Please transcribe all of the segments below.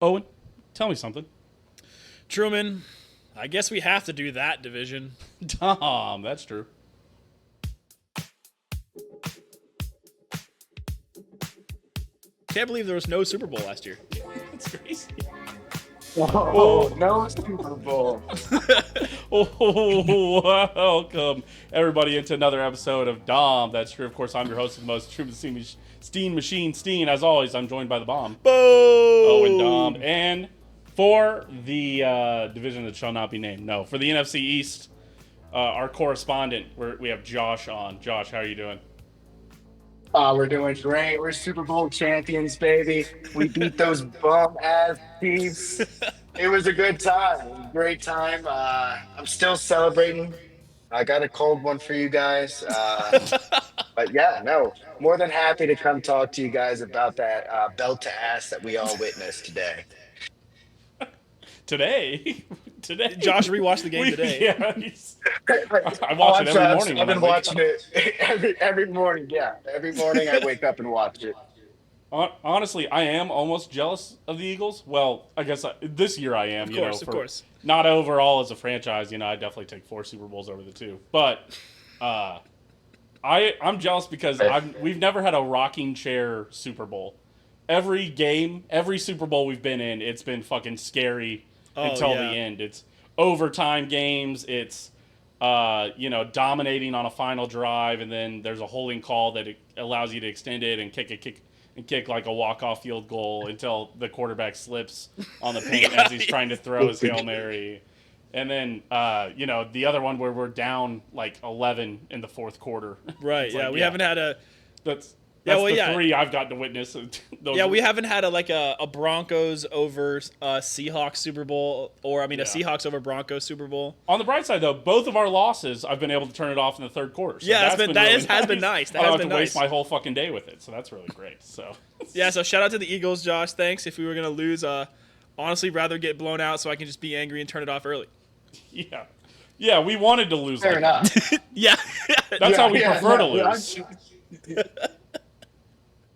Owen, tell me something. Truman, I guess we have to do that division. Dahm, that's true. Can't believe there was no Super Bowl last year. That's crazy. Oh, Oh, no Super Bowl. oh, welcome everybody into another episode of Dahm. That's true. Of course, I'm your host of the most true Steen Machine Steen. As always, I'm joined by the bomb, Owen Dahm, Boom! and for the division that shall not be named. No, for the NFC East, our correspondent. We have Josh on. Josh, how are you doing? We're doing great. We're Super Bowl champions, baby. We beat those bum ass Chiefs. It was a good time. It was a great time. I'm still celebrating. I got a cold one for you guys. But yeah, no, more than happy to come talk to you guys about that belt to ass that we all witnessed today. Today, Josh today, rewatched the game we today. yeah. I Oh, watch it every morning I've when I been wake watching up. it every morning. Yeah, every morning I wake up and watch it. Honestly, I am almost jealous of the Eagles. Well, I guess this year I am. Of You know, course, of for course. not overall as a franchise. You know, I definitely take 4 Super Bowls over the two. But uh, I'm jealous because we've never had a rocking chair Super Bowl. Every game, every Super Bowl we've been in, it's been fucking scary Oh until the yeah. end. It's overtime games. It's dominating on a final drive, and then there's a holding call that allows you to extend it and kick like a walk-off field goal until the quarterback slips on the paint as he's trying to throw his Hail Mary. And then, the other one where we're down like 11 in the fourth quarter. Right. It's Yeah. like, We haven't had a. that's Yeah. that's Well. the Yeah. three I've gotten to witness. Those Yeah. We haven't had a Broncos over Seahawks Super Bowl, or I mean a Yeah. Seahawks over Broncos Super Bowl. On the bright side, though, both of our losses, I've been able to turn it off in the third quarter. So Yeah, that's that really has been nice. That I don't has have been to waste nice. my whole fucking day with it. So that's really great. So Yeah. So shout out to the Eagles, Josh. Thanks. If we were gonna lose, honestly, rather get blown out so I can just be angry and turn it off early. yeah, yeah, we wanted to lose Fair like that. enough. Yeah. That's how we prefer to no, lose.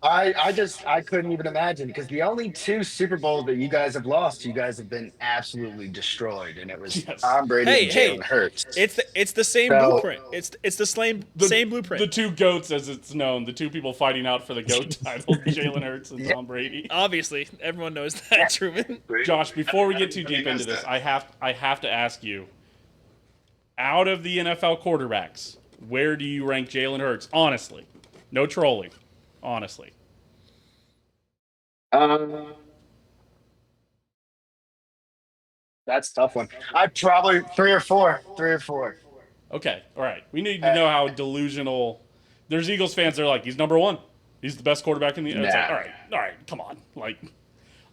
I couldn't even imagine because the only two Super Bowls that you guys have lost, you guys have been absolutely destroyed, and it was Yes. Tom Brady Hey, and hey. Jalen Hurts. It's the same So blueprint. It's the same The, same the blueprint. two goats, as it's known, the two people fighting out for the goat title, Jalen Hurts and yeah, Tom Brady. Obviously, everyone knows that, Truman. Josh, before we get too everybody deep into knows this, that. I have to ask you, out of the NFL quarterbacks, where do you rank Jalen Hurts? Honestly, no trolling. Honestly, Um, that's a tough one. I'd probably three or four. okay, all right. We need to Uh, know how delusional. There's Eagles fans that are like, he's number one. He's the best quarterback in the. It's like, nah. all right, come on. Like,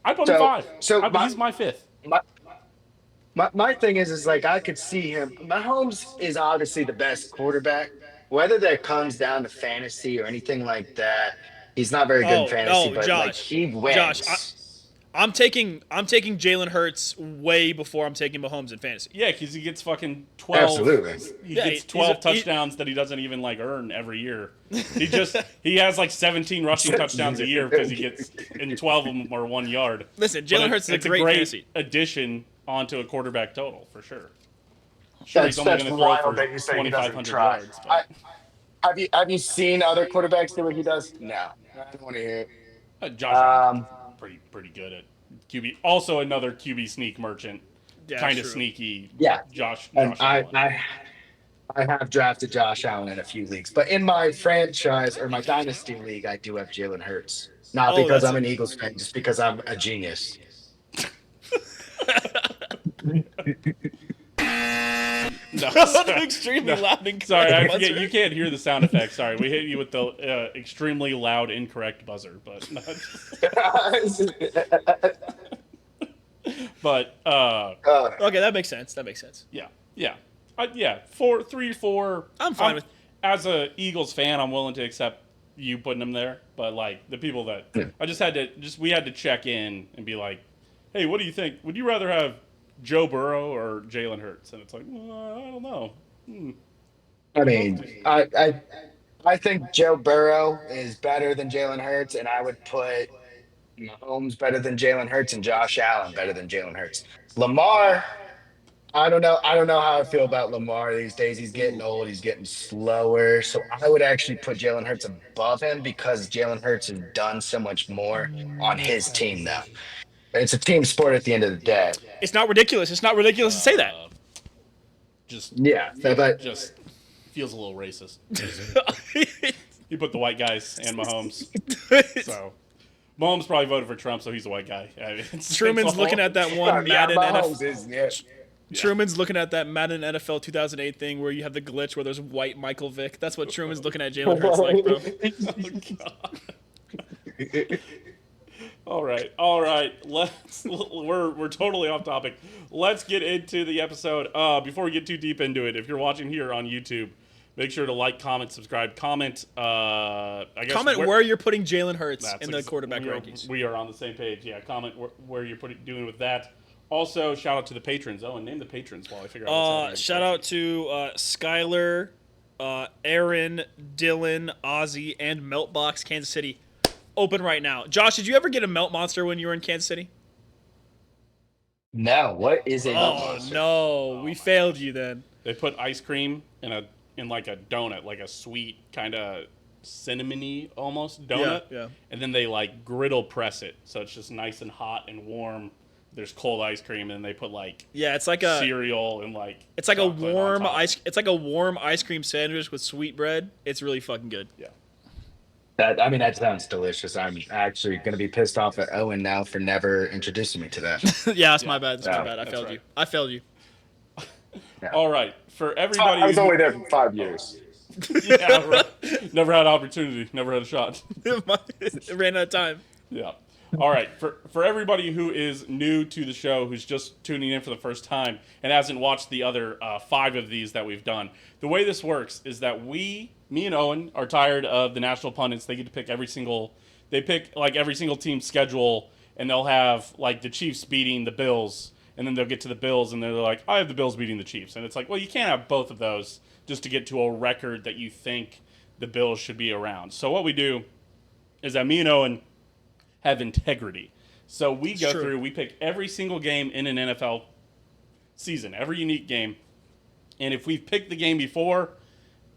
I put him So five. so He's my fifth. my my thing is like I could see him. Mahomes is obviously the best quarterback. Whether that comes down to fantasy or anything like that, he's not very good in Oh fantasy, no, but like Josh, he Josh, wins. I'm taking Jalen Hurts way before I'm taking Mahomes in fantasy. Yeah, because he gets fucking 12. Absolutely. He Yeah, gets 12 touchdowns that he doesn't even like earn every year. He has like 17 rushing touchdowns a year because he gets and 12 of them are 1 yard. Listen, But Jalen Hurts is it's a great great fantasy. addition onto a quarterback total for sure. Sure, he's only That's going to throw wild for that you say he doesn't 2,500 try. yards. I, But have you seen other quarterbacks do what he does? No, I don't want to hear Josh it. Allen's pretty good at QB. Also, another QB sneak merchant, Yeah, kind of true. sneaky. Yeah, and Josh Allen. I have drafted Josh Allen in a few leagues, but in my franchise or my dynasty league, I do have Jalen Hurts. Not Oh, because that's I'm an Eagles fan, just because I'm a genius. No, extremely loud and sorry, I correct forget. buzzer. You can't hear the sound effect. Sorry, we hit you with the extremely loud, incorrect buzzer. But, but Okay, that makes sense. That makes sense. yeah, yeah, yeah. 3, 4. I'm fine with. As a Eagles fan, I'm willing to accept you putting him there. But like the people that we had to check in and be like, hey, what do you think? Would you rather have Joe Burrow or Jalen Hurts? And it's like, well, I don't know. I mean, I think Joe Burrow is better than Jalen Hurts, and I would put Mahomes better than Jalen Hurts and Josh Allen better than Jalen Hurts. Lamar, I don't know. I don't know how I feel about Lamar these days. He's getting old. He's getting slower. So I would actually put Jalen Hurts above him because Jalen Hurts has done so much more on his team now. It's a team sport at the end of the day. It's not ridiculous. It's not ridiculous to say that. Just Yeah, but just feels a little racist. You put the white guys and Mahomes. So Mahomes probably voted for Trump, so he's a white guy. I mean, Truman's looking at that one yeah, Madden Mahomes NFL. is yeah. Truman's looking at that Madden NFL 2008 thing where you have the glitch where there's white Michael Vick. That's what Truman's looking at Jalen Hurts like, bro. Oh, God. All right. We're totally off topic. Let's get into the episode. Before we get too deep into it, if you're watching here on YouTube, make sure to like, comment, subscribe, comment. Comment where you're putting Jalen Hurts in the quarterback rankings. We are on the same page. Yeah, comment where you're doing with that. Also, shout out to the patrons. Oh, and name the patrons while I figure out what's happening. Shout out to Skylar, Aaron, Dylan, Ozzy, and Meltbox Kansas City. Open right now. Josh, did you ever get a Melt Monster when you were in Kansas City? No, what is a Melt Monster? No, we failed you then. They put ice cream in like a donut, like a sweet kind of cinnamony almost donut. Yeah. And then they like griddle press it, so it's just nice and hot and warm. There's cold ice cream, and they put like it's like a cereal and like it's like a chocolate warm on top. it's like a warm ice cream sandwich with sweet bread. It's really fucking good. Yeah. That sounds delicious. I'm actually going to be pissed off at Owen now for never introducing me to that. Yeah, that's my bad. That's my Yeah, bad. I that's failed right. you. I failed you. Yeah. All right, for everybody. I was only there for 5 years. Yeah, right. Never had opportunity. Never had a shot. It ran out of time. Yeah. All right. For everybody who is new to the show, who's just tuning in for the first time and hasn't watched the other 5 of these that we've done, the way this works is that me and Owen are tired of the national pundits. They get to pick every single team's schedule, and they'll have like the Chiefs beating the Bills, and then they'll get to the Bills, and they're like, I have the Bills beating the Chiefs. And it's like, well, you can't have both of those just to get to a record that you think the Bills should be around. So what we do is that me and Owen have integrity. So we go through, we pick every single game in an NFL season, every unique game. And if we've picked the game before,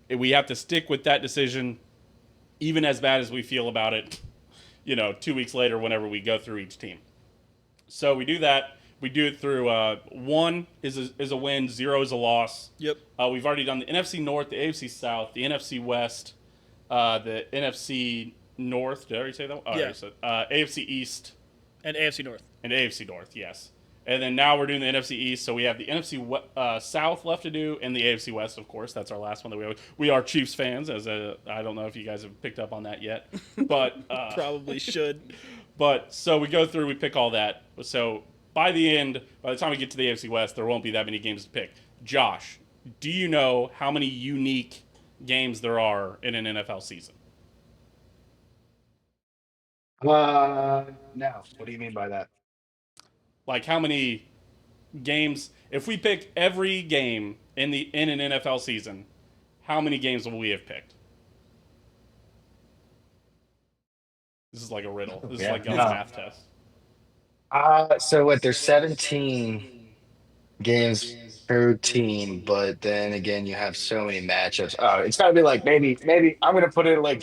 we have to stick with that decision, even as bad as we feel about it, 2 weeks later, whenever we go through each team. So we do that. We do it through 1 is a win, 0 is a loss. Yep. We've already done the NFC North, the AFC South, the NFC West, the NFC North. Did I already say that? Oh, yeah. AFC East. And AFC North. And AFC North, yes. And then now we're doing the NFC East, so we have the NFC South left to do, and the AFC West, of course. That's our last one that we are Chiefs fans. I don't know if you guys have picked up on that yet, but Probably should. But so we go through, we pick all that. So by the time we get to the AFC West, there won't be that many games to pick. Josh, do you know how many unique games there are in an NFL season? No. What do you mean by that? Like how many games? If we pick every game in an NFL season, how many games will we have picked? This is like a riddle. This is like a math test. So what? There's 17 games per team, but then again, you have so many matchups. Oh, it's got to be like maybe I'm gonna put it like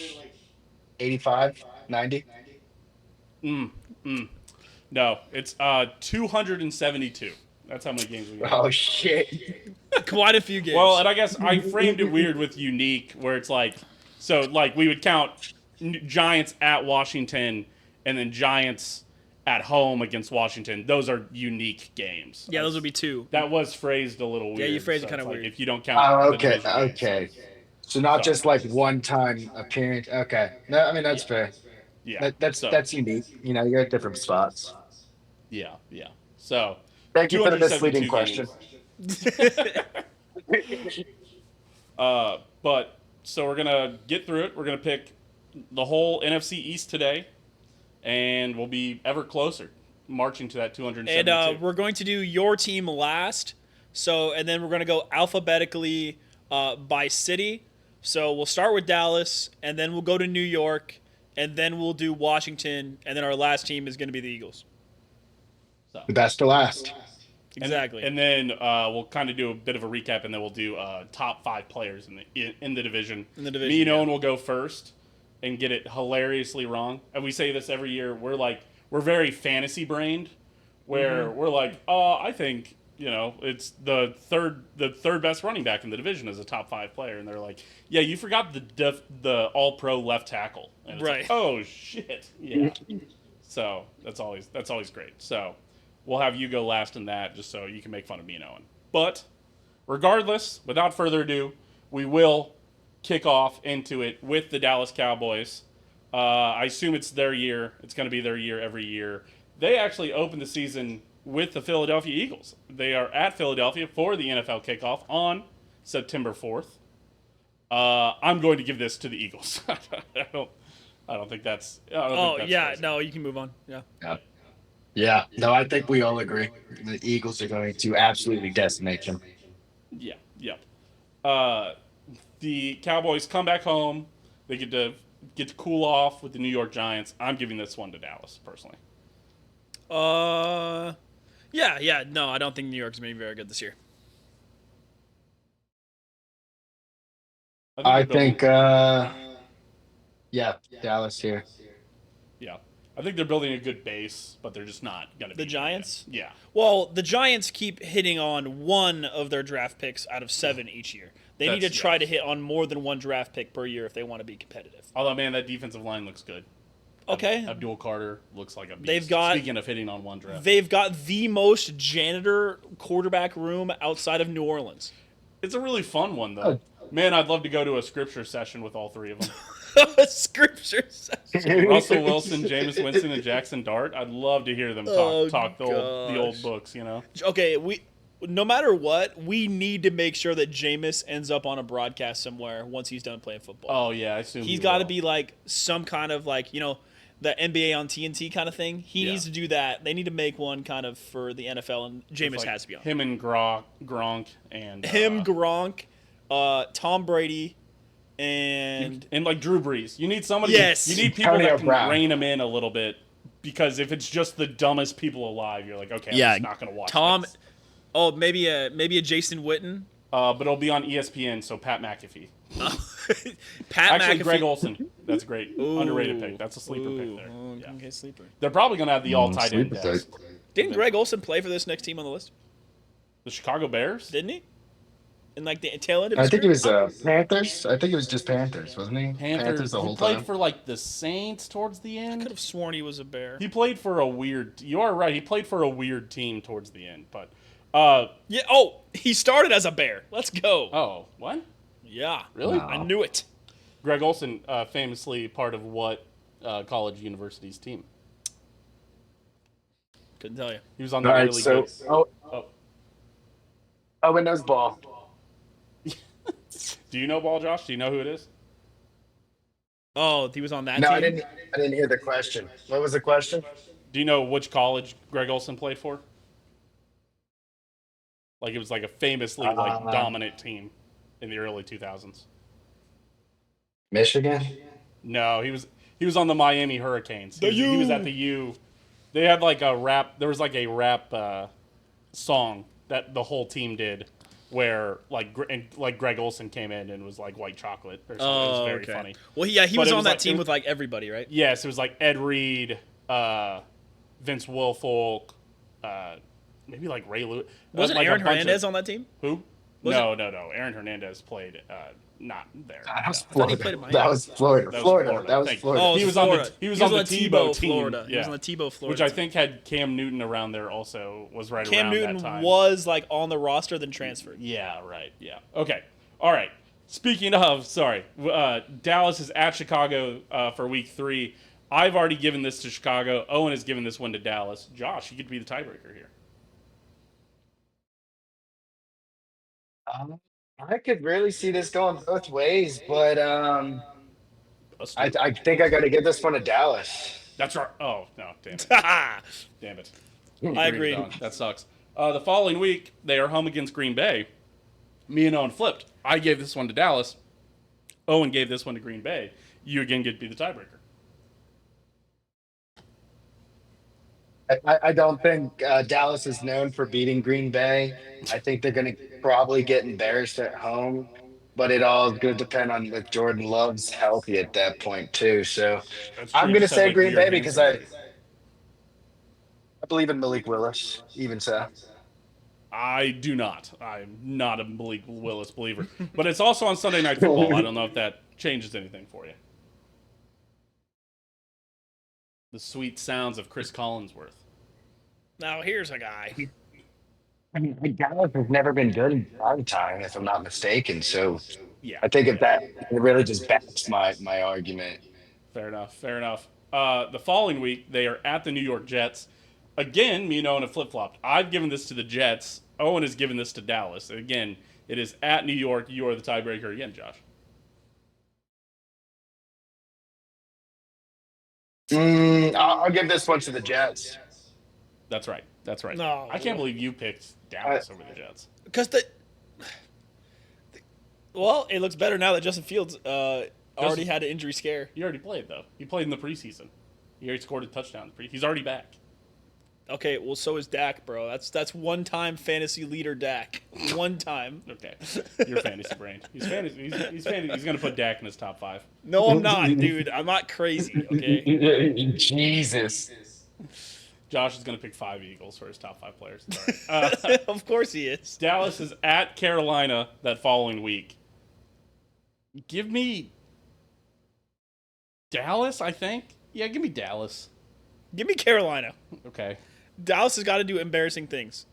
85, 90. No, it's 272. That's how many games we have. Oh shit! Quite a few games. Well, and I guess I framed it weird with unique, where it's like, so like we would count Giants at Washington and then Giants at home against Washington. Those are unique games. Yeah, those would be 2. That was phrased a little weird. Yeah, you phrased it so kind of it's like weird. if you don't count. Oh, the okay, division games. okay. So not just like one-time appearance. Okay, no, I mean that's fair. Yeah, That's unique. You're at different spots. Yeah. So Thank you for the 272 misleading question. But so we're gonna get through it. We're gonna pick the whole NFC East today, and we'll be ever closer, marching to that 272. And we're going to do your team last. And then we're going to go alphabetically by city. So we'll start with Dallas, and then we'll go to New York, and then we'll do Washington, and then our last team is going to be the Eagles. So. The best to last. Exactly. And then we'll kind of do a bit of a recap, and then we'll do top 5 players in the division. Me and Owen will go first and get it hilariously wrong. And we say this every year. We're very fantasy brained, where we're like, I think it's the third best running back in the division is a top 5 player, and they're like, yeah, you forgot the All Pro left tackle, and it's right? Like, oh shit, yeah. So that's always great. So. We'll have you go last in that just so you can make fun of me and Owen. But regardless, without further ado, we will kick off into it with the Dallas Cowboys. I assume it's their year. It's going to be their year every year. They actually opened the season with the Philadelphia Eagles. They are at Philadelphia for the NFL kickoff on September 4th. I'm going to give this to the Eagles. I don't think that's. Crazy. No, you can move on. Yeah. Yeah, no, I think we all agree. The Eagles are going to absolutely decimate them. Yeah, yep. The Cowboys come back home. They get to cool off with the New York Giants. I'm giving this one to Dallas, personally. Yeah. No, I don't think New York's going to be very good this year. I think Dallas here. Yeah. I think they're building a good base, but they're just not going to be. The Giants? Yeah. Well, the Giants keep hitting on one of their draft picks out of 7 each year. They need to try to hit on more than one draft pick per year if they want to be competitive. Although, man, that defensive line looks good. Okay. Abdul Carter looks like a beast. They've got, speaking of hitting on one draft. They've got the most janitor quarterback room outside of New Orleans. It's a really fun one, though. Man, I'd love to go to a scripture session with all 3 of them. Scripture session. Russell Wilson, Jameis Winston, and Jackson Dart. I'd love to hear them talk the old books, Okay, no matter what, we need to make sure that Jameis ends up on a broadcast somewhere once he's done playing football. Oh, yeah, I assume he's got to be like some kind of like, the NBA on TNT kind of thing. He needs to do that. They need to make one kind of for the NFL, and Jameis has to be on. Him and Gronk and Gronk, Tom Brady. And like Drew Brees. You need somebody. Yes. You need people that can rein them in a little bit, because if it's just the dumbest people alive, you're like, okay, I'm just not going to watch this. Oh, maybe a Jason Witten. But it'll be on ESPN, so Pat McAfee. McAfee. Greg Olsen. That's great. Underrated pick. That's a sleeper pick there. Okay, sleeper. They're probably going to have the all tight end. Didn't Greg Olsen play for this next team on the list? The Chicago Bears? Didn't he? In like the tail end of I his think it career? was Panthers. I think it was just Panthers, wasn't he? Panthers the whole time. He played time. for like the Saints towards the I end. could have sworn he was a Bear. He played for a weird. You are right. He played for a weird team towards the end, but. Yeah. Oh, he started as a Bear. Let's go. Oh, what? Yeah. Really? Wow. I knew it. Greg Olsen, famously part of what college university's team? Couldn't tell you. He was on the All right, really so good. Owen knows ball. Do you know ball, Josh? Do you know who it is? Oh, he was on that No, team? I didn't hear the question. What was the question? Do you know which college Greg Olsen played for? Like, it was like a famously dominant team in the early 2000s. Michigan? No, he was on the Miami Hurricanes. He was at the U. They had like a rap. There was like a rap song that the whole team did, where like Greg Olsen came in and was like white chocolate or something. It was very funny. Well, he was on that team with like everybody, right? Yes, it was like Ed Reed, Vince Wilfork, maybe like Ray Lewis. Wasn't like Aaron Hernandez on that team? Who? No. Aaron Hernandez played not there. That was I thought he Florida. played at Miami. That was Florida. That was Florida. That was Thank you. Florida. Oh, He was Florida. on the Tebow team. Florida. Yeah. He was on the Tebow, Florida. Which I think had Cam Newton around there also, was right Cam around Newton that time. was like on the roster, then transferred. Yeah, right. Yeah. Okay. All right. Speaking of, Dallas is at Chicago for week 3. I've already given this to Chicago. Owen has given this one to Dallas. Josh, you get to be the tiebreaker here. I could really see this going both ways, but I think I got to give this one to Dallas. That's right. Oh, no. Damn it. Damn it. I agree. That sucks. The following week, they are home against Green Bay. Me and Owen flipped. I gave this one to Dallas. Owen gave this one to Green Bay. You again get to be the tiebreaker. I don't think Dallas is known for beating Green Bay. I think they're going to probably get embarrassed at home, but it all is going to depend on if Jordan Love's healthy at that point too. So That's true. I'm He going to just had say like Green weird Bay hand because surgery. I believe in Malik Willis, even so. I do not. I'm not a Malik Willis believer. But it's also on Sunday Night Football. I don't know if that changes anything for you. The sweet sounds of Chris Collinsworth. Now here's a guy. I mean, Dallas has never been good in prime time, if I'm not mistaken. So Yeah, I think if yeah. that it really just backs my argument. Fair enough. Fair enough. The following week, they are at the New York Jets. Again, me and Owen have flip flopped. I've given this to the Jets. Owen has given this to Dallas. Again, it is at New York. You are the tiebreaker again, Josh. I'll give this one to the Jets. That's right. That's right. I can't No, believe you picked I, Dallas over the Jets. because well, it looks better now that Justin Fields already had an injury scare. He already played, though. He played in the preseason. He already scored a touchdown. He's already back. Okay, well, so is Dak, bro. That's one time fantasy leader Dak. One time. Okay. Your fantasy brain. He's fantasy. He's going to put Dak in his top 5. No, I'm not, dude. I'm not crazy. Okay. Jesus. Josh is going to pick 5 Eagles for his top 5 players. All right. Of course he is. Dallas is at Carolina that following week. Give me Dallas, I think. Yeah, give me Dallas. Give me Carolina. Okay. Dallas has got to do embarrassing things.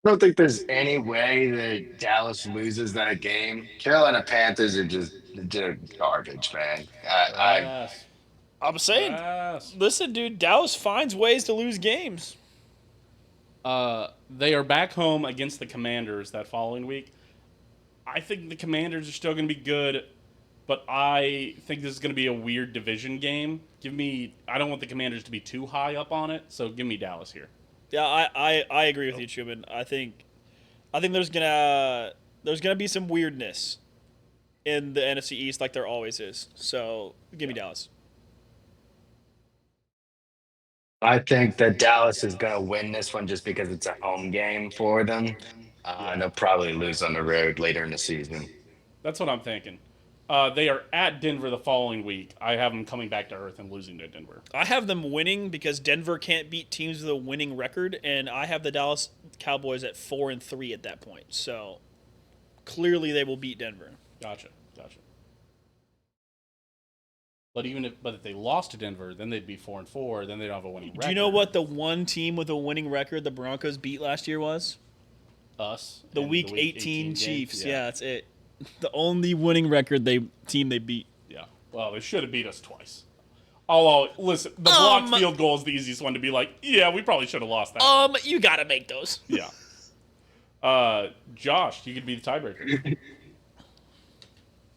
I don't think there's any way that Dallas loses that game. Carolina Panthers are just they're garbage, man. Yes. I'm saying, Yes. listen, dude, Dallas finds ways to lose games. They are back home against the Commanders that following week. I think the Commanders are still going to be good, but I think this is going to be a weird division game. I don't want the Commanders to be too high up on it, so give me Dallas here. Yeah, I agree with you, Truman. I think there's gonna be some weirdness in the NFC East like there always is. So give me Dallas. I think that Dallas is going to win this one just because it's a home game for them. Yeah. They'll probably lose on the road later in the season. That's what I'm thinking. They are at Denver the following week. I have them coming back to earth and losing to Denver. I have them winning because Denver can't beat teams with a winning record, and I have the Dallas Cowboys at 4-3 at that point. So clearly they will beat Denver. Gotcha. But if they lost to Denver, then they'd be 4-4. Then they'd have a winning record. Do you know what the one team with a winning record the Broncos beat last year was? Us? The and Week 18 game? Chiefs. Yeah, that's it. The only winning record team they beat. Yeah. Well, they should have beat us twice. Although, listen, the blocked field goal is the easiest one to be like, yeah, we probably should have lost that. You gotta make those. Yeah. Josh, you could be the tiebreaker.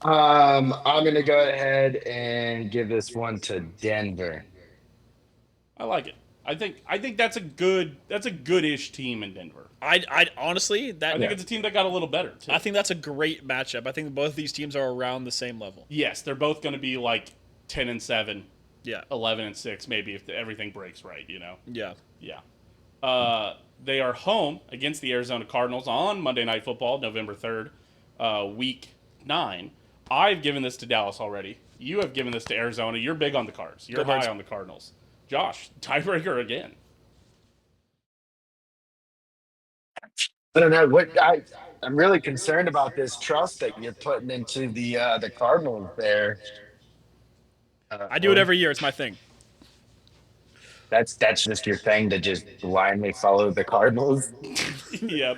I'm going to go ahead and give this one to Denver. I like it. I think that's a good-ish team in Denver. I honestly I think it's a team that got a little better too. I think that's a great matchup. I think both of these teams are around the same level. Yes, they're both going to be like 10-7, Yeah. 11-6, maybe if everything breaks right. Yeah. Yeah. They are home against the Arizona Cardinals on Monday Night Football, November 3rd, Week 9. I've given this to Dallas already. You have given this to Arizona. You're big on the Cards. You're Go Cards. high on the Cardinals. Josh, tiebreaker again. I don't know I'm really concerned about this trust that you're putting into the Cardinals there. I do it every year. It's my thing. That's just your thing to just blindly follow the Cardinals. Yeah.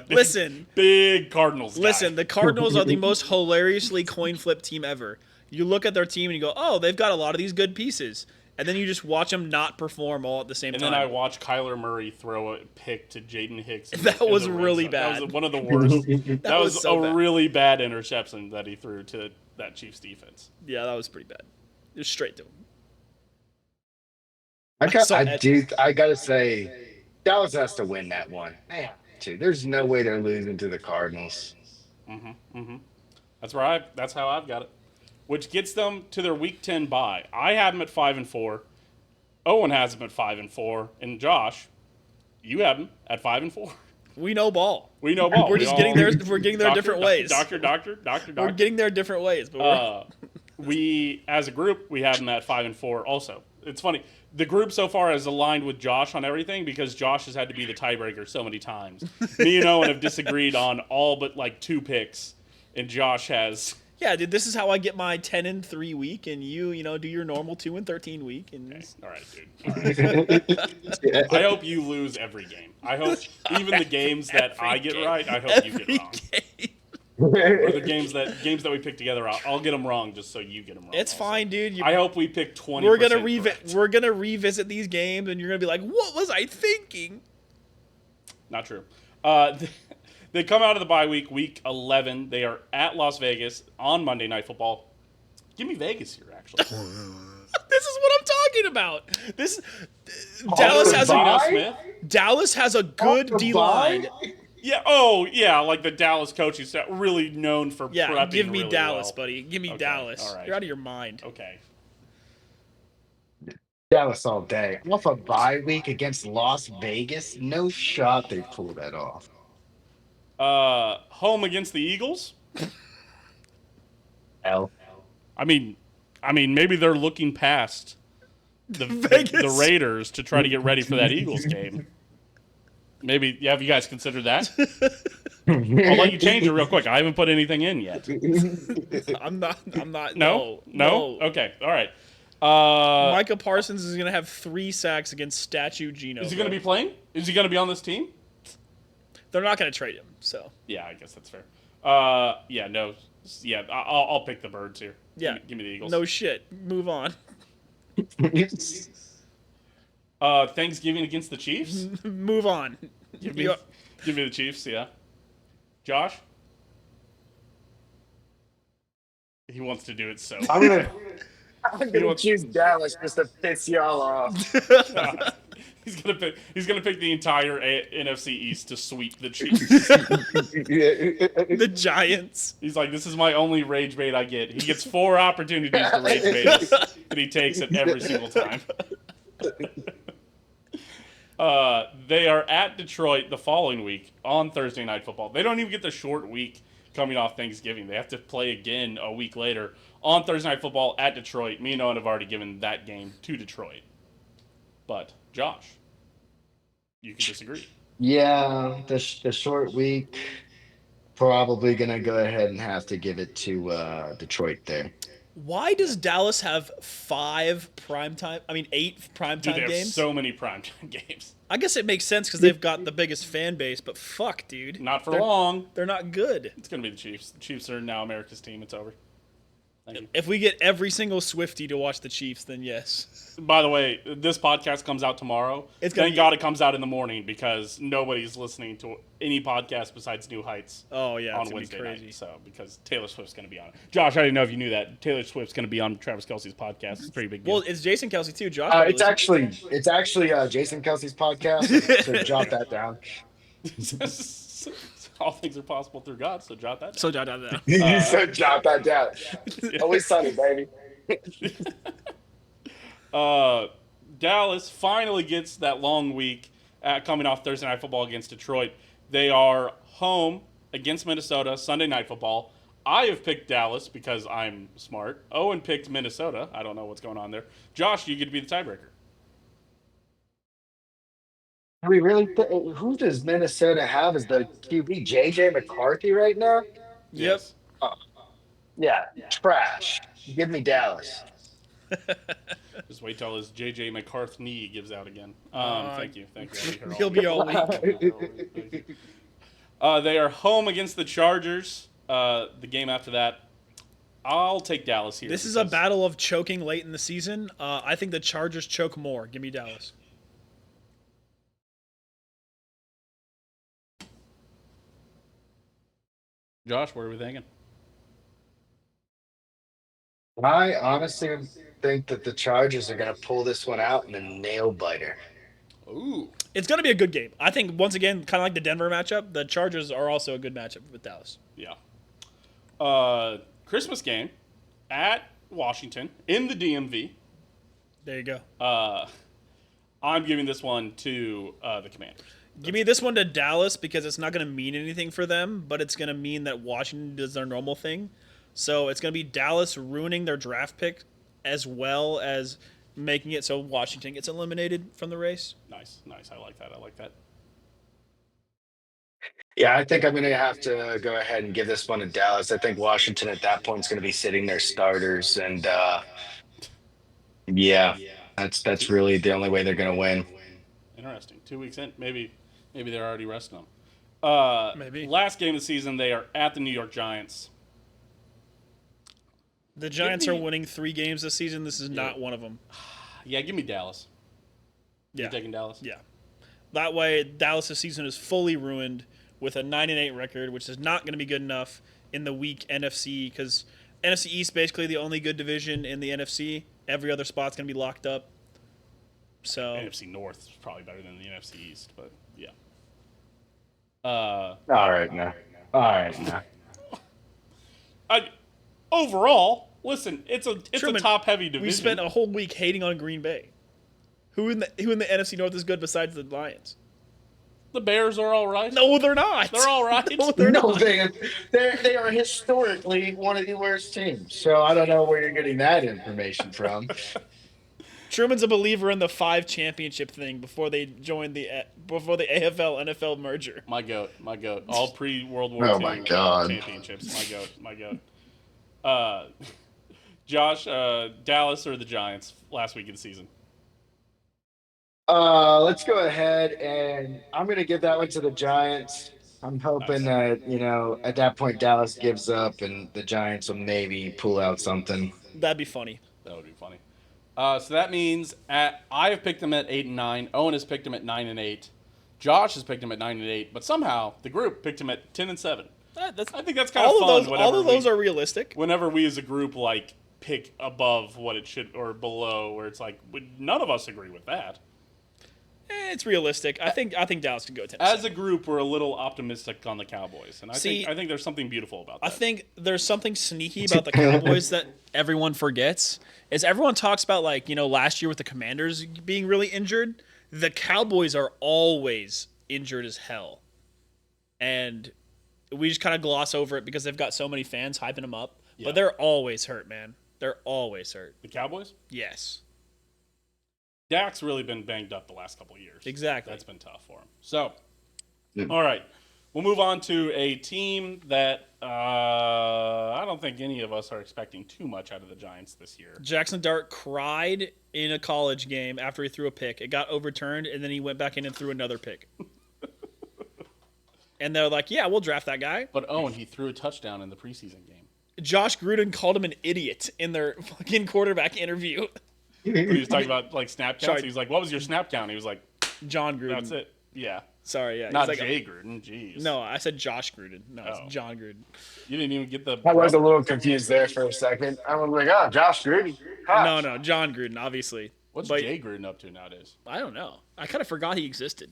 Big Cardinals guy. Listen, the Cardinals are the most hilariously coin flip team ever. You look at their team and you go, oh, they've got a lot of these good pieces. And then you just watch them not perform all at the same time. And then I watch Kyler Murray throw a pick to Jaden Hicks. That was really bad. That was one of the worst. that was so a bad. really bad interception that he threw to that Chiefs defense. Yeah, that was pretty bad. Just straight to him. I gotta say, Dallas has to win that one. They have to. There's no way they're losing to the Cardinals. That's how I've got it. Which gets them to their Week 10 bye. I had them at 5-4. Owen has him at 5-4, and Josh, you have him at 5-4. We know ball. We know ball. We're just getting there. We're getting there different ways. Doctor. We're getting there different ways, but we, as a group, we have them at 5-4 also. It's funny. The group so far has aligned with Josh on everything because Josh has had to be the tiebreaker so many times. Me and Owen have disagreed on all but like 2 picks, and Josh has... Yeah, dude, this is how I get my 10-3 week, and you do your normal 2-13 week. And okay. All right, dude. All right. I hope you lose every game. I hope even the games that I get right, I hope you get wrong. Or the games that we pick together, I'll get them wrong just so you get them wrong. It's also fine, dude. I hope we pick 20%. We're gonna revisit these games, and you're gonna be like, "What was I thinking?" Not true. They come out of the bye week, week 11. They are at Las Vegas on Monday Night Football. Give me Vegas here, actually. This is what I'm talking about. Dallas has a good D line. Yeah, like the Dallas coaching staff, really known for prepping give me really Dallas, well. buddy. Give me Okay, Dallas. all right. You're out of your mind. Okay. Dallas all day. Off a bye week against Las Vegas? No shot they pull that off. Home against the Eagles? L. I mean, maybe they're looking past the Raiders to try to get ready for that Eagles game. Maybe, have you guys considered that? I'll let you change it real quick. I haven't put anything in yet. I'm not. No? Okay, all right. Micah Parsons is going to have 3 sacks against Statue Geno. Is he going to be playing? Is he going to be on this team? They're not going to trade him, so. Yeah, I guess that's fair. No. Yeah, I'll pick the Birds here. Yeah. Give me the Eagles. No shit. Move on. Thanksgiving against the Chiefs? Move on. Give me the Chiefs, yeah. Josh? He wants to do it so. I'm gonna choose Dallas just to piss y'all off. He's gonna pick the entire NFC East to sweep the Chiefs. The Giants. He's like, this is my only rage bait I get. He gets 4 opportunities to rage bait us, and he takes it every single time. They are at Detroit the following week on Thursday Night Football. They don't even get the short week coming off Thanksgiving. They have to play again a week later on Thursday Night Football at Detroit. Me and Owen have already given that game to Detroit. But, Josh, you can disagree. Yeah, the short week, probably going to go ahead and have to give it to Detroit there. Why does Dallas have 8 primetime Dude, they have games? so many primetime games. I guess it makes sense because they've got the biggest fan base, but fuck, dude. Not for long. They're not good. It's going to be the Chiefs. The Chiefs are now America's team. It's over. Thank you. If we get every single Swiftie to watch the Chiefs, then yes. By the way, this podcast comes out tomorrow. Thank God it comes out in the morning because nobody's listening to any podcast besides New Heights. Oh yeah, on Wednesday night. So because Taylor Swift's going to be on it. Josh, I didn't know if you knew that Taylor Swift's going to be on Travis Kelce's podcast. It's a pretty big deal. Well, it's Jason Kelce too. Josh, it's actually Jason Kelce's podcast. So jot that down. All things are possible through God, so jot that down. So jot that down. You said jot that down. Always sunny, baby. Dallas finally gets that long week coming off Thursday Night Football against Detroit. They are home against Minnesota, Sunday Night Football. I have picked Dallas because I'm smart. Owen picked Minnesota. I don't know what's going on there. Josh, you get to be the tiebreaker. We really who does Minnesota have as the QB? JJ McCarthy right now? Yep. Yeah, trash. Give me Dallas. Just wait till his JJ McCarthy knee gives out again. Thank you. He'll be all week. They are home against the Chargers. The game after that, I'll take Dallas here. This is a battle of choking late in the season. I think the Chargers choke more. Give me Dallas. Josh, what are we thinking? I honestly think that the Chargers are going to pull this one out in a nail biter. Ooh. It's going to be a good game. I think, once again, kind of like the Denver matchup, the Chargers are also a good matchup with Dallas. Yeah. Christmas game at Washington in the DMV. There you go. I'm giving this one to the Commanders. Give me this one to Dallas because it's not going to mean anything for them, but it's going to mean that Washington does their normal thing. So it's going to be Dallas ruining their draft pick as well as making it so Washington gets eliminated from the race. Nice. I like that. Yeah, I think I'm going to have to go ahead and give this one to Dallas. I think Washington at that point is going to be sitting their starters, and yeah, that's really the only way they're going to win. Interesting. 2 weeks in, maybe they're already resting them. Maybe. Last game of the season, they are at the New York Giants. The Giants are winning 3 games this season. This is not one of them. Yeah, give me Dallas. Yeah. You're taking Dallas? Yeah. That way, Dallas' season is fully ruined with a 9-8 record, which is not going to be good enough in the weak NFC because NFC East basically the only good division in the NFC. Every other spot's going to be locked up. So NFC North is probably better than the NFC East, but yeah. All right, now. All right, now. Overall, listen, it's a Truman, top heavy division. We spent a whole week hating on Green Bay. Who in the NFC North is good besides the Lions? The Bears are all right. No, they're not. They're all right. No, they're No, not. they are historically one of the worst teams. So I don't know where you're getting that information from. Truman's a believer in the 5 championship thing before they joined the AFL NFL merger. My goat. All pre-World War II Oh my God. championships. My goat. Josh, Dallas or the Giants last week of the season? Let's go ahead and I'm going to give that one to the Giants. I'm hoping Nice. that, at that point Dallas gives up and the Giants will maybe pull out something. That'd be funny. That would be funny. So that means I have picked them at 8-9. Owen has picked them at 9-8. Josh has picked them at 9-8. But somehow the group picked them at 10-7. I think that's kind of fun. All of those are realistic. Whenever we as a group pick above what it should or below, where it's like none of us agree with that. It's realistic. I think Dallas could go 10. As a group, we're a little optimistic on the Cowboys, and I think there's something beautiful about that. I think there's something sneaky about the Cowboys that everyone forgets. Is everyone talks about last year with the Commanders being really injured. The Cowboys are always injured as hell, and we just kind of gloss over it because they've got so many fans hyping them up. Yeah. But they're always hurt, man. They're always hurt. The Cowboys? Yes. Dak's really been banged up the last couple of years. Exactly. That's been tough for him. So, all right. We'll move on to a team that I don't think any of us are expecting too much out of the Giants this year. Jackson Dart cried in a college game after he threw a pick. It got overturned, and then he went back in and threw another pick. And they're like, yeah, we'll draft that guy. But Owen, he threw a touchdown in the preseason game. Josh Gruden called him an idiot in their fucking quarterback interview. He was talking about snap counts. He was like, "What was your snap count?" He was like, "John Gruden." That's it. Yeah. Sorry, yeah. Not Jay Gruden. Jeez. No, I said Josh Gruden. No, it's John Gruden. You didn't even get the. I was a little confused there for a second. I was like, "Oh, Josh Gruden." No, John Gruden, obviously. What's Jay Gruden up to nowadays? I don't know. I kind of forgot he existed.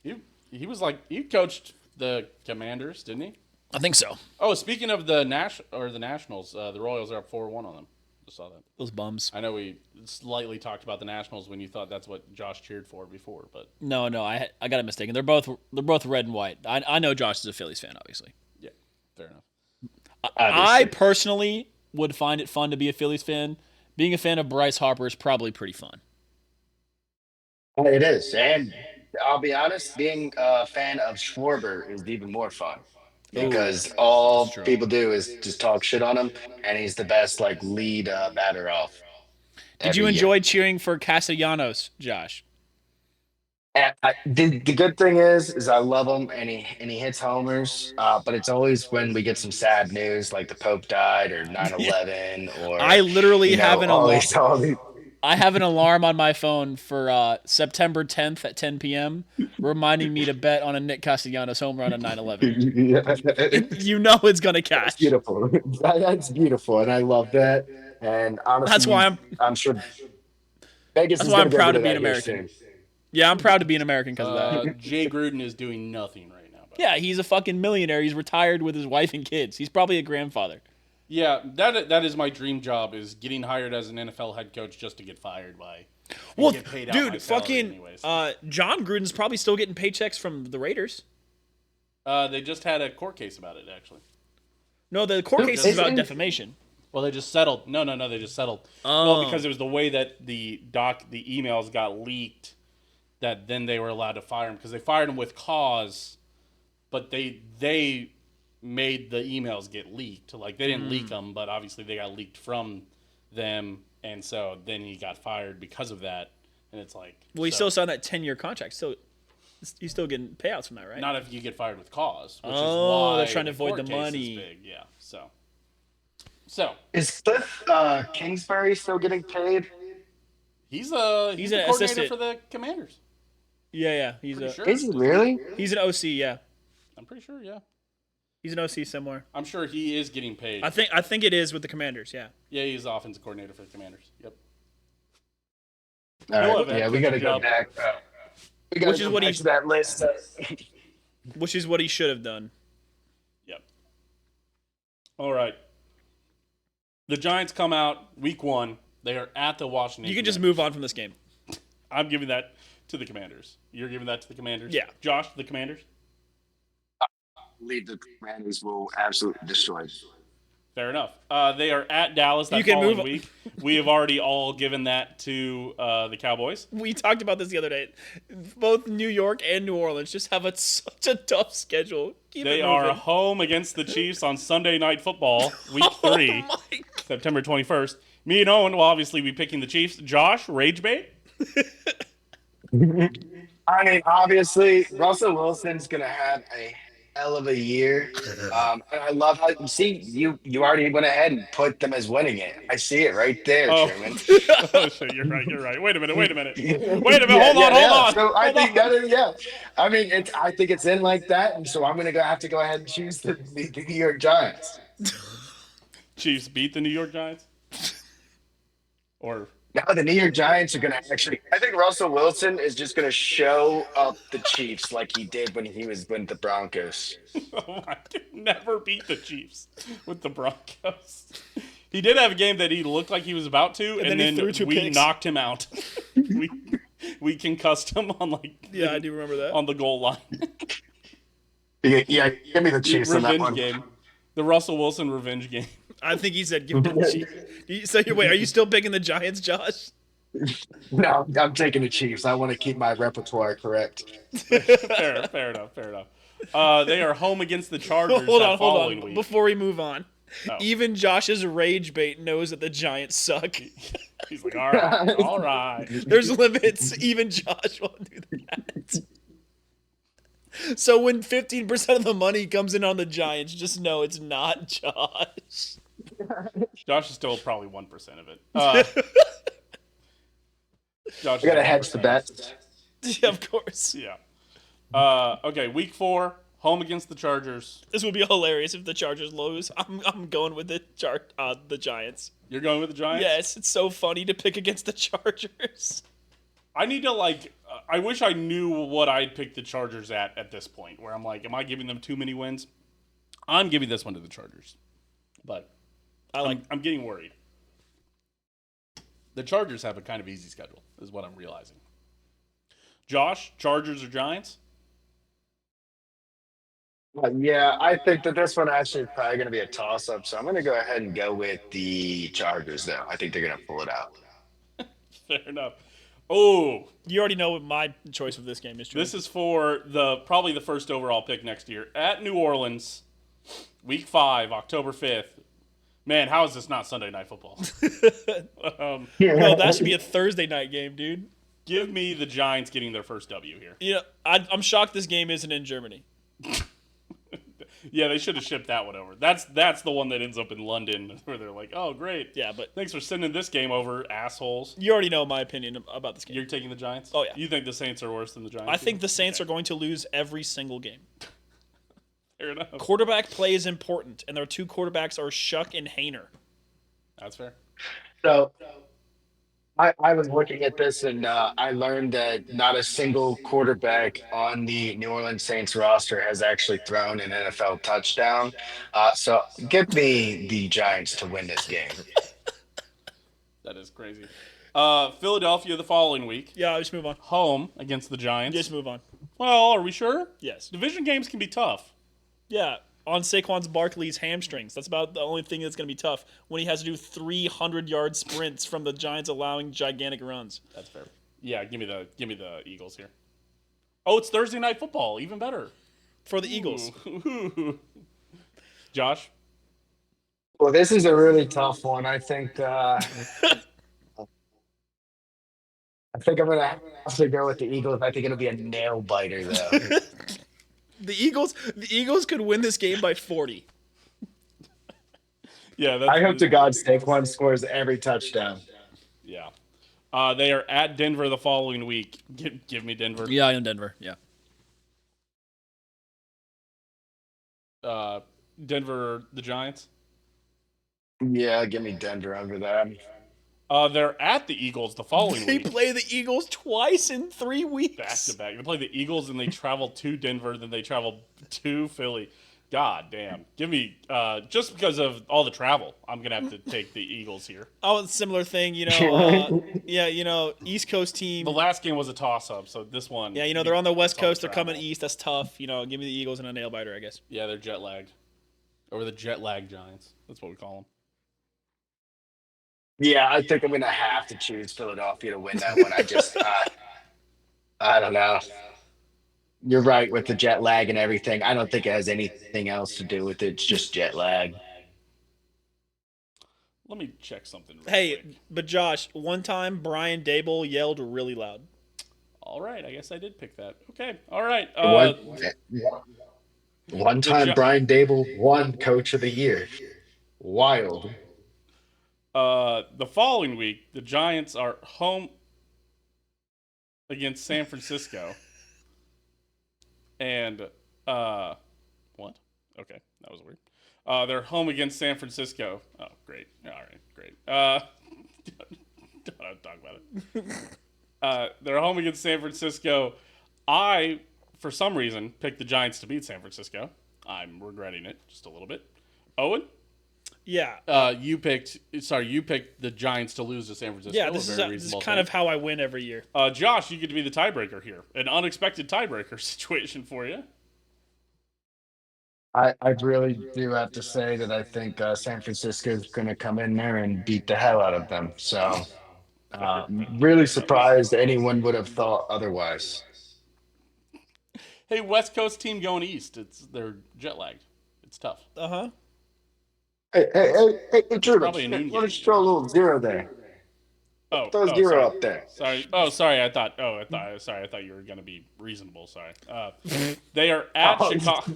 He was he coached the Commanders, didn't he? I think so. Oh, speaking of the Nationals, the Royals are up 4-1 on them. Just saw that. Those bums. I know we slightly talked about the Nationals when you thought that's what Josh cheered for before, but no, I got it mistaken. They're both red and white. I know Josh is a Phillies fan, obviously. Yeah, fair enough. I personally would find it fun to be a Phillies fan. Being a fan of Bryce Harper is probably pretty fun. It is, and I'll be honest, being a fan of Schwarber is even more fun. Because all people do is just talk shit on him, and he's the best lead batter off. Did you enjoy cheering for Castellanos, Josh? The good thing is I love him, and he hits homers. But it's always when we get some sad news, like the Pope died or 9/11, or I literally have an alarm. I have an alarm on my phone for September 10th at 10 p.m. reminding me to bet on a Nick Castellanos home run on 9/11. You know it's gonna catch. That's beautiful. That's beautiful, and I love that. And honestly, that's why I'm sure Vegas. That's why I'm proud to be an American. Yeah, I'm proud to be an American because of that. Jay Gruden is doing nothing right now. Yeah, he's a fucking millionaire. He's retired with his wife and kids. He's probably a grandfather. Yeah, that is my dream job, is getting hired as an NFL head coach just to get fired by and Well, get paid out my dude, salary fucking anyways. John Gruden's probably still getting paychecks from the Raiders. They just had a court case about it, actually. No, the court Dude, case is about isn't- defamation. Well, they just settled. No, they just settled. Oh. Well, because it was the way that the emails got leaked, that then they were allowed to fire him because they fired him with cause, but they made the emails get leaked. Like they didn't leak them, but obviously they got leaked from them, and so then he got fired because of that. And it's like, Well, he so- still signed that 10-year contract. He's still getting payouts from that, right? not if you get fired with cause. Which is Oh, why they're trying to avoid court the case is money. big. Yeah. So Is Cliff Kingsbury still getting paid? he's He's the an coordinator assistant. for the Commanders. Yeah. He's Pretty a sure. Is he really? he's an OC. Yeah, I'm pretty sure. Yeah. he's an OC somewhere. I'm sure he is getting paid. I think it is with the Commanders. Yeah. Yeah, he's the offensive coordinator for the Commanders. Yep. All He'll right, have yeah, that we got to go job. back. We gotta Which is go what back he's- to that list. Which is what he should have done. Yep. All right. The Giants come out week 1. They are at the Washington. You can just Commanders. move on from this game. I'm giving that to the Commanders. You're giving that to the Commanders? Yeah. Josh, the Commanders? Believe the Commanders will absolutely destroy. Fair enough. They are at Dallas that You can following move on. week. We have already all given that to the Cowboys. We talked about this the other day. Both New York and New Orleans just have such a tough schedule. Keep They it are moving. home against the Chiefs on Sunday Night Football, week 3, Oh my September 21st. Me and Owen will obviously be picking the Chiefs. Josh, rage bait? I mean, obviously, Russell Wilson's gonna have a hell of a year. And I love how you already went ahead and put them as winning it. I see it right there, Oh. Truman. Oh, shit, you're right. Wait a minute. Wait a minute. Yeah, Hold on. So I Hold think on. yeah. I mean, I think it's in like that, and so I'm gonna have to go ahead and choose the New York Giants. Chiefs beat the New York Giants? Or Now the New York Giants are gonna actually. I think Russell Wilson is just gonna show up the Chiefs like he did when he was with the Broncos. oh my, never beat the Chiefs with the Broncos. He did have a game that he looked like he was about to, and then he then threw 2 we picks. knocked him out. we concussed him on Yeah, I do remember that. on the goal line. Yeah, give me the Chiefs on that Revenge one. game. The Russell Wilson revenge game. I think he said give it to the Chiefs. So wait, are you still picking the Giants, Josh? No, I'm taking the Chiefs. I want to keep my repertoire correct. Fair enough. They are home against the Chargers Hold that on. following week. Before we move on, Oh. even Josh's rage bait knows that the Giants suck. He's like, all right. There's limits. Even Josh won't do that. So when 15% of the money comes in on the Giants, just know it's not Josh. Josh is still probably 1% of it. Josh I gotta is hedge the 1%. bets. Yeah, of course. Yeah. Okay, week 4, home against the Chargers. This would be hilarious if the Chargers lose. I'm going with the Giants. You're going with the Giants? Yes, it's so funny to pick against the Chargers. I need to, I wish I knew what I'd pick the Chargers at this point, where I'm like, am I giving them too many wins? I'm giving this one to the Chargers. But I'm getting worried. The Chargers have a kind of easy schedule, is what I'm realizing. Josh, Chargers or Giants? Yeah, I think that this one actually is probably going to be a toss-up, so I'm going to go ahead and go with the Chargers, though. I think they're going to pull it out. Fair enough. Oh, You already know what my choice of this game is. True. this is for probably the first overall pick next year at New Orleans, week 5, October 5th. Man, how is this not Sunday Night Football? No, that should be a Thursday night game, dude. Give me the Giants getting their first W here. You know, I'm shocked this game isn't in Germany. Yeah, they should have shipped that one over. That's the one that ends up in London, where they're like, oh, great. Yeah, but Thanks for sending this game over, assholes. you already know my opinion about this game. You're taking the Giants? Oh, yeah. You think the Saints are worse than the Giants? I think the Saints are going to lose every single game. Fair enough. Quarterback play is important, and their 2 quarterbacks are Shuck and Hayner. That's fair. So I was looking at this, and I learned that not a single quarterback on the New Orleans Saints roster has actually thrown an NFL touchdown. So give me the Giants to win this game. That is crazy. Philadelphia the following week, Yeah, just move on. home against the Giants. Just move on. Well, are we sure? Yes. Division games can be tough. Yeah, on Saquon Barkley's hamstrings. That's about the only thing that's going to be tough when he has to do 300-yard sprints from the Giants allowing gigantic runs. That's fair. Yeah, give me the Eagles here. Oh, it's Thursday night football. Even better. For the Eagles. Ooh. Josh? Well, this is a really tough one. I think I'm gonna have to go with the Eagles. I think it'll be a nail biter though. The Eagles could win this game by 40. Yeah, I hope to God Saquon scores every touchdown. Yeah. They are at Denver the following week. Give me Denver. Yeah, in Denver. Yeah. Denver, the Giants. Yeah, give me Denver over that. They're at the Eagles the following They week. play the Eagles twice in 3 weeks. Back to back. They play the Eagles and they travel to Denver, then they travel to Philly. God damn. Give me just because of all the travel, I'm gonna have to take the Eagles here. Oh, similar thing, East Coast team. The last game was a toss up, so this one Yeah, they're on the West it's all Coast. They're travel. coming east. That's tough. Give me the Eagles and a nail biter, I guess. Yeah, they're jet lagged. Or the jet lag Giants. That's what we call them. Yeah, I think I'm gonna have to choose Philadelphia to win that one. I don't know. You're right with the jet lag and everything. I don't think it has anything else to do with it. It's just jet lag. Let me check something real Hey, quick. but Josh, one time Brian Dable yelled really loud. All right, I guess I did pick that. Okay, all right. One time, Brian Dable won Coach of the Year. Wild. The following week, the Giants are home against San Francisco. And what? Okay, that was weird. They're home against San Francisco. Oh, great. All right, great. Don't have to talk about it. They're home against San Francisco. I, for some reason, picked the Giants to beat San Francisco. I'm regretting it just a little bit. Owen? Yeah. You picked the Giants to lose to San Francisco. Yeah, this is kind of how I win every year. Josh, you get to be the tiebreaker here. An unexpected tiebreaker situation for you. I really do have to say that I think San Francisco is going to come in there and beat the hell out of them. So, really surprised anyone would have thought otherwise. Hey, West Coast team going east. They're jet lagged. It's tough. Uh-huh. Hey, Truman, probably a noon why don't you game. throw a little zero there? Throw zero sorry. up there. Sorry. Oh, sorry. I thought you were gonna be reasonable. Sorry. They are at Chicago.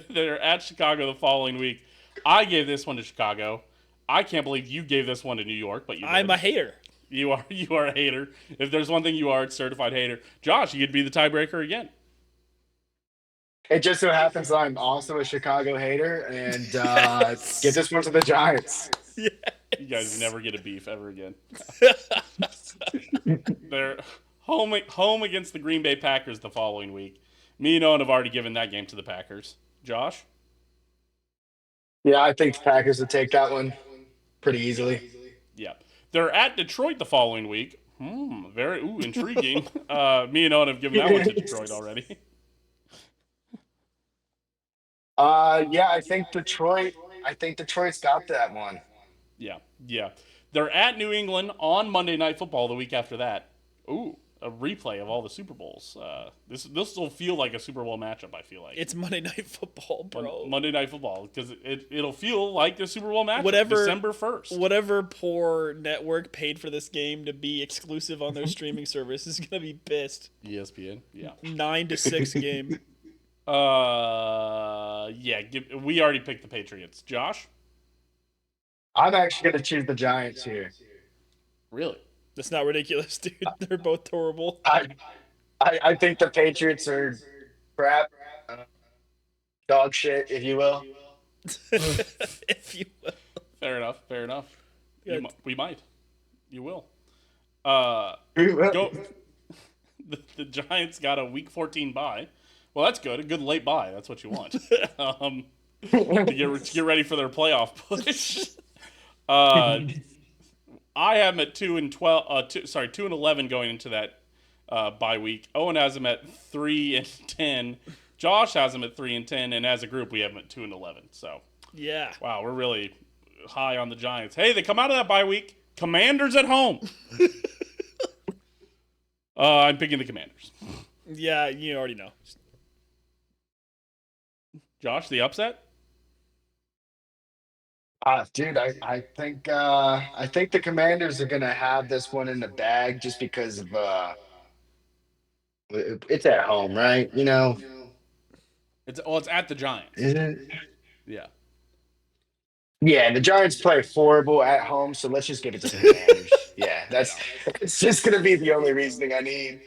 They're at Chicago the following week. I gave this one to Chicago. I can't believe you gave this one to New York, but you did. I'm a hater. You are a hater. If there's one thing you are, it's certified hater. Josh, you could be the tiebreaker again. It just so happens that I'm also a Chicago hater and give this one to the Giants. Yeah. You guys never get a beef ever again. They're home against the Green Bay Packers the following week. Me and Owen have already given that game to the Packers. Josh? Yeah, I think the Packers will take that one pretty easily. Yeah. They're at Detroit the following week. Very intriguing. Me and Owen have given that one to Detroit already. Yeah, I think Detroit's got that one. Yeah. They're at New England on Monday Night Football the week after that. Ooh, a replay of all the Super Bowls. This will feel like a Super Bowl matchup, I feel like. It's Monday Night Football, bro. Monday Night Football, because it'll feel like the Super Bowl matchup. Whatever, December 1st. Whatever poor network paid for this game to be exclusive on their streaming service is going to be pissed. ESPN, yeah. 9-6 game. Yeah, we already picked the Patriots. Josh? I'm actually going to choose the Giants here. Really? That's not ridiculous, dude. They're both horrible. I think the Patriots are crap, dog shit, if you will. If you will. Fair enough. Yeah. We might. You will. We will. Go. The Giants got a Week 14 bye. Well, that's good. A good late bye. That's what you want. To get ready for their playoff push. I have them at 2-12. 2-11 going into that bye week. Owen has them at 3-10. Josh has them at 3-10, and as a group, we have them at 2-11. So, Yeah. wow, we're really high on the Giants. Hey, they come out of that bye week. Commanders at home. I'm picking the Commanders. Yeah, you already know. Josh, the upset? Dude, I think the Commanders are gonna have this one in the bag just because of it's at home, right? It's at the Giants. Is it? Yeah. Yeah, the Giants play horrible at home, so let's just give it to the Commanders. Yeah, that's Yeah. it's just gonna be the only reasoning I need.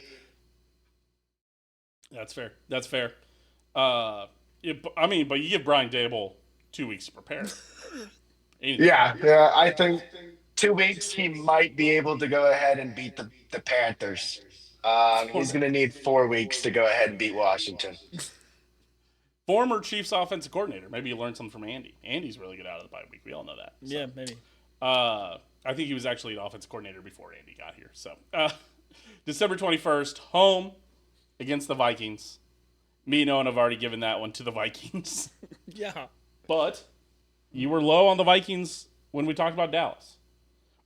That's fair. That's fair. But you give Brian Dable 2 weeks to prepare. Yeah, yeah, I think 2 weeks he might be able to go ahead and beat the Panthers. He's gonna need 4 weeks to go ahead and beat Washington. Former Chiefs offensive coordinator. Maybe you learned something from Andy. Andy's really good out of the bye week. We all know that. So. Yeah, maybe. I think he was actually an offensive coordinator before Andy got here. So, December 21st, home against the Vikings. Me and Owen have already given that one to the Vikings. Yeah. But you were low on the Vikings when we talked about Dallas.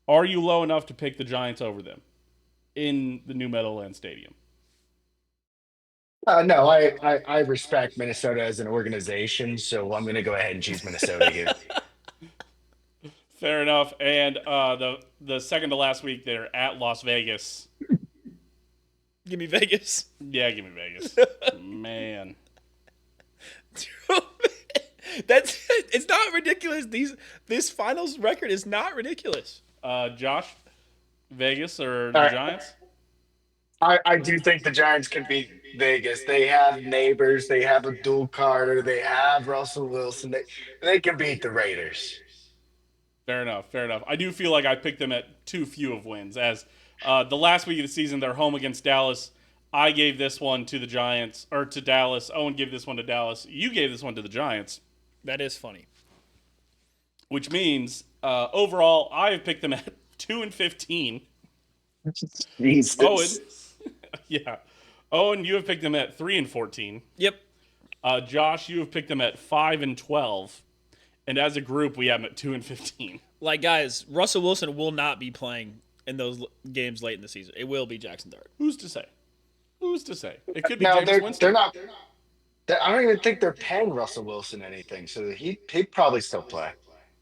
Are you low enough to pick the Giants over them in the new Meadowlands Stadium? No, I respect Minnesota as an organization, so I'm gonna go ahead and choose Minnesota here. Fair enough. And the second to last week, they're at Las Vegas. Give me Vegas. Yeah, give me Vegas. Man. It's not ridiculous. This finals record is not ridiculous. Josh, Vegas or the All right. Giants? I do think the Giants can beat Vegas. They have neighbors. They have a dual Carter. They have Russell Wilson. They can beat the Raiders. Fair enough. Fair enough. I do feel like I picked them at too few of wins. As the last week of the season, they're home against Dallas. I gave this one to the Giants, or to Dallas. Owen gave this one to Dallas. You gave this one to the Giants. That is funny. Which means, overall, I have picked them at 2-15. Jesus. Owen, yeah. Owen, you have picked them at 3-14. Yep. Josh, you have picked them at 5-12. And as a group, we have them at 2-15. Like, guys, Russell Wilson will not be playing in those games late in the season. It will be Jackson Dart. Who's to say? Who's to say? It could be No, James Winston. they're not. I don't even think they're paying Russell Wilson anything, so he'd probably still play.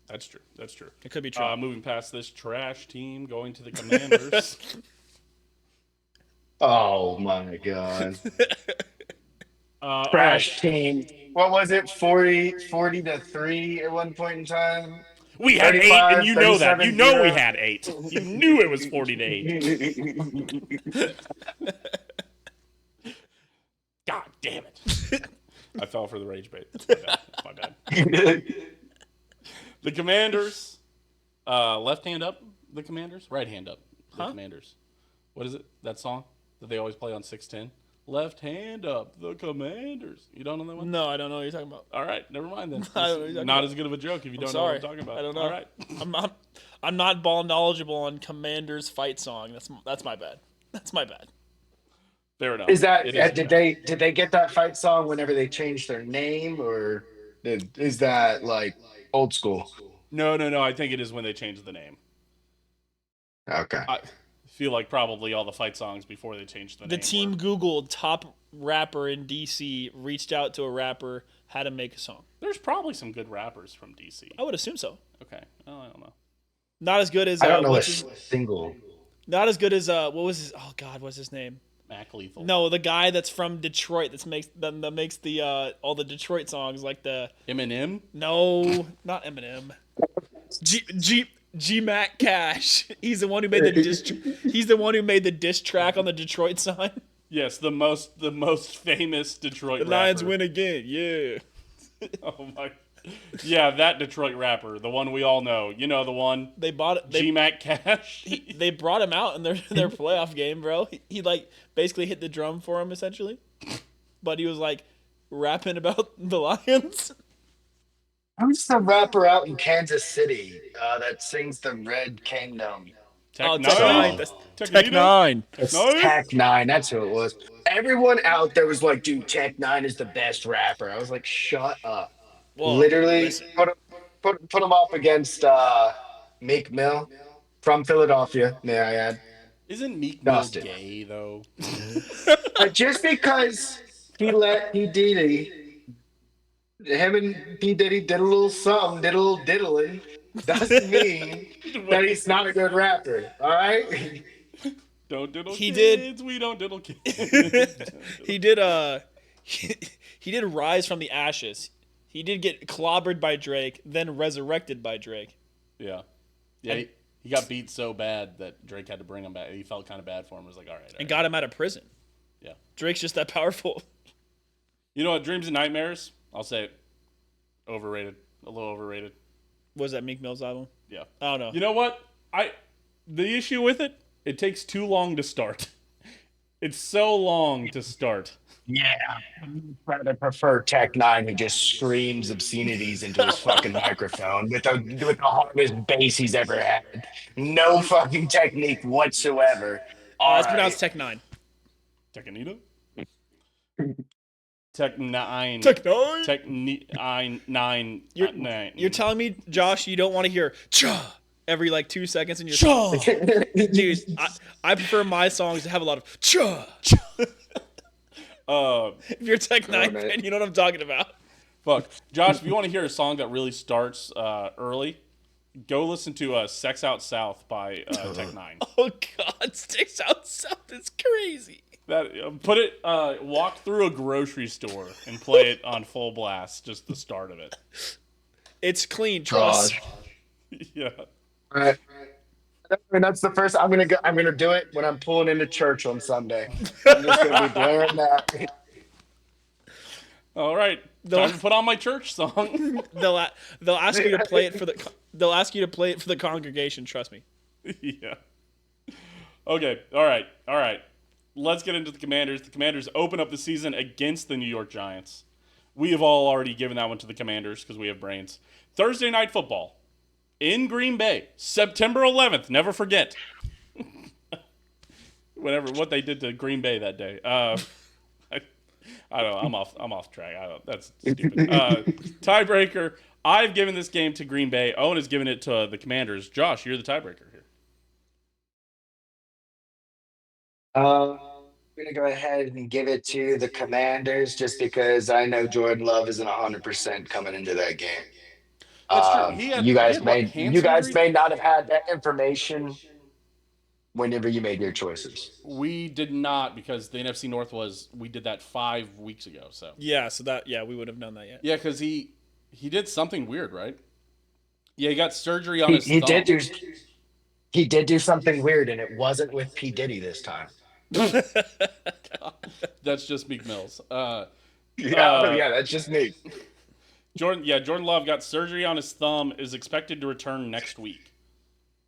That's true. That's true. It could be true. Moving past this trash team, going to the Commanders. Oh my God. All right. Team. What was it? 40-3 at one point in time? We had 8, 35, and you know that. 37, You know we 0. had 8. You knew it was 40-8. God damn it. I fell for the rage bait. That's my bad. The Commanders, left hand up, the Commanders? Right hand up, the Commanders. What is it? That song that they always play on 610? Left hand up, the Commanders. You don't know that one? No, I don't know what you're talking about. All right, never mind then. I don't know what you're talking Not about. as good of a joke if you don't know Sorry. what I'm talking about. I don't know. All right. I'm not ball knowledgeable on Commander's fight song. That's my bad. That's my bad. Fair enough. Is that It is did bad. they get that fight song whenever they changed their name, or is that like old school? No. I think it is when they changed the name. Okay. I feel like probably all the fight songs before they changed the name. The team Googled top rapper in DC, reached out to a rapper, how to make a song. There's probably some good rappers from DC. I would assume so. Okay. Oh, I don't know. Not as good as I don't know a what's his, single. not as good as what was his what's his name? Mac Lethal. No, the guy that's from Detroit that makes the all the Detroit songs like the Eminem. no, not Eminem. G Mac Cash. He's the one who made the diss track on the Detroit sign. Yes, the most famous Detroit The rapper. Lions win again. Yeah. Oh my. Yeah, that Detroit rapper, the one we all know. You know the one. They bought it. G Mac Cash. They brought him out in their playoff game, bro. He like basically hit the drum for him essentially, but he was like rapping about the Lions. Who's the rapper out in Kansas City that sings the Red Kingdom? Tech Oh, Tech Nine, Nine. song. That's Tech Tech Nito, Nine. Tech It's Nine. Tech Nine. That's who it was. Everyone out there was like, dude, Tech Nine is the best rapper. I was like, shut up. Well, Literally listen. put him up against Meek Mill from Philadelphia, may I add. Isn't Meek Mill Dusted. gay though? Just because he let P. Diddy, him and P. Diddy did a little something, did a little diddling, doesn't mean that he's not a good rapper. All right. Don't diddle He did. kids. We don't diddle kids. Don't diddle- He did. He did rise from the ashes. He did get clobbered by Drake, then resurrected by Drake, Yeah, yeah. He got beat so bad that Drake had to bring him back. He felt kind of bad for him. He was like, all right, all and right. got him out of prison. Yeah. Drake's just that powerful. You know what? Dreams and Nightmares. I'll say it. Overrated. A little overrated. Was that Meek Mill's album? Yeah. I don't know. You know what? The issue with it, it takes too long to start. It's so long to start. Yeah. I prefer Tech Nine, who just screams obscenities into his fucking microphone with the hardest bass he's ever had. No fucking technique whatsoever. All It's right. pronounced Tech Nine. Tekanita? Tech Nine. Tech Nine. Tech Nine. Nine. You're telling me, Josh, you don't want to hear cha every like 2 seconds in your song? Cha! Dude, I prefer my songs to have a lot of cha. If you're a Tech Nine man. fan, you know what I'm talking about. Fuck. Josh, if you want to hear a song that really starts early, go listen to Sex Out South by Tech Nine. Oh God, Sticks Out South is crazy. That put it walk through a grocery store and play it on full blast, just the start of it. It's clean, trust. Yeah. All right. I mean, that's the first. I'm gonna do it when I'm pulling into church on Sunday. I'm just gonna be blaring that. All right. Time to put on my church song. They'll ask you to play it for the congregation. Trust me. Yeah. Okay. All right. All right. Let's get into the Commanders. The Commanders open up the season against the New York Giants. We have all already given that one to the Commanders because we have brains. Thursday night football in Green Bay, September 11th. Never forget. What they did to Green Bay that day. I don't know. I'm off track. That's stupid. Tiebreaker. I've given this game to Green Bay. Owen has given it to the Commanders. Josh, you're the tiebreaker here. I'm gonna go ahead and give it to the Commanders just because I know Jordan Love isn't 100% coming into that game. That's true. He had what, hand You guys surgery? may not have had that information whenever you made your choices. We did not because the NFC North we did that 5 weeks ago. So Yeah, we would have known that yet. yeah, because he did something weird, right? Yeah, he got surgery on his He thumb. he did do something weird, and it wasn't with P Diddy this time. That's just Meek Mills. Yeah, that's just me. Jordan Love got surgery on his thumb, is expected to return next week.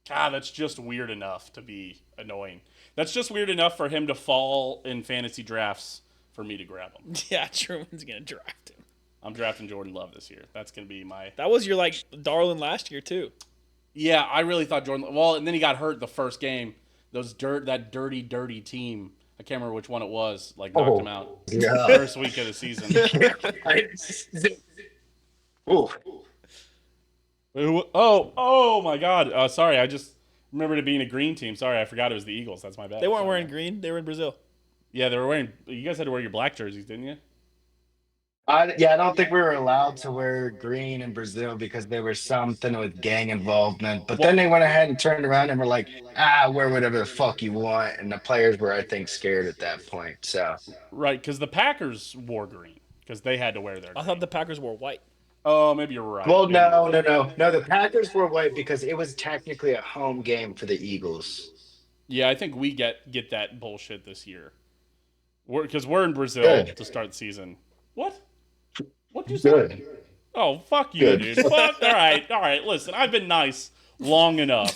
God, that's just weird enough to be annoying. That's just weird enough for him to fall in fantasy drafts for me to grab him. Yeah, Truman's gonna draft him. I'm drafting Jordan Love this year. That's going to be my... That was your darling last year too. Yeah, I really thought Jordan... Well, and then he got hurt the first game. That dirty team. I can't remember which one it was. Knocked him out. Yeah. First week of the season. Ooh. Oh my God. Sorry, I just remembered it being a green team. Sorry, I forgot it was the Eagles. That's my bad. They weren't Sorry. wearing green. They were in Brazil. Yeah, they were wearing... You guys had to wear your black jerseys, didn't you? I don't think we were allowed to wear green in Brazil because there was something with gang involvement. But then they went ahead and turned around and were like, wear whatever the fuck you want. And the players were, I think, scared at that point. So Right, because the Packers wore green because they had to wear their I green. thought the Packers wore white. Oh, maybe you're right. well, Maybe no. you're right. No, the Packers were white because it was technically a home game for the Eagles. Yeah, I think we get that bullshit this year. Because we're in Brazil Good. to start the season. What? What'd you say? Good. Oh, fuck you, Good. dude. Fuck. All right. Listen, I've been nice long enough.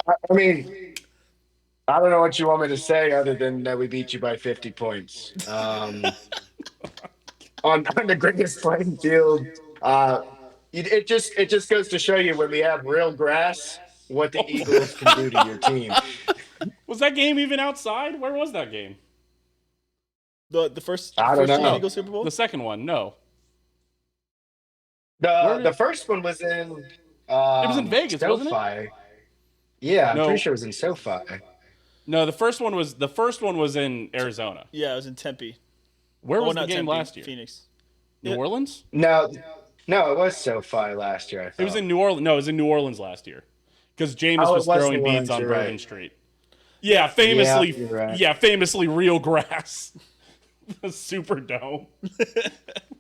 I mean, I don't know what you want me to say other than that we beat you by 50 points. On the greatest playing field. It just goes to show you when we have real grass, what the Eagles can do to your team. Was that game even outside? Where was that game? The first I don't Chiefs know. Eagles Super Bowl. The second one, no. The first one was in It was in Vegas, wasn't it? SoFi. Yeah, I'm pretty No, sure it was in SoFi. no. The first one was in Arizona. Yeah, it was in Tempe. Where Oh, was the not game Tempe, last year? Phoenix. New Yeah. Orleans? No, no, it was SoFi last year. I It was thought. in New Orleans. No, it was in New Orleans last year because Jameis Oh, was it was throwing New beads Orleans. on You're Bourbon right. Street. Yeah, Yeah, famously. you're right. Yeah, famously real grass. The Superdome.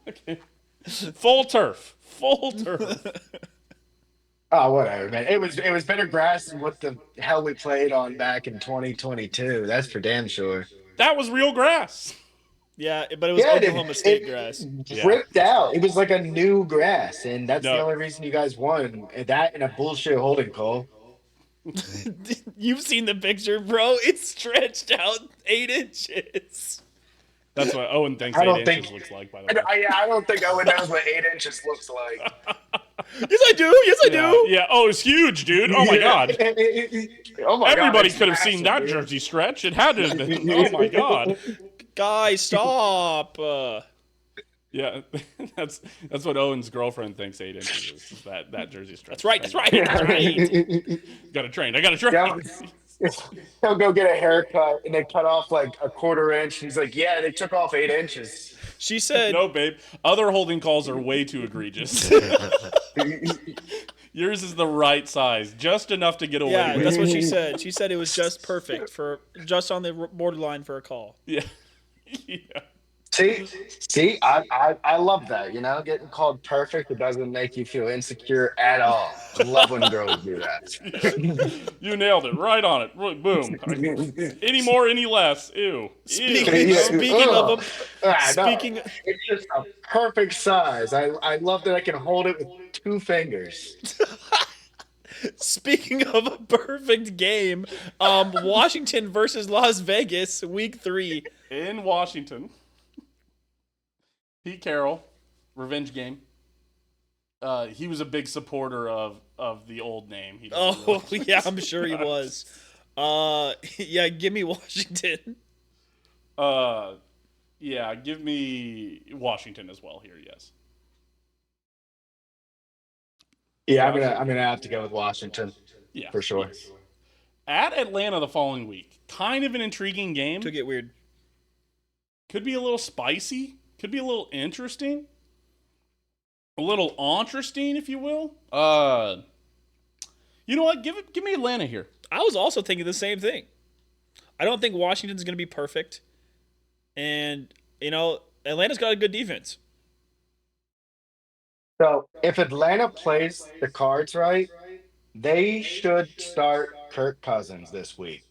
Okay. Full turf. Full turf. Oh, whatever, man. It was better grass than what the hell we played on back in 2022. That's for damn sure. That was real grass. Yeah, but it was Yeah, Oklahoma State it grass. Yeah, ripped that's out. It was like a new grass, and that's the No, only reason you guys won. That and a bullshit holding call. You've seen the picture, bro. It's stretched out 8 inches. that's what Owen thinks I 8 don't inches think. looks like, by the way. I don't think Owen knows what 8 inches looks like. Yes, I do. Yes, I Yeah, do. yeah. Oh, it's huge, dude. Oh, my God. Oh my God, Everybody it's could have seen massive, that dude. jersey stretch. It had to have been. Oh, my God. Guys, stop. Yeah, that's what Owen's girlfriend thinks 8 inches is that jersey stretch. That's right. That's right. That's right. Got to train. I got to train. Yeah, he'll go get a haircut and they cut off like a quarter inch. He's like, yeah, they took off 8 inches. She said, No, babe. Other holding calls are way too egregious. Yours is the right size, just enough to get away yeah, with. that's what she said. She said it was just perfect just on the borderline for a call. Yeah. Yeah. See, I love that. You know, getting called perfect, it doesn't make you feel insecure at all. I love when girls do that. You nailed it. Right on it. Boom. Any more, any less. Ew. Speaking, Ew. speaking of No, speaking, it's just a perfect size. I love that I can hold it with 2 fingers. speaking of a perfect game, Washington versus Las Vegas, Week 3. In Washington, Pete Carroll, revenge game. He was a big supporter of the old name. He doesn't Oh really- yeah, I'm sure he was. Yeah, give me Washington. Yeah, give me Washington as well here. Yes. Yeah, I'm gonna have to go with Washington Yeah, for sure. yes. At Atlanta the following week, kind of an intriguing game. To get weird. Could be a little spicy. Could be a little interesting. A little interesting, if you will. You know what? Give me Atlanta here. I was also thinking the same thing. I don't think Washington's going to be perfect. And, Atlanta's got a good defense. So if Atlanta plays the cards right, they should start Kirk Cousins this week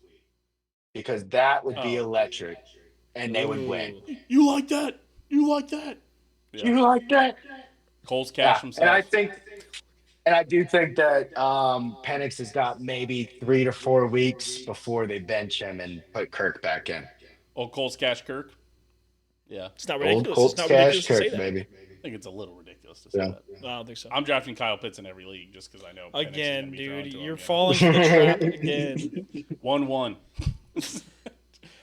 because that would be electric, and they would win. You like that? You like that? Yeah. You like that? Cole's cash himself. And I do think that Penix has got maybe 3 to 4 weeks before they bench him and put Kirk back in. Oh, Cole's cash Kirk? Yeah. It's not Old ridiculous. Colts It's not cash ridiculous to say Kirk, that. baby. I think it's a little ridiculous to say Yeah. that. No, I don't think so. I'm drafting Kyle Pitts in every league just because I know Penix is Again, gonna be thrown dude, to him, you're you know. falling for the trap again. 1-1.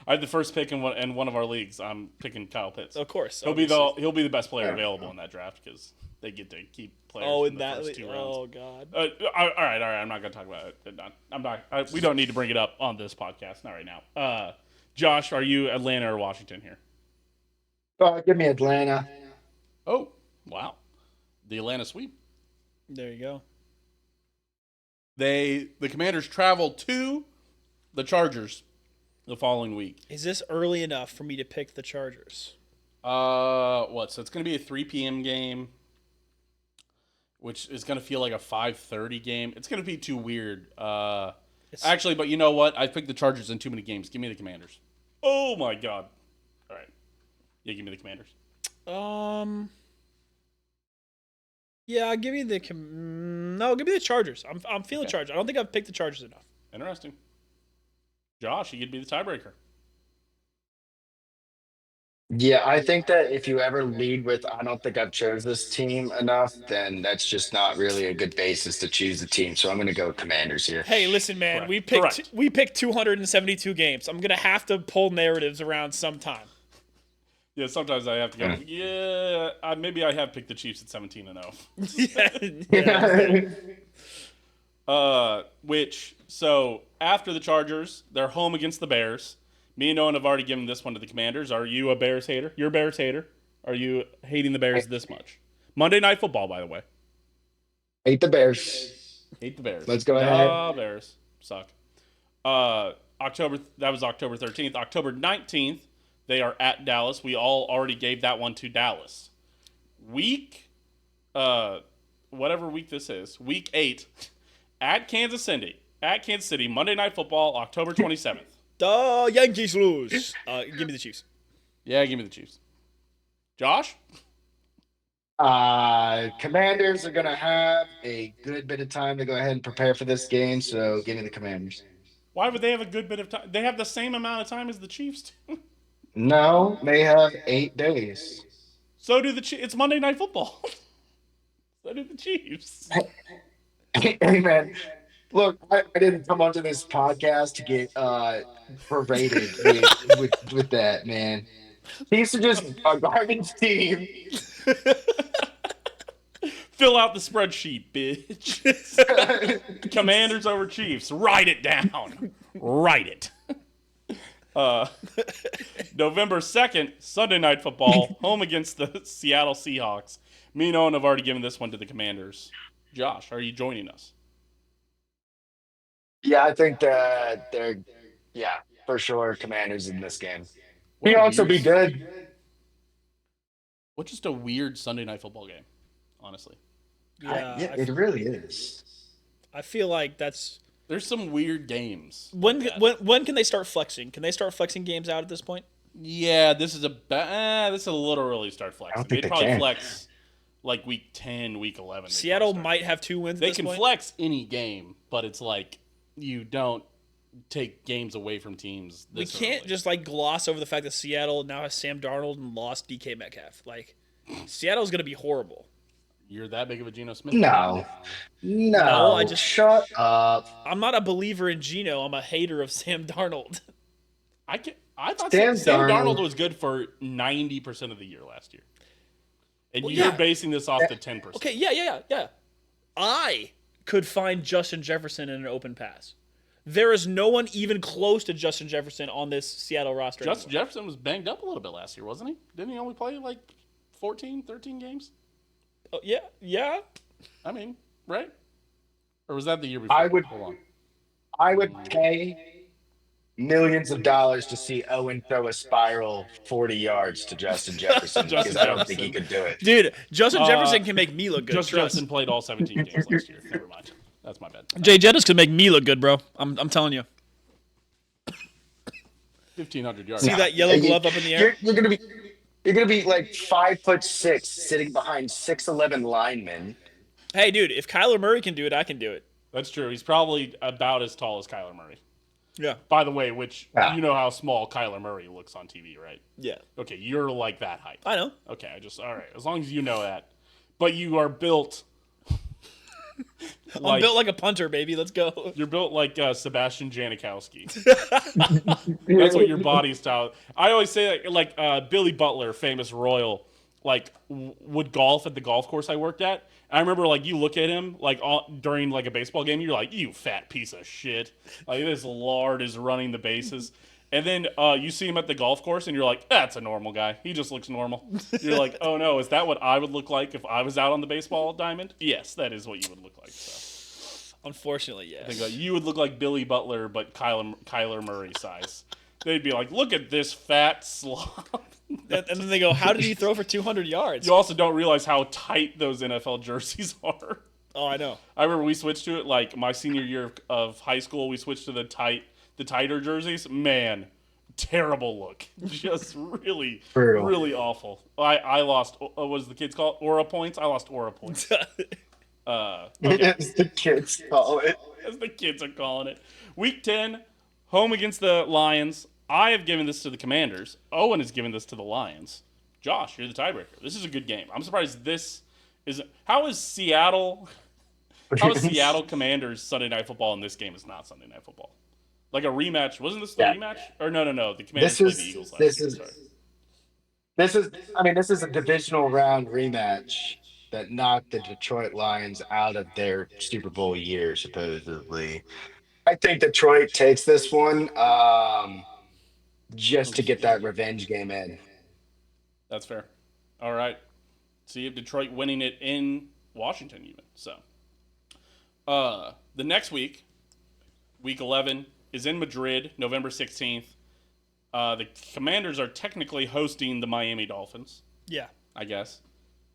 I had the first pick in one of our leagues. I'm picking Kyle Pitts. Of course. He'll be obviously. the best player available in that draft because they get to keep players. Oh, in in the that. first 2 rounds. Oh God. All right. I'm not gonna talk about it. I'm not. We don't need to bring it up on this podcast. Not right now. Josh, are you Atlanta or Washington here? Give me Atlanta. Oh, wow, the Atlanta sweep. There you go. The Commanders travel to the Chargers the following week. Is this early enough for me to pick the Chargers? What? So it's gonna be a 3 p.m. game, which is gonna feel like a 5:30 game. It's gonna be too weird. Actually, but you know what? I picked the Chargers in too many games. Give me the Commanders. Oh my God! All right, yeah, give me the Commanders. Yeah, give me the no, give me the Chargers. I'm feeling Okay. Chargers. I don't think I've picked the Chargers enough. Interesting. Josh, you could be the tiebreaker. Yeah, I think that if you ever lead with "I don't think I've chose this team enough," then that's just not really a good basis to choose the team. So I'm going to go Commanders here. Hey, listen, man. Correct. Correct. We picked 272 games. I'm gonna have to pull narratives around sometime. Yeah, sometimes I have to go. Yeah. Yeah, maybe I have picked the Chiefs at 17-0. Yeah. Which so after the Chargers, they're home against the Bears. Me and Owen have already given this one to the Commanders. Are you a Bears hater? You're a Bears hater. Are you hating the Bears this much? Monday Night Football, by the way. Hate the Bears. Hate the Bears. Let's go ahead. Bears suck. That was October 13th. October 19th, they are at Dallas. We all already gave that one to Dallas. Week, whatever week this is, week 8, at Kansas City. At Kansas City, Monday Night Football, October 27th. The Yankees lose. Give me the Chiefs. Yeah, give me the Chiefs. Josh? Commanders are going to have a good bit of time to go ahead and prepare for this game. So give me the Commanders. Why would they have a good bit of time? They have the same amount of time as the Chiefs do. No, they have 8 days. So do the Chiefs. It's Monday Night Football. So do the Chiefs. Hey, man. Look, I didn't come onto this podcast to get berated with that, man. Chiefs are just a garbage team. Fill out the spreadsheet, bitch. Commanders over Chiefs. Write it down. Write it. November 2nd, Sunday Night Football, home against the Seattle Seahawks. Me and Owen have already given this one to the Commanders. Josh, are you joining us? Yeah, I think that yeah, for sure, Commanders in this game. What He a also be weird- good. What just a weird Sunday Night Football game, honestly. Yeah, It really is. I feel like that's There's some weird games. when like that. when can they start flexing? Can they start flexing games out at this point? Yeah, this is a little early start flexing. think They'd they probably can. flex like week 10, week 11. they'd Seattle probably start. might have 2 wins. They at this can point. flex any game, but it's like you don't take games away from teams. We This can't early. just like gloss over the fact that Seattle now has Sam Darnold and lost DK Metcalf. Like Seattle's gonna be horrible. You're that big of a Geno Smith? No, I just- shut up. I'm not a believer in Geno. I'm a hater of Sam Darnold. I thought Sam Sam Darnold Darnold was good for 90% of the year last year. And Well, you're yeah. basing this off the 10%. Okay, yeah. I could find Justin Jefferson in an open pass. There is no one even close to Justin Jefferson on this Seattle roster. Justin anymore. Jefferson was banged up a little bit last year, wasn't he? Didn't he only play like 14, 13 games? Oh, yeah. I mean, right? Or was that the year before? I would- Hold on. I would pay millions of dollars to see Owen throw a spiral 40 yards to Justin Jefferson Justin because I don't think he Jefferson. could do it. Dude, Justin Jefferson can make me look good. Justin trust. Jefferson played all 17 games last year. Never mind. That's my bad. Jay Jettis could make me look good, bro. I'm telling you. 1,500 yards. See that yellow glove up in the air? You're gonna be like 5'6", sitting behind 6'11" linemen. Hey, dude, if Kyler Murray can do it, I can do it. That's true. He's probably about as tall as Kyler Murray. Yeah. By the way, which Yeah. you know how small Kyler Murray looks on TV, right? Yeah. Okay, you're like that height. I know. Okay, all right. As long as you know that. But you are built. I'm built like a punter, baby. Let's go. You're built like Sebastian Janikowski. That's what your body style. I always say that, like Billy Butler, famous Royal, like would golf at the golf course I worked at. I remember like you look at him like during like a baseball game, you're like, you fat piece of shit. Like this lard is running the bases. And then you see him at the golf course, and you're like, that's a normal guy. He just looks normal. You're like, oh no, is that what I would look like if I was out on the baseball diamond? Yes, that is what you would look like. So Unfortunately, yes. I think you would look like Billy Butler, but Kyler Murray size. They'd be like, look at this fat slob. And then they go, how did he throw for 200 yards? You also don't realize how tight those NFL jerseys are. Oh, I know. I remember we switched to it like my senior year of high school. We switched to the tighter jerseys. Man, terrible look. Just really, Brutal. really awful. I lost. What was the kids call it? Aura points. I lost aura points. Okay. As the kids call it. As the kids are calling it. Week 10, home against the Lions. I have given this to the Commanders. Owen has given this to the Lions. Josh, you're the tiebreaker. This is a good game. I'm surprised this is. How is Seattle? How is Seattle Commanders Sunday Night Football and this game is not Sunday Night Football? Like a rematch. Wasn't this the Yeah. rematch? Or no. The Commanders This played the is Eagles last this year. is Sorry. this is I mean, this is a divisional round rematch that knocked the Detroit Lions out of their Super Bowl year, supposedly. I think Detroit takes this one, just to get that revenge game in. That's fair. All right. See if Detroit winning it in Washington even. So, the next week, week 11, is in Madrid, November 16th. The Commanders are technically hosting the Miami Dolphins, Yeah. I guess,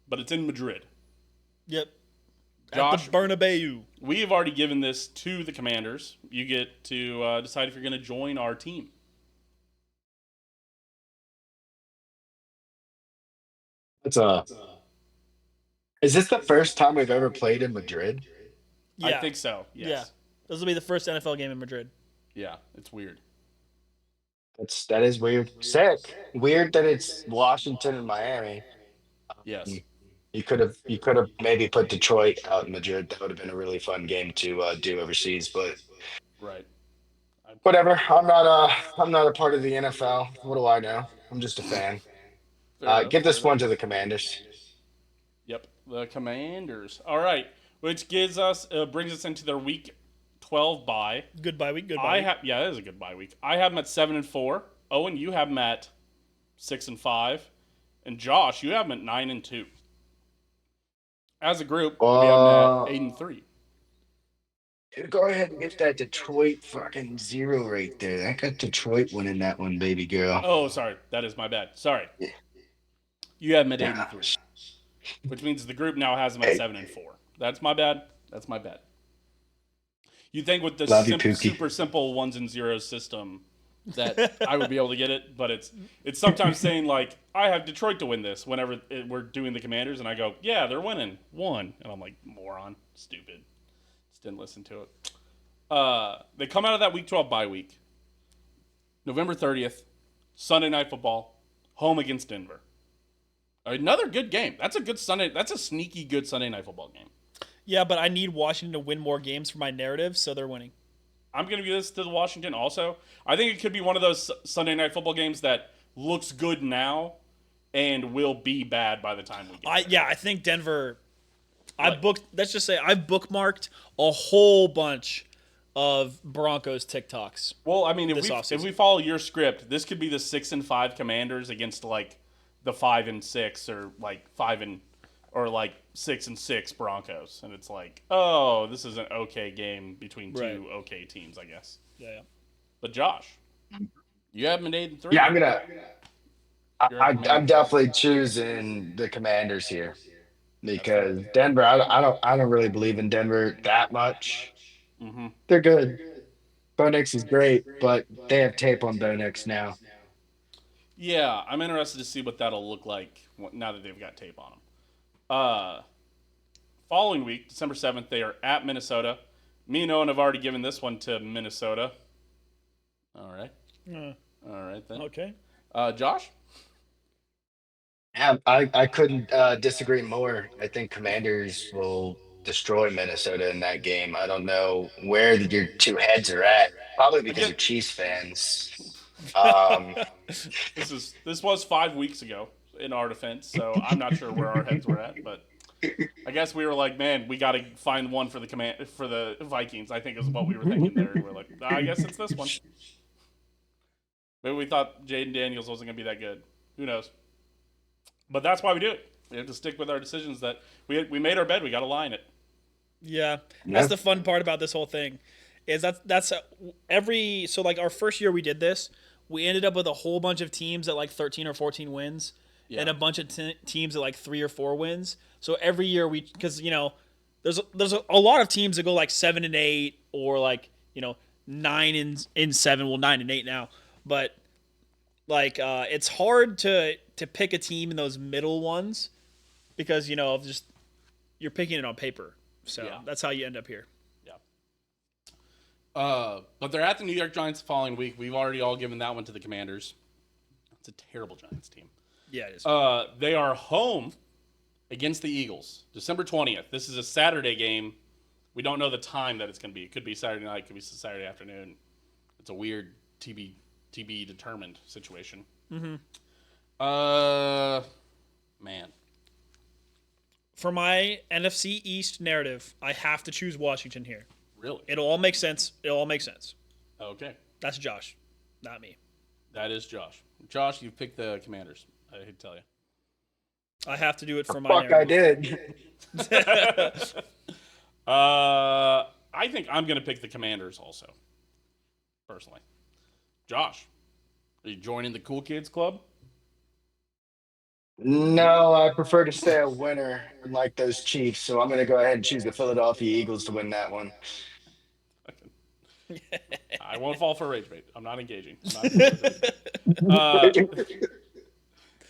but it's in Madrid. Yep. Josh, At the Bernabeu. we have already given this to the Commanders. You get to decide if you're going to join our team. It's a Is this the first time we've ever played in Madrid? I Yeah. think so. Yes. Yeah. This will be the first NFL game in Madrid. Yeah. It's weird. That is weird. Sick. Weird that it's Washington and Miami. Yes. You could have maybe put Detroit out in Madrid. That would have been a really fun game to do overseas. But Right. I, whatever. I'm not a part of the NFL. What do I know? I'm just a fan. fair enough. Give Fair this enough. one to the Commanders. Yep, the Commanders. All right, which gives us brings us into their week 12 bye. Good bye week. Good bye I week. have that is a good bye week. I have them at 7-4. Owen, you have them at 6-5, and Josh, you have them at 9-2. As a group, we have them at Uh, 8-3. Go ahead and get that Detroit fucking zero right there. I got Detroit winning that one, baby girl. Oh, sorry, that is my bad. Sorry, you have them at 8-3, Gosh. which means the group now has them at Hey, 7-4. That's my bad. That's my bad. You think with the love you, Pookie. super simple ones and zeros system that I would be able to get it, but it's sometimes saying like I have Detroit to win this whenever we're doing the Commanders, and I go, yeah, they're winning 1, and I'm like, moron, stupid, just didn't listen to it. They come out of that week 12 bye week, November 30th, Sunday Night Football, home against Denver. Another good game. That's a good Sunday. That's a sneaky good Sunday Night Football game. Yeah, but I need Washington to win more games for my narrative, so they're winning. I'm going to give this to the Washington also. I think it could be one of those Sunday Night Football games that looks good now and will be bad by the time we get there. I think Denver. Let's just say I've bookmarked a whole bunch of Broncos TikToks. Well, I mean, This if offseason. we follow your script, this could be the 6-5 Commanders against like the 5-6 or like 6-6 Broncos, and it's like, oh, this is an okay game between two Right. okay teams, I guess. Yeah. But Josh, you have them at 8-3. Yeah, You're a I'm Commanders. definitely choosing the Commanders here That's fair. because Denver. I don't really believe in Denver that much. Mm-hmm. They're good. Bo Nix is great, but they have tape on Bo Nix now. Yeah, I'm interested to see what that'll look like now that they've got tape on them. Uh, Following week, December 7th, they are at Minnesota. Me and Owen have already given this one to Minnesota. All right. All right, then. Okay. Josh? Yeah, I couldn't disagree more. I think Commanders will destroy Minnesota in that game. I don't know where your two heads are at. Probably because Again, you're Chiefs fans. Um, this was 5 weeks ago in our defense, so I'm not sure where our heads were at, but I guess we were like, man, we got to find one for the Vikings. I think is what we were thinking there. And we're like, I guess it's this one. Maybe we thought Jaden Daniels wasn't going to be that good. Who knows? But that's why we do it. We have to stick with our decisions that we made our bed. We got to line it. Yeah, Yeah. that's the fun part about this whole thing, is that's so like our first year we did this, we ended up with a whole bunch of teams at like 13 or 14 wins, Yeah. and a bunch of teams at like 3 or 4 wins. So every year because there's a lot of teams that go like 7-8 or like 9-7, well 9-8 now, but like it's hard to pick a team in those middle ones because of just you're picking it on paper. So Yeah. that's how you end up here. Yeah. But they're at the New York Giants the following week. We've already all given that one to the Commanders. It's a terrible Giants team. Yeah, it is. They are home against the Eagles, December 20th. This is a Saturday game. We don't know the time that it's going to be. It could be Saturday night. It could be Saturday afternoon. It's a weird TB determined situation. Mm-hmm. Man. For my NFC East narrative, I have to choose Washington here. Really? It'll all make sense. Okay. That's Josh, not me. That is Josh. Josh, you picked the Commanders. I hate to tell you. I have to do it for my Fuck, I narrative. did. I think I'm going to pick the Commanders also, personally. Josh, are you joining the cool kids club? No, I prefer to stay a winner, unlike those Chiefs. So I'm going to go ahead and choose the Philadelphia Eagles to win that one. I won't fall for rage bait. I'm not engaging. Uh,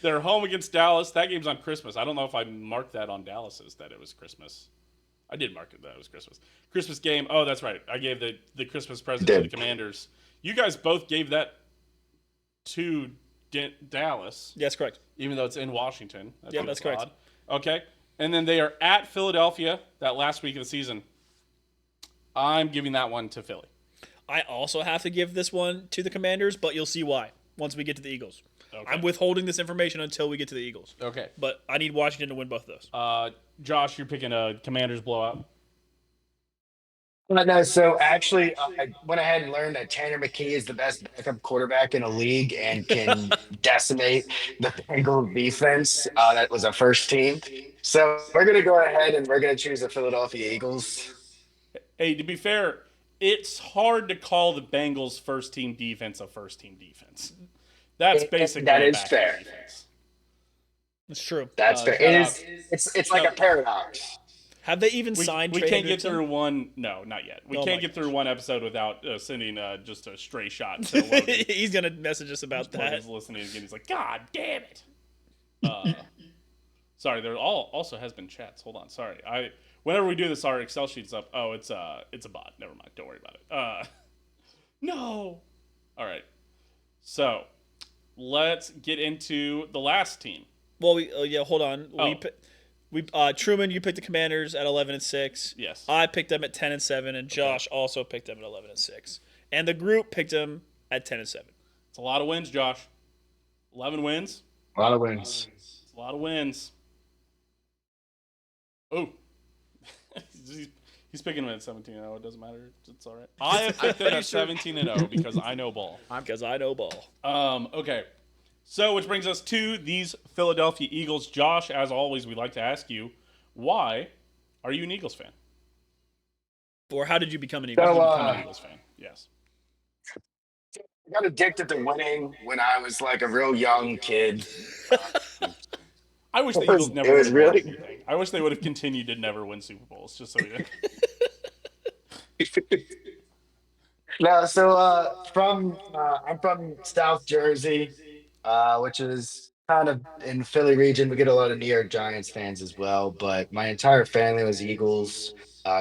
they're home against Dallas. That game's on Christmas. I don't know if I marked that on Dallas's that it was Christmas. I did mark it that it was Christmas. Christmas game. Oh, that's right. I gave the Christmas present to the Commanders. You guys both gave that to Dallas. Yes, correct. Even though it's in Washington. That's correct. Odd. Okay. And then they are at Philadelphia that last week of the season. I'm giving that one to Philly. I also have to give this one to the Commanders, but you'll see why once we get to the Eagles. Okay. I'm withholding this information until we get to the Eagles. Okay. But I need Washington to win both of those. Josh, you're picking a Commanders blowout. No, so actually, I went ahead and learned that Tanner McKee is the best backup quarterback in the league and can decimate the Bengals defense. That was a first team. So we're going to go ahead and we're going to choose the Philadelphia Eagles. Hey, to be fair, it's hard to call the Bengals' first team defense a first team defense. That's basically that a is backup fair. defense. It's true. That's fair. It is. It's like a paradox. Have they even signed? We Trey can't get Hendrickson? through one. No, not yet. We Oh can't my get through one episode without sending just a stray shot to Logan. He's gonna message us about that. Logan's listening again. He's like, God damn it. Sorry, there also has been chats. Hold on. Sorry. Whenever we do this, our Excel sheet's up. Oh, it's a bot. Never mind. Don't worry about it. No. All right. So let's get into the last team. Well, hold on. Oh. Truman, you picked the Commanders at 11-6. Yes. I picked them at 10-7, and Josh also picked them at 11-6. And the group picked them at 10-7. It's a lot of wins, Josh. 11 wins. A lot of wins. It's a lot of wins. Oh. He's picking them at 17-0. It doesn't matter. It's all right. I have picked them at 17-0 because I know ball. Because I know ball. Okay. So, which brings us to these Philadelphia Eagles. Josh, as always, we'd like to ask you, why are you an Eagles fan? Or how did you become an So, Eagles fan? Become an Eagles fan. Yes. I got addicted to winning when I was like a real young kid. I wish the It was- Eagles never it would was have really- won anything. I wish they would have continued to never win Super Bowls, just so you No, so I'm from South Jersey, which is kind of in Philly region. We get a lot of New York Giants fans as well, but my entire family was Eagles.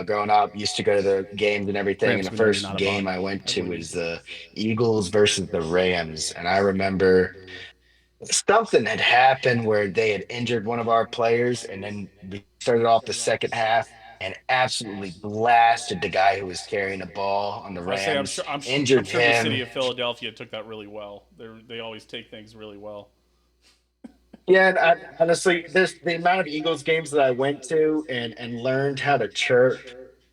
Growing up, used to go to the games and everything. Gramps, And the we know you're first not a game bot. I went to was the Eagles versus the Rams, and I remember something had happened where they had injured one of our players, and then we started off the second half and absolutely blasted the guy who was carrying the ball on the I say, Rams. I'm Injured sure the city him. of Philadelphia took that really well. They always take things really well. Yeah, and honestly, there's the amount of Eagles games that I went to and learned how to chirp.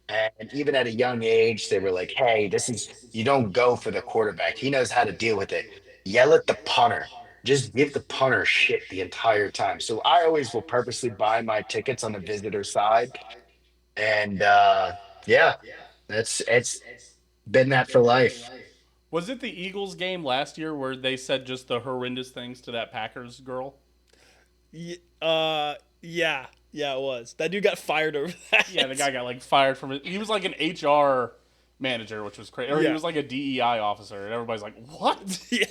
And even at a young age, they were like, hey, this is, you don't go for the quarterback. He knows how to deal with it. Yell at the punter. Just give the punter shit the entire time. So I always will purposely buy my tickets on the visitor side. And yeah, it's been that for life. Was it the Eagles game last year where they said just the horrendous things to that Packers girl? Yeah, it was. That dude got fired over that. Yeah, the guy got like fired from it. He was like an HR manager, which was crazy. Or he Yeah. was like a DEI officer, and everybody's like, "What?" Yeah.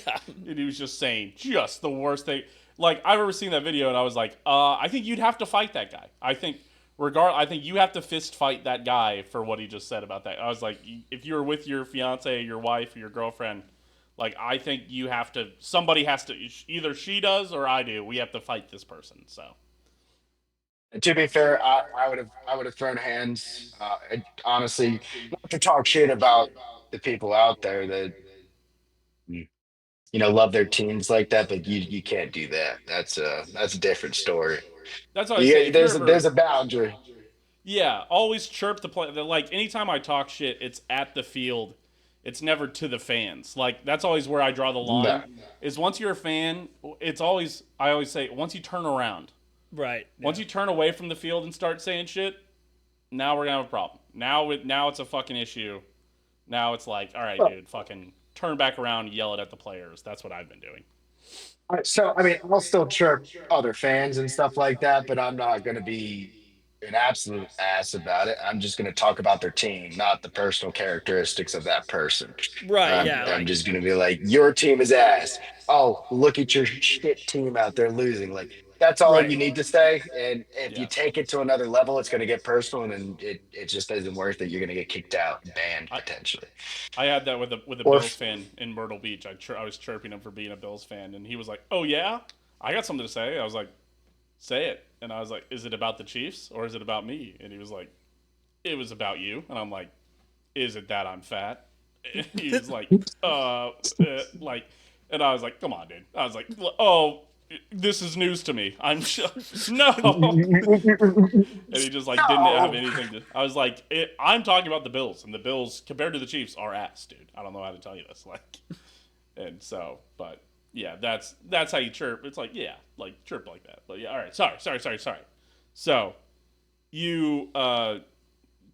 And he was just saying the worst thing. Like I remember seeing that video, and I was like, "I think you'd have to fight that guy. I think I think you have to fist fight that guy for what he just said about that. I was like, if you're with your fiance, your wife, or your girlfriend, like I think you have to. Somebody has to. Either she does or I do. We have to fight this person. So To be fair, I would have thrown hands. Honestly, not to talk shit about the people out there that love their teams like that, but you can't do that. That's a different story. that's what I say. You, If you're there's ever, a boundary. yeah, always chirp the play. Like anytime I talk shit, it's at the field. It's never to the fans. Like that's always where I draw the No. line. Is once you're a fan, it's always I always say once you turn around, Right. once Yeah. you turn away from the field and start saying shit, now we're gonna have a problem. Now it's a fucking issue. Now it's like, all right, dude, fucking turn back around, and yell it at the players. That's what I've been doing. So, I mean, I'll still chirp other fans and stuff like that, but I'm not going to be an absolute ass about it. I'm just going to talk about their team, not the personal characteristics of that person. Right. I'm, Yeah. I'm Like. just going to be like, your team is ass. Oh, look at your shit team out there losing. Like, that's all Right. you need to say. And if you Yeah, take it to another level, it's going to get personal, and then it just isn't worth it. You're going to get kicked out, banned I potentially. I had that with a Or Bills fan in Myrtle Beach. I was chirping him for being a Bills fan, and he was like, "Oh yeah, I got something to say." I was like, "Say it," and I was like, "Is it about the Chiefs or is it about me?" And he was like, "It was about you," and I'm like, "Is it that I'm fat?" And he was like, like, and I was like, "Come on, dude." I was like, "Oh, this is news to me. I'm sure." No. And he just like didn't have no. anything to. I was like, I'm talking about the Bills, and the Bills compared to the Chiefs are ass, dude. I don't know how to tell you this, like, and so, but yeah, that's how you chirp. It's like, yeah, like chirp like that. But yeah, all right, sorry. So you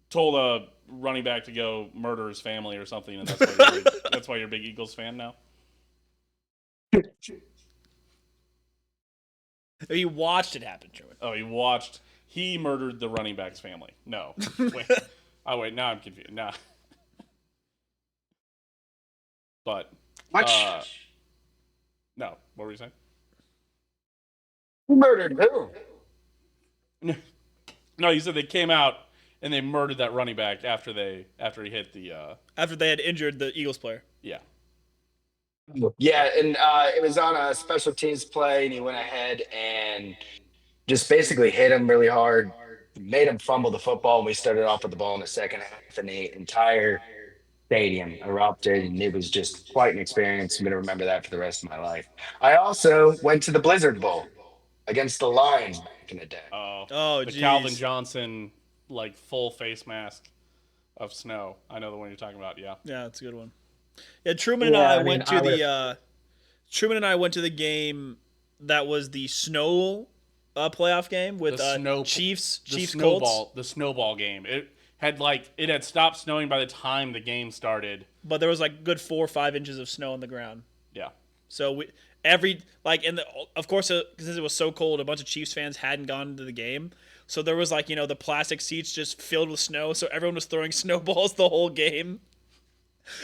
told a running back to go murder his family or something, and that's why you're a big Eagles fan now. He watched it happen, Truman. Oh, he murdered the running back's family. No, wait, wait, now I'm confused. Now, but Much uh, no, what were you saying? murdered who? No, you said they came out and they murdered that running back after he hit the After they had injured the Eagles player. yeah. Yeah, and it was on a special teams play, and he went ahead and just basically hit him really hard, made him fumble the football, and we started off with the ball in the second half, and the entire stadium erupted, and it was just quite an experience. I'm going to remember that for the rest of my life. I also went to the Blizzard Bowl against the Lions back in the day. Oh, The Calvin jeez. Johnson like full face mask of snow. I know the one you're talking about. Yeah. Yeah, that's a good one. Yeah, Truman and Yeah, I I mean, went to I would have. the game that was the snow playoff game The with snow Chiefs Colts. the snowball game. It had stopped snowing by the time the game started. But there was like good 4 or 5 inches of snow on the ground. Yeah. So we every like in the of course since it was so cold, a bunch of Chiefs fans hadn't gone to the game. So there was like the plastic seats just filled with snow. So everyone was throwing snowballs the whole game.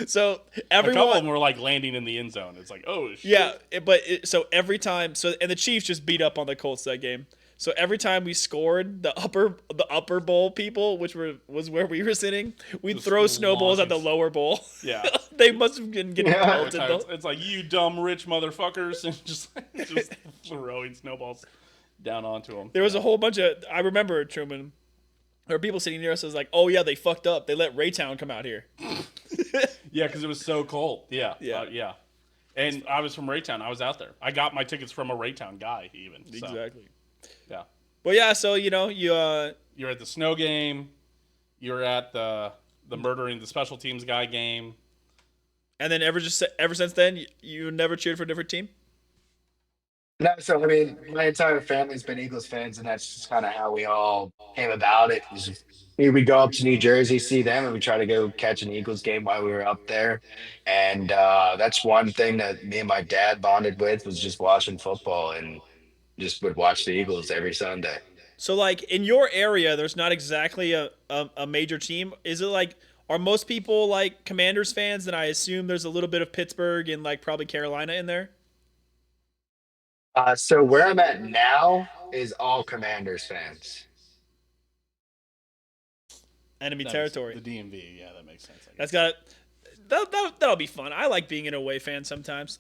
So A couple of them everyone, were like landing in the end zone. It's like, oh shit. yeah. So every time, and the Chiefs just beat up on the Colts that game. So every time we scored, the upper bowl people, which was where we were sitting, we'd Just throw snowballs at the launching- lower bowl. Yeah. They must have been getting Yeah. pelted though. It's like you dumb rich motherfuckers, and just throwing snowballs down onto them. There was a whole bunch of. I remember Truman. There were people sitting near us. That was like, "Oh yeah, they fucked up. They let Raytown come out here." Yeah, because it was so cold. Yeah, Yeah. yeah. And I was from Raytown. I was out there. I got my tickets from a Raytown guy, even. So, Exactly. yeah. But yeah, so you You're at the snow game. You're at the murdering the special teams guy game. and then ever since then, you never cheered for a different team. No, so I mean, my entire family's been Eagles fans, and that's just kind of how we all came about it. We go up to New Jersey, see them, and we try to go catch an Eagles game while we were up there. And that's one thing that me and my dad bonded with was just watching football and just would watch the Eagles every Sunday. So like in your area, there's not exactly a major team. Is it like are most people like Commanders fans? And I assume there's a little bit of Pittsburgh and like probably Carolina in there. So where I'm at now is all Commanders fans. Enemy That territory. the DMV. Yeah, that makes sense. I That's guess. got that'll be fun. I like being an away fan sometimes.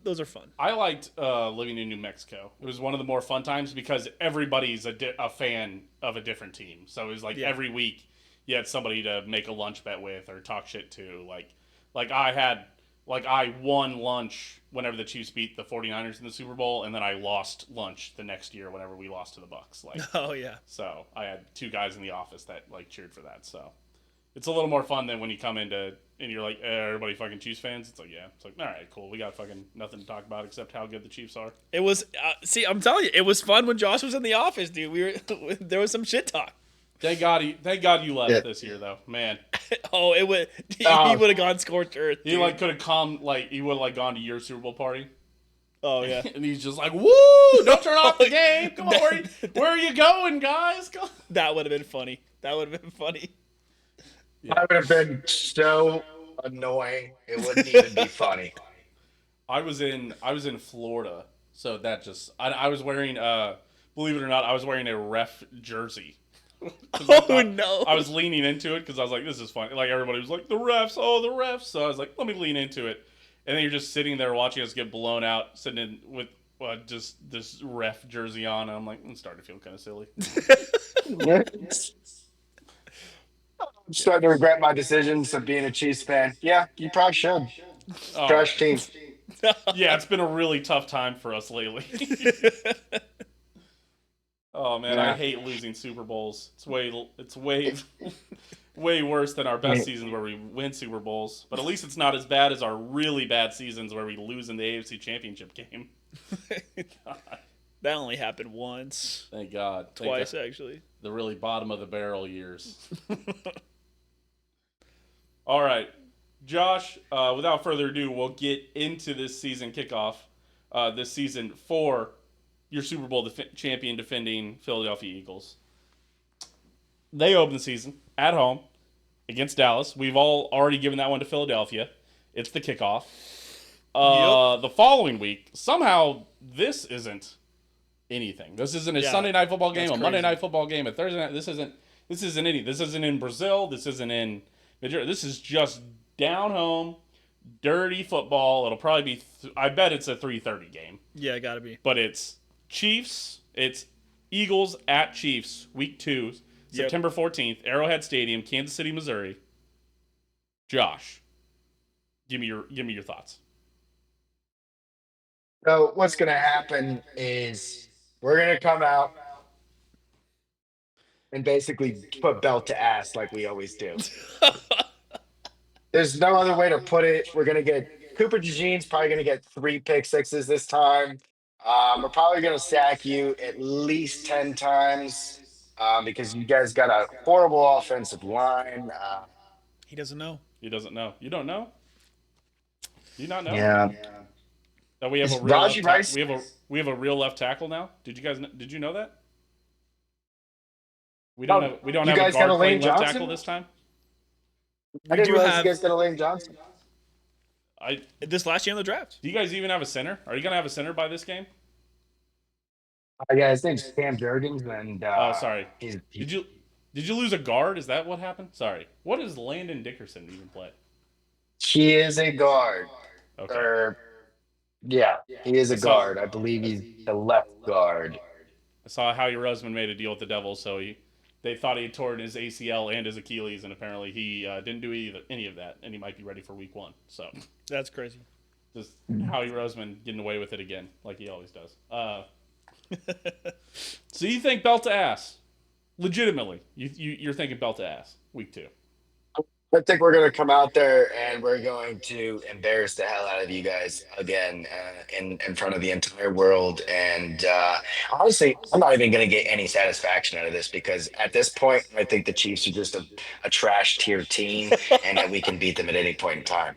Those are fun. I liked living in New Mexico. It was one of the more fun times because everybody's a fan of a different team. So it was like Yeah. every week you had somebody to make a lunch bet with or talk shit to. I won lunch whenever the Chiefs beat the 49ers in the Super Bowl, and then I lost lunch the next year whenever we lost to the Bucks. Oh yeah. So I had two guys in the office that cheered for that. So it's a little more fun than when you come into and you're like, everybody fucking Chiefs fans. It's like, yeah. It's like, all right, cool. We got fucking nothing to talk about except how good the Chiefs are. It was. See, I'm telling you, it was fun when Josh was in the office, dude. There was some shit talk. Thank God you left this year though, man. Oh, it would. He would have gone scorched earth. He Dude. could have come he would have gone to your Super Bowl party. Oh yeah. And he's just like, woo! Don't turn off the game. Come on, where are you going, guys? Go. That would have been funny. That would have been funny. Yeah. I would have been so annoying. It wouldn't even be funny. I was in Florida, so that just I was wearing believe it or not, I was wearing a ref jersey. Oh no! I was leaning into it because I was like, this is fun. Like everybody was like, the refs, oh the refs. So I was like, let me lean into it. And then you're just sitting there watching us get blown out, sitting in with just this ref jersey on, and I'm like, I'm starting to feel kind of silly. I'm starting to regret my decisions of being a Chiefs fan. Yeah, you probably should. Oh, Trash team. yeah, it's been a really tough time for us lately. Oh man, Yeah. I hate losing Super Bowls. It's way way worse than our best seasons where we win Super Bowls. But at least it's not as bad as our really bad seasons where we lose in the AFC Championship game. That only happened once. Thank God. Twice, actually. The really bottom of the barrel years. All right, Josh. Without further ado, we'll get into this season kickoff. This season for your Super Bowl champion defending Philadelphia Eagles. They open the season at home against Dallas. We've all already given that one to Philadelphia. It's the kickoff. The following week, somehow this isn't anything. This isn't a Sunday night football game, a Monday night football game, a Thursday night. This isn't any. This isn't in Brazil. This isn't in Nigeria. This is just down home, dirty football. It'll probably be. I bet it's a 3:30 game. Yeah, it gotta be. But it's Chiefs. It's Eagles at Chiefs, week 2, September 14th, Arrowhead Stadium, Kansas City, Missouri. Josh, give me your thoughts. So what's gonna happen is we're gonna come out and basically put belt to ass like we always do. There's no other way to put it. We're gonna get Cooper DeJean's probably gonna get 3 pick sixes this time. We're probably gonna sack you at least 10 times because you guys got a horrible offensive line. He doesn't know. He doesn't know. You don't know? Do you not know? Yeah. That we have Is a real Raji Rice- we have a real left tackle now. Did you know that? We don't have You a guys got guard a playing Lane left Johnson? tackle this time. I didn't do realize have- you guys got a Lane Johnson. This last year in the draft. Do you guys even have a center? Are you gonna have a center by this game? Yeah, his name's Cam Jurgens, and Oh, sorry. he's Did you lose a guard? Is that what happened? Sorry. What does Landon Dickerson even play? he is a guard. Okay. Or yeah, he is a guard. I believe he's the left guard. I saw Howie Roseman made a deal with the Devils, so they thought he had torn his ACL and his Achilles, and apparently he didn't do any of that, and he might be ready for week 1. So That's crazy. just Howie Roseman getting away with it again, like he always does. So you think belt to ass? Legitimately, you're thinking belt to ass week 2. I think we're gonna come out there and we're going to embarrass the hell out of you guys again in front of the entire world. And honestly, I'm not even gonna get any satisfaction out of this because at this point, I think the Chiefs are just a trash tier team, and that we can beat them at any point in time.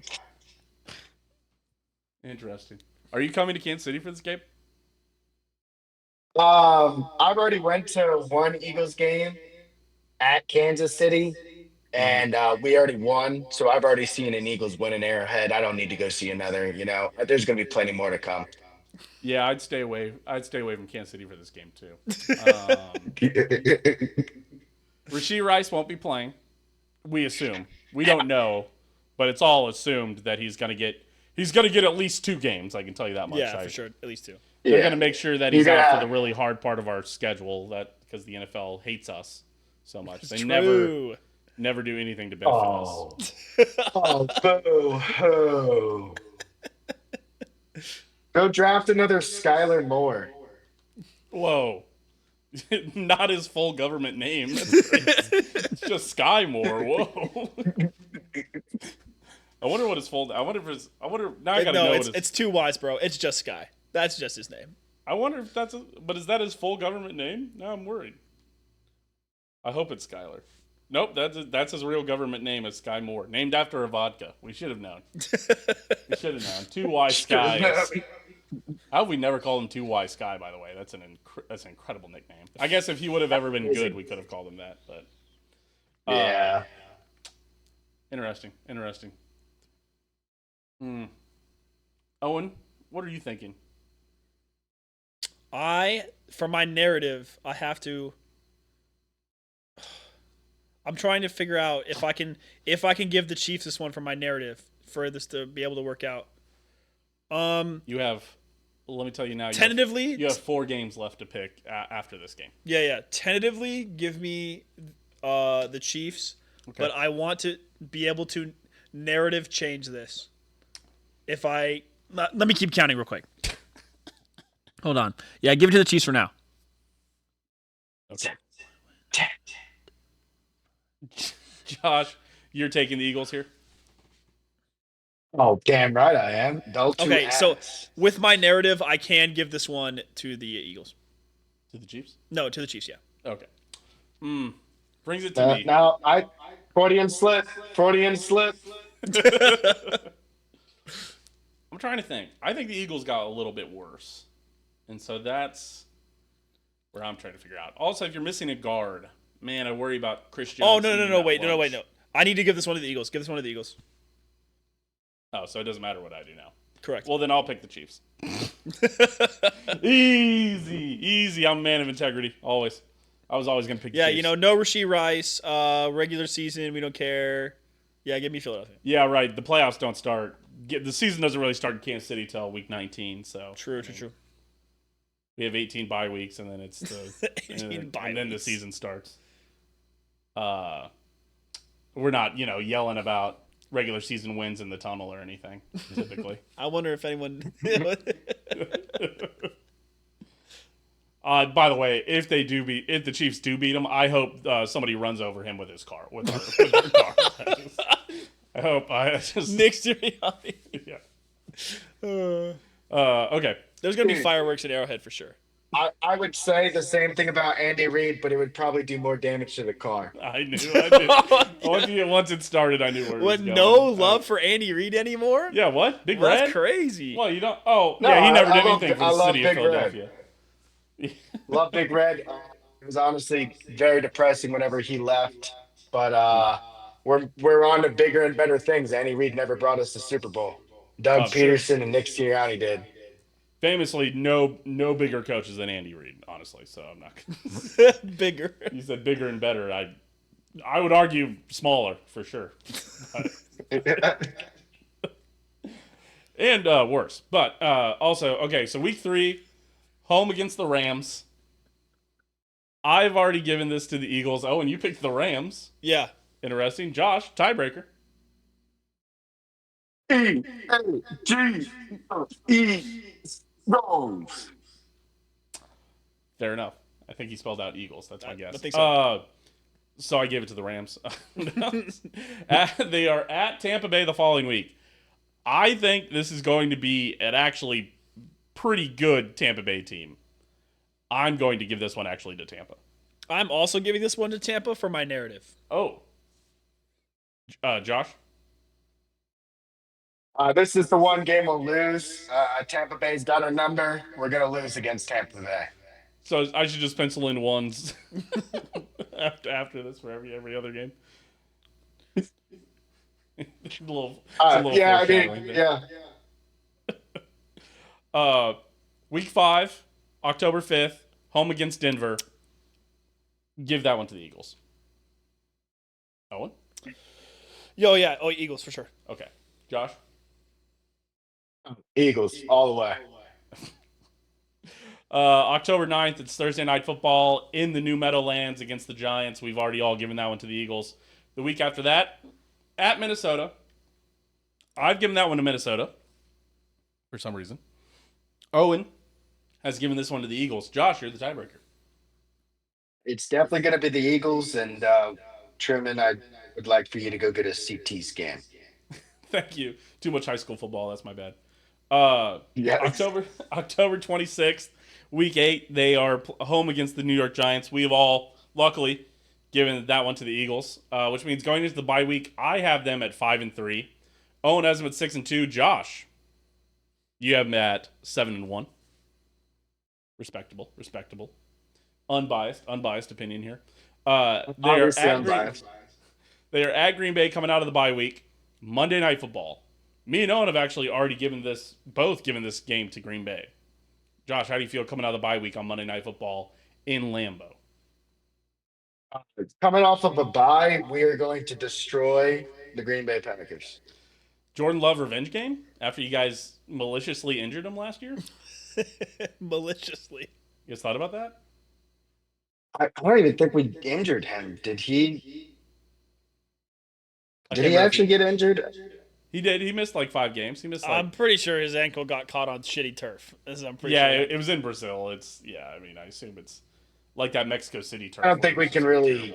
Interesting. Are you coming to Kansas City for this game? I've already went to one Eagles game at Kansas City, and we already won. So I've already seen an Eagles win in Arrowhead. I don't need to go see another. There's going to be plenty more to come. Yeah, I'd stay away. I'd stay away from Kansas City for this game too. Rasheed Rice won't be playing. We assume. We don't know, but it's all assumed that he's gonna get at least 2 games. I can tell you that much. Yeah, for sure. At least 2. They're Yeah. gonna make sure that You're he's out for gonna the really hard part of our schedule. That because the NFL hates us so much. They True. never do anything to benefit us. Oh, boo hoo. Go draft another Skylar Moore. Whoa. Not his full government name. It's just Sky Moore. Whoa. I wonder what his full. I wonder now. I gotta know. It's 2 Y's, bro. It's just Sky. That's just his name. I wonder if but is that his full government name? Now I'm worried. I hope it's Skylar. Nope, that's his real government name is Sky Moore, named after a vodka. We should have known. We should have known. 2Y Sky. How have we never called him 2Y Sky? By the way, that's an incredible nickname. I guess if he would have ever been good, we could have called him that. But Yeah. Interesting. Owen, what are you thinking? For my narrative, I have to. I'm trying to figure out if I can give the Chiefs this one for my narrative for this to be able to work out. You have. Let me tell you now. Tentatively, you have 4 games left to pick after this game. Yeah. Tentatively, give me the Chiefs, Okay. but I want to be able to narrative change this. Let me keep counting real quick. Hold on. Yeah, give it to the Chiefs for now. Okay. Josh, you're taking the Eagles here? Oh, damn right I am. Okay, so with my narrative, I can give this one to the Eagles. To the Chiefs? No, to the Chiefs, yeah. Okay. Brings it to me. Now, Freudian slip. I'm trying to think. I think the Eagles got a little bit worse. And so that's where I'm trying to figure out. Also, if you're missing a guard, man, I worry about Christian. Oh, no. Wait. I need to give this one to the Eagles. Give this one to the Eagles. Oh, so it doesn't matter what I do now. Correct. Well, then I'll pick the Chiefs. Easy. I'm a man of integrity, always. I was always going to pick the Chiefs. Yeah, no Rashee Rice. Regular season, we don't care. Yeah, give me Philadelphia. Yeah, right. The playoffs don't start. The season doesn't really start in Kansas City till week 19. So True. We have 18 bye weeks, and then it's the 18 bye and then the weeks. season starts. We're not, yelling about regular season wins in the tunnel or anything. Typically, I wonder if anyone. by the way, if the Chiefs do beat them, I hope somebody runs over him with his car with their car. I just Nick's doing yeah. Okay. There's gonna be fireworks at Arrowhead for sure. I would say the same thing about Andy Reid, but it would probably do more damage to the car. I knew. Once it started, I knew where it was What? going. No love for Andy Reid anymore? Yeah, what? Big That's Red? crazy. Well, you don't. Oh, No, yeah, he never I did love- anything for I the love city of Big Red. Philadelphia. Love Big Red. It was honestly very depressing whenever he left, but we're on to bigger and better things. Andy Reid never brought us to Super Bowl. Doug Sure. Peterson and Nick Sirianni did. Famously, no bigger coaches than Andy Reid, honestly. So I'm not. Bigger. You said bigger and better. I would argue smaller for sure, and worse. But also, okay. So week 3, home against the Rams. I've already given this to the Eagles. Oh, and you picked the Rams. Yeah. Interesting. Josh, tiebreaker. Rose. Fair enough. I think he spelled out Eagles. That's my guess. I think so. So I gave it to the Rams. They are at Tampa Bay the following week. I think this is going to be an actually pretty good Tampa Bay team. I'm going to give this one actually to Tampa. I'm also giving this one to Tampa for my narrative. Oh. Josh? This is the one game we'll lose. Tampa Bay's got our number. We're going to lose against Tampa Bay. So I should just pencil in ones after this for every other game? It's a little foreshadowing there. Week 5, October 5th, home against Denver. Give that one to the Eagles. Owen? Yo, yeah. Oh, Eagles for sure. Okay. Josh? Eagles all the way. October 9th, it's Thursday Night Football in the New Meadowlands against the Giants. We've already all given that one to the Eagles. The week after that, at Minnesota. I've given that one to Minnesota for some reason. Owen has given this one to the Eagles. Josh, you're the tiebreaker. It's definitely going to be the Eagles. And Truman, I would like for you to go get a CT scan. Thank you. Too much high school football. That's my bad. Uh, Yes. October 26th, week 8, they are home against the New York Giants. We have all, luckily, given that one to the Eagles, which means going into the bye week, I have them at 5-3. Owen has them at 6-2. Josh, you have them at 7-1. Respectable. Unbiased opinion here. Obviously, I'm biased. They are at Green Bay coming out of the bye week. Monday Night Football. Me and Owen have actually already both given this game to Green Bay. Josh, how do you feel coming out of the bye week on Monday Night Football in Lambeau? Coming off of a bye, we are going to destroy the Green Bay Packers. Jordan Love revenge game after you guys maliciously injured him last year? Maliciously. You guys thought about that? I don't even think we injured him. Did he? I Did can't he remember if actually get injured? He did. He missed like 5 games. He missed like I'm pretty sure his ankle got caught on shitty turf. I'm pretty yeah. sure. It was in Brazil. I mean, I assume it's like that Mexico City turf. I don't think where we it's can just really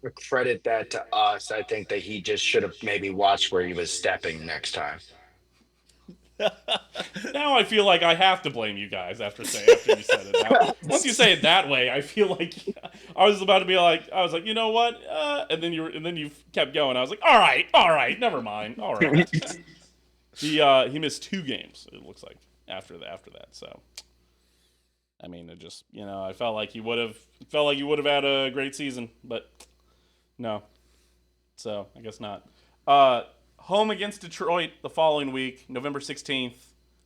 terrible. credit that to us. I think that he just should have maybe watched where he was stepping next time. Now I feel like I have to blame you guys after you said it. Now, once you say it that way, I feel like I was about to be like, you know what? And then you kept going. I was like, all right, never mind. All right. He missed 2 games. It looks like after that. So, I mean, it just I felt like he would have had a great season, but no. So I guess not. Home against Detroit the following week, November 16th,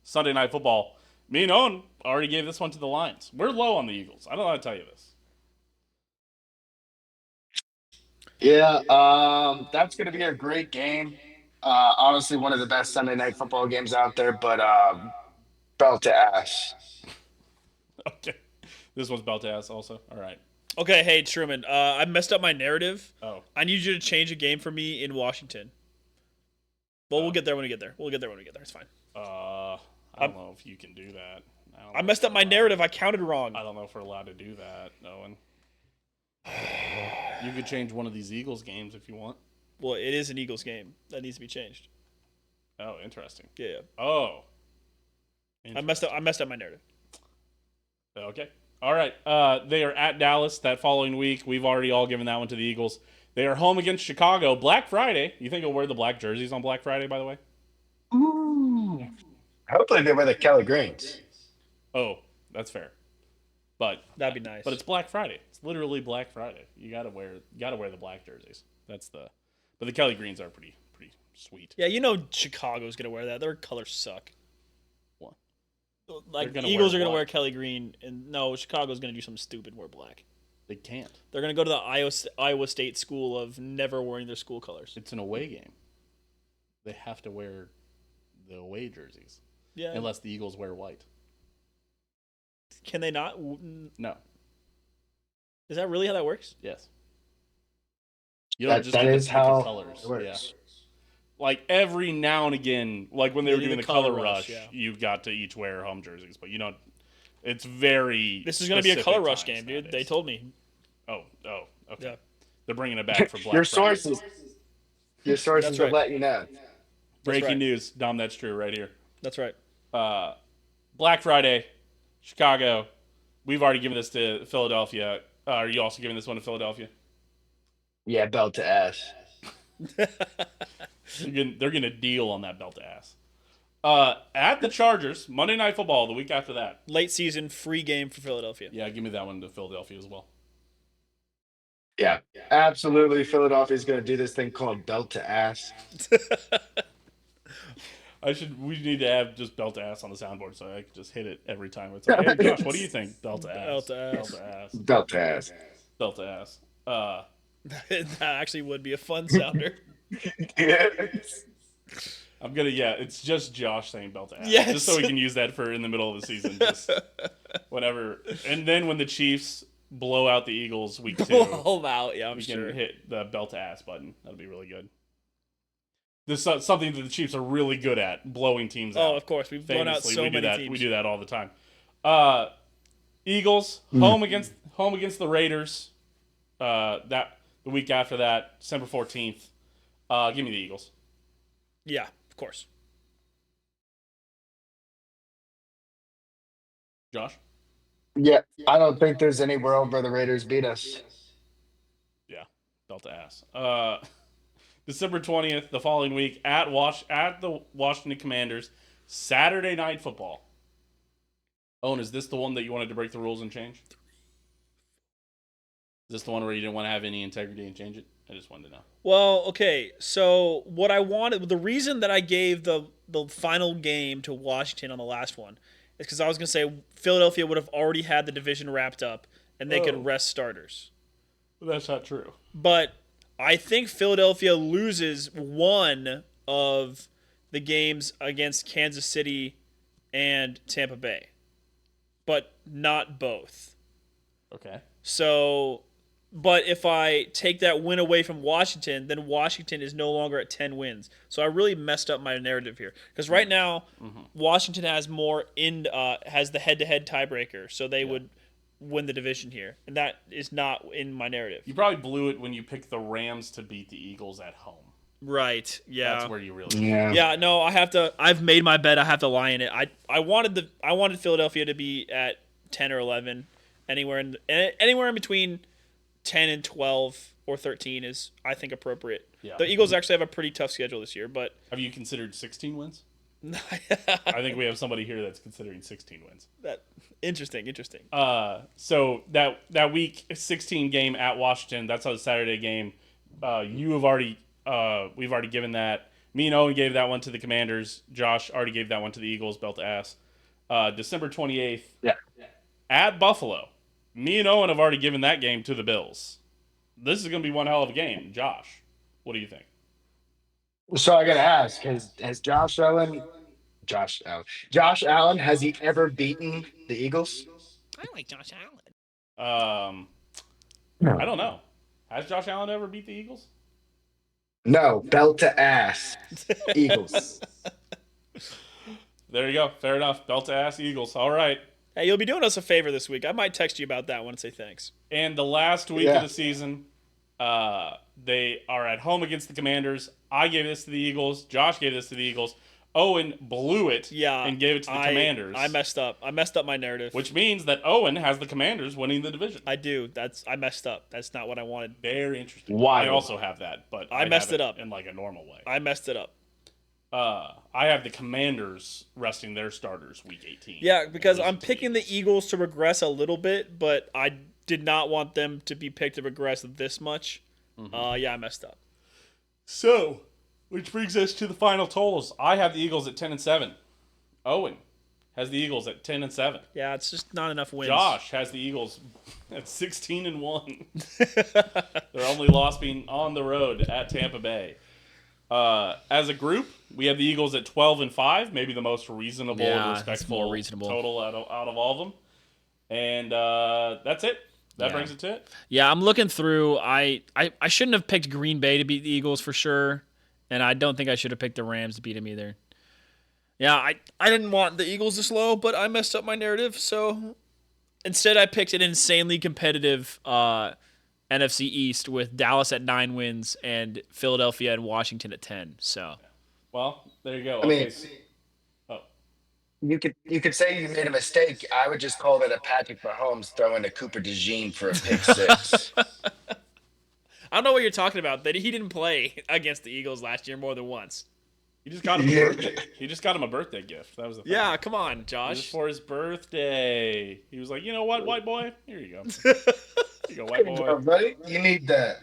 Sunday Night Football. Me and Owen already gave this one to the Lions. We're low on the Eagles. I don't know how to tell you this. Yeah, that's going to be a great game. Honestly, one of the best Sunday night football games out there, but belt to ass. Okay. This one's belt to ass also. All right. Okay, hey Truman, I messed up my narrative. Oh. I need you to change a game for me in Washington. Well, we'll get there when we get there. It's fine. I don't know if you can do that. I messed up my narrative. I counted wrong. I don't know if we're allowed to do that, Owen. You could change one of these Eagles games if you want. Well, it is an Eagles game. That needs to be changed. Oh, interesting. Yeah. Oh. I messed up my narrative. Okay. All right. They are at Dallas that following week. We've already all given that one to the Eagles. They are home against Chicago. Black Friday. You think they'll wear the black jerseys on Black Friday, by the way? Ooh. Hopefully they wear the Kelly Greens. Oh, that's fair. But That'd be nice. But it's Black Friday. It's literally Black Friday. You gotta wear the black jerseys. But the Kelly Greens are pretty sweet. Yeah, Chicago's gonna wear that. Their colors suck. What? Like They're gonna Eagles wear are gonna black. wear Kelly Green, and no, Chicago's gonna do something stupid and wear black. They can't. They're gonna go to the Iowa State school of never wearing their school colors. It's an away game. They have to wear the away jerseys. Yeah. Unless the Eagles wear white. Can they not? No. Is that really how that works? Yes. You don't just That get is to pick your how colors. it works. Yeah. Like every now and again, like when they were They do doing the the color color rush, rush, yeah. you got to each wear home jerseys, but you don't. It's very. This is gonna be a specific color rush times game, dude. nowadays. They told me. Oh, okay. Yeah. They're bringing it back for Black Your Friday. sources That's will right. let you know. Breaking right. news, Dom. That's true, right here. That's right. Black Friday, Chicago. We've already given this to Philadelphia. Are you also giving this one to Philadelphia? Yeah, belt to ass. They're gonna deal on that belt to ass. At the Chargers, Monday Night Football. The week after that. Late season free game for Philadelphia. Yeah, give me that one to Philadelphia as well. Yeah, absolutely. Philadelphia's going to do this thing called belt to ass. We need to have just belt to ass on the soundboard so I can just hit it every time. It's like, hey Josh, what do you think? Belt to ass. Belt to ass. Belt to ass. Belt to ass. Belt to ass. That actually would be a fun sounder. Yes. I'm gonna it's just Josh saying belt to ass. Yes. Just so we can use that for in the middle of the season. Just whenever, and then when the Chiefs blow out the Eagles week 2, Blow out, yeah, I'm we sure. can hit the belt to ass button. That'll be really good. This is something that the Chiefs are really good at, blowing teams out. Oh, of course, we've blown out Famously, so we do many that. teams. We do that all the time. Eagles home against the Raiders. That the week after that, December 14th. Give me the Eagles. Yeah, of course. Josh? Yeah, I don't think there's any world where the Raiders beat us. Yeah, belt to ass. December 20th, the following week at the Washington Commanders, Saturday Night Football. Owen, is this the one that you wanted to break the rules and change? Is this the one where you didn't want to have any integrity and change it? I just wanted to know. Well, okay. So what I wanted, the reason that I gave the final game to Washington on the last one, is because I was going to say Philadelphia would have already had the division wrapped up, and they could rest starters. Well, that's not true. But I think Philadelphia loses one of the games against Kansas City and Tampa Bay, but not both. Okay. So, but if I take that win away from Washington, then Washington is no longer at 10 wins. So I really messed up my narrative here because right now Washington has has the head-to-head tiebreaker, so they would win the division here, and that is not in my narrative. You probably blew it when you picked the Rams to beat the Eagles at home. Right? Yeah. That's where you really. Yeah. No, I have to. I've made my bet. I have to lie in it. I wanted Philadelphia to be at 10 or 11, anywhere in between 10 and 12 or 13 is, I think, appropriate. Yeah. The Eagles actually have a pretty tough schedule this year, but Have you considered 16 wins? I think we have somebody here that's considering 16 wins. Interesting. So that week 16 game at Washington, that's on a Saturday game. We've already given that. Me and Owen gave that one to the Commanders. Josh already gave that one to the Eagles, belt to ass. December 28th. Yeah. At Buffalo. Me and Owen have already given that game to the Bills. This is going to be one hell of a game. Josh, what do you think? So I gotta ask: has Josh Allen, has he ever beaten the Eagles? I like Josh Allen. I don't know. Has Josh Allen ever beat the Eagles? No, belt to ass, Eagles. There you go. Fair enough. Belt to ass Eagles. All right. Hey, you'll be doing us a favor this week. I might text you about that one and say thanks. And the last week of the season, they are at home against the Commanders. I gave this to the Eagles. Josh gave this to the Eagles. Owen blew it and gave it to the Commanders. I messed up. I messed up my narrative. Which means that Owen has the Commanders winning the division. I do. I messed up. That's not what I wanted. Very interesting. Why? I also have that, but I messed it up in like a normal way. I messed it up. I have the Commanders resting their starters week 18. Yeah, because I'm picking the Eagles to regress a little bit, but I did not want them to be picked to regress this much. Yeah, I messed up. So, which brings us to the final totals. I have the Eagles at 10-7. Owen has the Eagles at 10-7. Yeah, it's just not enough wins. Josh has the Eagles at 16-1. Their only loss being on the road at Tampa Bay. As a group, we have the Eagles at 12-5, maybe the most reasonable and respectful more reasonable total out of all of them. And that's it. That brings it to it. Yeah, I'm looking through. I shouldn't have picked Green Bay to beat the Eagles for sure, and I don't think I should have picked the Rams to beat them either. Yeah, I didn't want the Eagles this low, but I messed up my narrative, so instead I picked an insanely competitive NFC East with Dallas at 9 wins and Philadelphia and Washington at 10. So, well, there you go. I mean, you could say you made a mistake. I would just call that a Patrick Mahomes throwing to Cooper DeJean for a pick six. I don't know what you're talking about. That he didn't play against the Eagles last year more than once. He just got him a birthday. He just got him a birthday gift. That was the thing. Yeah, come on, It Josh. was for his birthday. He was like, you know what, white boy? Here you go. Here you go, white Good boy. job, buddy. You need that.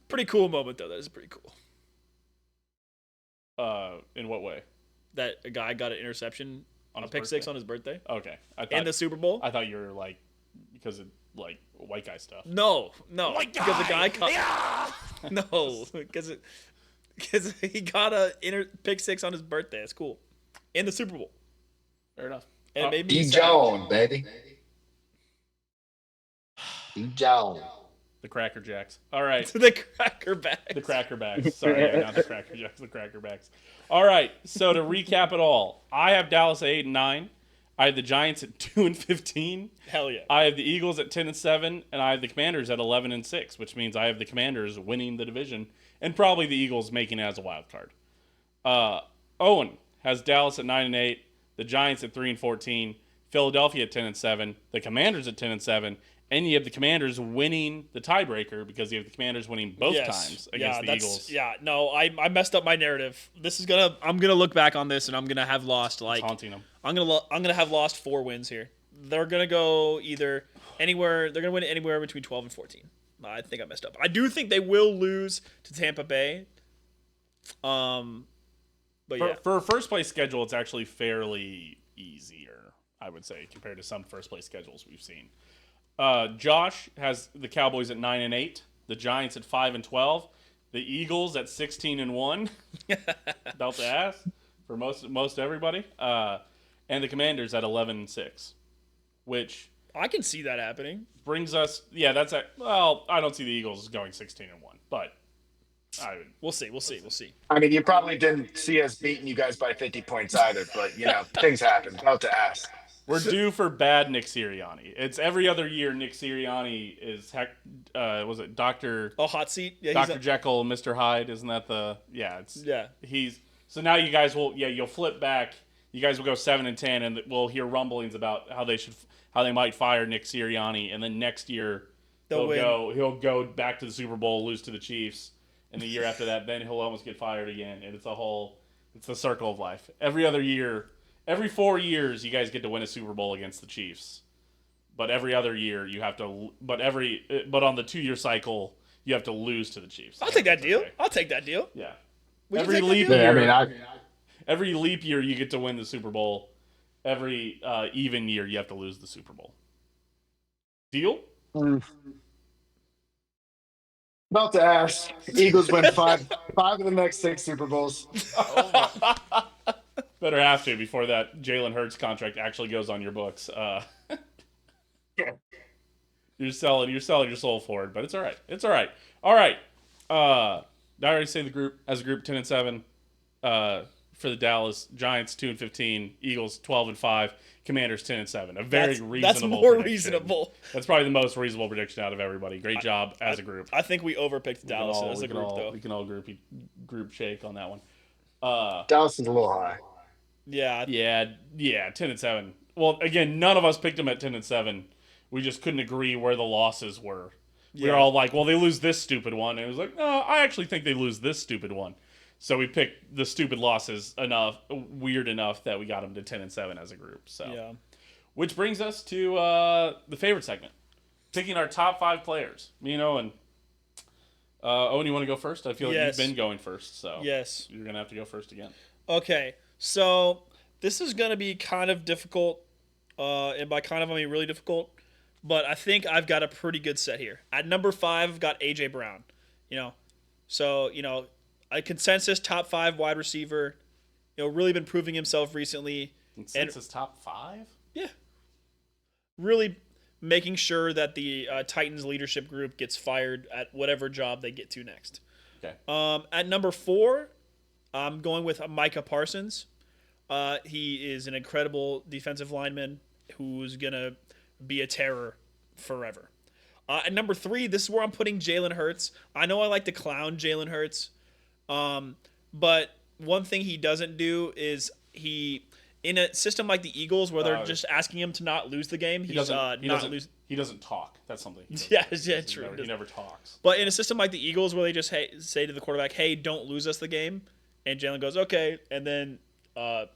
Pretty cool moment though. That is pretty cool. In what way? That a guy got an interception on a his pick six birthday? on his birthday Okay. and the Super Bowl. I thought you were like, because like white guy stuff. No, White because the guy Yeah! no, because he got a pick six on his birthday. It's cool, in the Super Bowl, Fair enough. and it made me D sad. Jones, baby. D Jones. The Cracker Jacks. All right. To the Cracker Bags. The Cracker Backs. Sorry, yeah, not the Cracker Jacks, the Cracker Backs. All right. So to recap it all, I have Dallas at 8-9. I have the Giants at 2-15. Hell yeah. I have the Eagles at 10-7, and I have the Commanders at 11-6, which means I have the Commanders winning the division and probably the Eagles making it as a wild card. Owen has Dallas at 9-8, the Giants at 3-14, Philadelphia at 10-7, the Commanders at 10-7, and you have the Commanders winning the tiebreaker because you have the Commanders winning both times against the Eagles. Yeah, no, I messed up my narrative. I'm gonna look back on this and I'm gonna have lost It's haunting them. I'm gonna have lost 4 wins here. They're gonna go either anywhere. They're gonna win anywhere between 12 and 14. I think I messed up. I do think they will lose to Tampa Bay. But yeah, For a first place schedule, it's actually fairly easier, I would say, compared to some first place schedules we've seen. Josh has the Cowboys at 9-8, the Giants at 5-12, the Eagles at 16-1. About to ask for most everybody, and the Commanders at 11-6, which I can see that happening. brings us. Yeah, that's well. I don't see the Eagles going 16-1, but We'll see. I mean, you probably didn't see us beating you guys by 50 points either, but things happen. About to ask. we're due for bad Nick Sirianni. It's every other year Nick Sirianni is was it Dr. Oh, hot seat. Yeah, Dr. Jekyll, Mr. Hyde, isn't that the Yeah. He's so now you guys will you'll flip back. You guys will go 7-10, and we'll hear rumblings about how they might fire Nick Sirianni, and then next year he'll go back to the Super Bowl, lose to the Chiefs, and the year after that, then he'll almost get fired again, and it's the circle of life. Every other year, every 4 years, you guys get to win a Super Bowl against the Chiefs, but every other year you have to. But on the 2-year cycle, you have to lose to the Chiefs. I'll take that deal. Okay. I'll take that deal. Yeah. Will you Every take that leap deal? year, Yeah, every leap year you get to win the Super Bowl. Every even year you have to lose the Super Bowl. Deal? About to ask. Eagles win five of the next 6 Super Bowls. Better have to before that Jalen Hurts contract actually goes on your books. You're selling your soul for it, but it's all right. It's all right. All right. Did I already say the group as a group 10-7 for the Dallas Giants 2-15, Eagles 12-5, Commanders 10-7. A very reasonable. That's more prediction. reasonable. That's probably the most reasonable prediction out of everybody. Great job as a group. I think we overpicked Dallas as a group, though. We can all group shake on that one. Dallas is a little high. Yeah. Yeah, 10-7. Well, again, none of us picked them at 10-7. We just couldn't agree where the losses were. We were all like, well, they lose this stupid one. And it was like, no, I actually think they lose this stupid one. So we picked the stupid losses weird enough that we got them to 10-7 as a group. So, Yeah. Which brings us to the favorite segment, picking our top 5 players. Me and Owen. Owen, you want to go first? I feel like you've been going first, so Yes. you're gonna have to go first again. Okay, so this is going to be kind of difficult, and by kind of I mean really difficult, but I think I've got a pretty good set here. At number 5, I've got A.J. Brown, So, a consensus top 5 wide receiver, really been proving himself recently. Consensus top 5? Yeah. Really making sure that the Titans leadership group gets fired at whatever job they get to next. Okay. At number 4, I'm going with Micah Parsons. He is an incredible defensive lineman who's going to be a terror forever. At number 3, this is where I'm putting Jalen Hurts. I know I like to clown Jalen Hurts, but one thing he doesn't do is in a system like the Eagles where they're just asking him to not lose the game, He doesn't talk. That's something. True. He never talks. But in a system like the Eagles where they just say to the quarterback, hey, don't lose us the game, and Jalen goes, okay, and then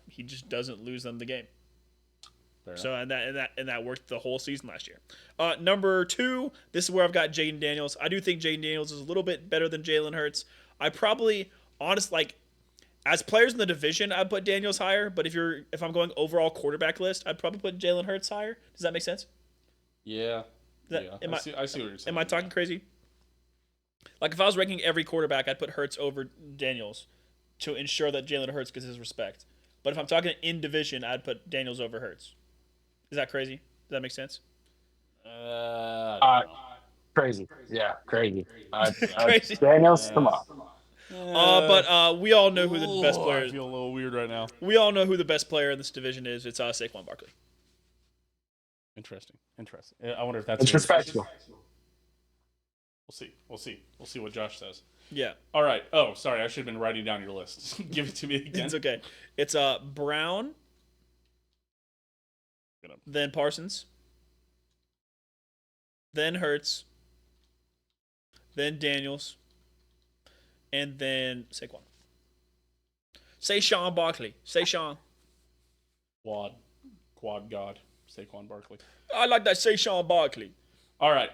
he just doesn't lose them the game. So and that worked the whole season last year. Number 2, this is where I've got Jaden Daniels. I do think Jaden Daniels is a little bit better than Jalen Hurts. I probably, as players in the division, I'd put Daniels higher. But if I'm going overall quarterback list, I'd probably put Jalen Hurts higher. Does that make sense? Yeah. Yeah, I see what you're saying. Am I talking crazy? Like if I was ranking every quarterback, I'd put Hurts over Daniels to ensure that Jalen Hurts gets his respect. But if I'm talking in division, I'd put Daniels over Hurts. Is that crazy? Does that make sense? I Uh, don't know. Crazy. Yeah, crazy. Crazy. Daniels, come on. But we all know who the best player I is. feel a little weird right now. We all know who the best player in this division is. It's Saquon Barkley. Interesting. I wonder if that's It's respectable. We'll see what Josh says. Yeah, All right. Oh, sorry. I should have been writing down your list. Give it to me again. it's okay. It's Brown, then Parsons, then Hurts, then Daniels, and then Saquon. Say Sean Barkley. Say Sean. Quad God. Saquon Barkley. I like that. Say Sean Barkley. All right.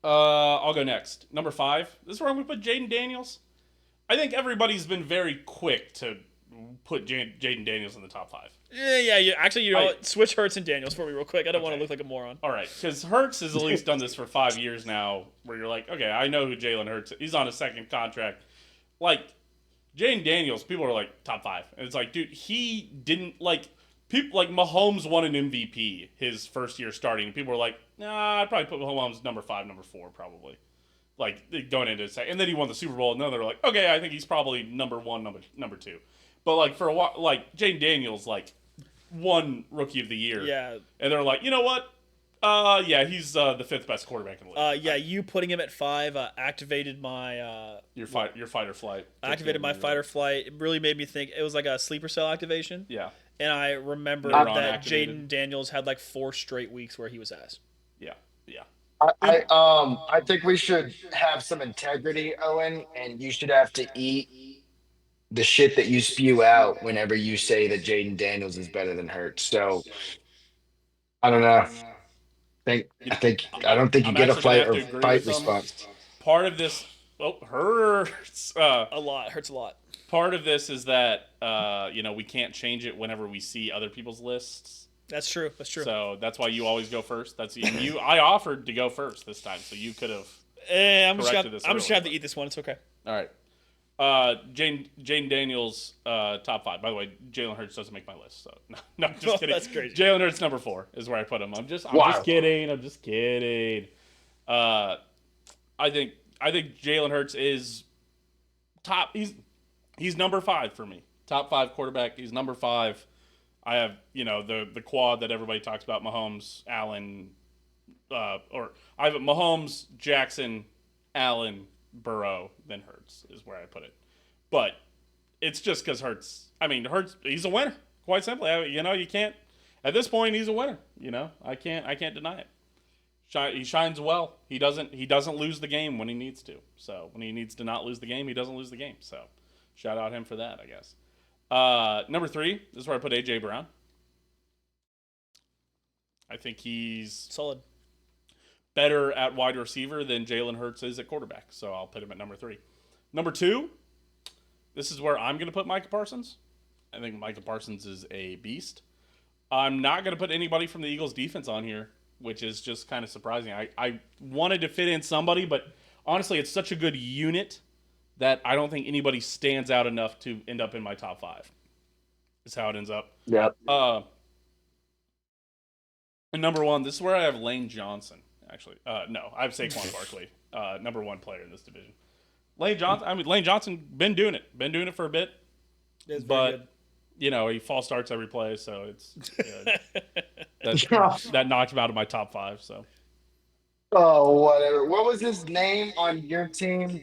I'll go next. Number 5. This is where I'm going to put Jaden Daniels. I think everybody's been very quick to put Jaden Daniels in the top 5. Yeah. Actually, you know what? Switch Hurts and Daniels for me real quick. I don't want to look like a moron. All right, because Hurts has at least done this for 5 years now, where you're like, okay, I know who Jalen Hurts is. He's on a second contract. Like, Jaden Daniels, people are like, top 5. And it's like, dude, he didn't, like, people, like, Mahomes won an MVP his first year starting. And people were like, nah, I'd probably put Mahomes number 5, number 4, probably. Like, going into his second. And then he won the Super Bowl, and then they're like, okay, I think he's probably number 1, number 2. But, like, for a while, like, Jaden Daniels, like, won Rookie of the Year. Yeah. And they're like, you know what? Yeah, he's the 5th best quarterback in the league. Yeah, you putting him at 5 activated my Your fight or flight. activated my fight or flight. It really made me think. It was like a sleeper cell activation. Yeah. And I remember Neuron that activated. Jaden Daniels had like 4 straight weeks where he was ass. Yeah. I think we should have some integrity, Owen, and you should have to eat the shit that you spew out whenever you say that Jaden Daniels is better than Hurts. So I don't know. I don't think you I'm get a actually gonna fight have or to agree fight with them. response. Part of this hurts. A lot. Hurts a lot. Part of this is that we can't change it whenever we see other people's lists. That's true. So that's why you always go first. You. I offered to go first this time, so you could have. I'm just corrected gonna this have earlier. to eat this one. It's okay. All right. Jane Daniels top 5. By the way, Jalen Hurts doesn't make my list, so no, I'm just kidding. That's crazy. Jalen Hurts number 4 is where I put him. I'm just kidding. I think Jalen Hurts is top. He's number 5 for me. Top 5 quarterback. He's number 5. I have the quad that everybody talks about: Mahomes, Allen, or I have Mahomes, Jackson, Allen, Burrow, then Hurts is where I put it. But it's just because Hurts. I mean, Hurts. He's a winner. Quite simply, you can't. At this point, he's a winner. I can't deny it. He shines well. He doesn't lose the game when he needs to. So when he needs to not lose the game, he doesn't lose the game. So shout out him for that, I guess. Number 3, this is where I put AJ Brown. I think he's Solid. better at wide receiver than Jalen Hurts is at quarterback. So I'll put him at number 3. Number 2, this is where I'm going to put Micah Parsons. I think Micah Parsons is a beast. I'm not going to put anybody from the Eagles defense on here, which is just kind of surprising. I wanted to fit in somebody, but honestly, it's such a good unit that I don't think anybody stands out enough to end up in my top 5. Is how it ends up. Yep. And number 1, this is where I have Lane Johnson. Actually, no, I have Saquon Barkley, number 1 player in this division. Lane Johnson been doing it for a bit, but he false starts every play, so it's that knocked him out of my top 5. So, Oh, whatever. What was his name on your team?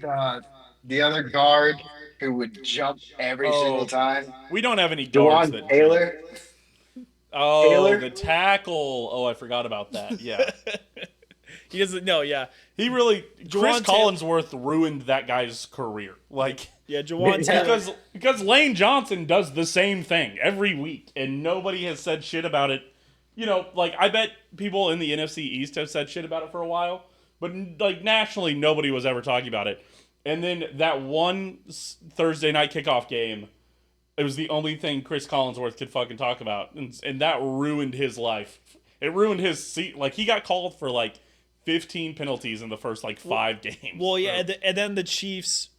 The other guard who would jump every single time. we don't have any guards Jawan that Taylor. Oh, Taylor? the tackle. Oh, I forgot about that. Yeah. He doesn't know. Yeah. He really Chris Jawan Collinsworth ruined that guy's career. Like Yeah. Jawan Taylor. because Lane Johnson does the same thing every week and nobody has said shit about it. Like I bet people in the NFC East have said shit about it for a while, but like nationally nobody was ever talking about it. And then that one Thursday night kickoff game, it was the only thing Chris Collinsworth could fucking talk about, and that ruined his life. It ruined his seat. Like he got called for like 15 penalties in the first like 5 games. Well, yeah, and then the Chiefs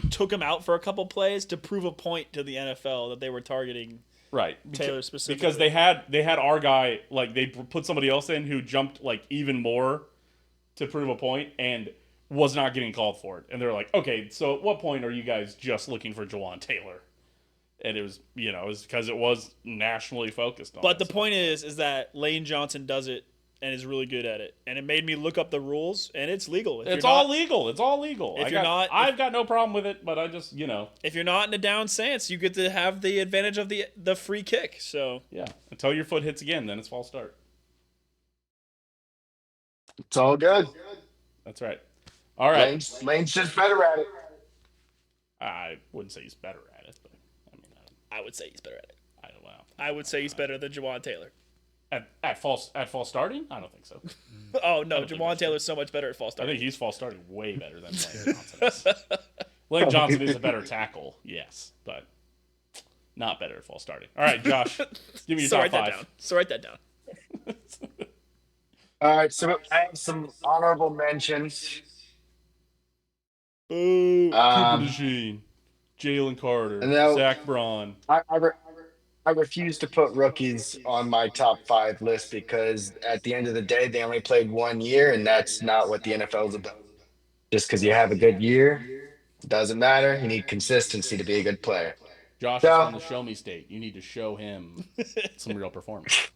took him out for a couple plays to prove a point to the NFL that they were targeting right. Taylor specifically. Because they had our guy, like they put somebody else in who jumped like even more to prove a point and was not getting called for it. And they're like, okay, so at what point are you guys just looking for Jawan Taylor? And it was, it was because it was nationally focused on. But the point is that Lane Johnson does it and is really good at it. And it made me look up the rules, and it's legal. It's all legal. It's all legal. I've got no problem with it, but I just, if you're not in a down stance, you get to have the advantage of the free kick. So yeah, until your foot hits again, then it's false start. It's all good. That's right. All right. Lane's just better at it. I wouldn't say he's better at it, but I would say he's better at it. I would say he's better than Jawan Taylor. At false starting? I don't think so. Oh no, Jawan Taylor's so much better at false starting. I think he's false starting way better than Lane Johnson is. Lane Johnson is a better tackle, yes, but not better at false starting. All right, Josh, give me your top five. So write that down. All right, so I have some honorable mentions. Boo! Cooper DeJean, Jalen Carter, Zach Braun. I refuse to put rookies on my top 5 list because at the end of the day, they only played 1 year, and that's not what the NFL is about. Just because you have a good year, doesn't matter. You need consistency to be a good player. Josh is from the Show Me State. You need to show him some real performance.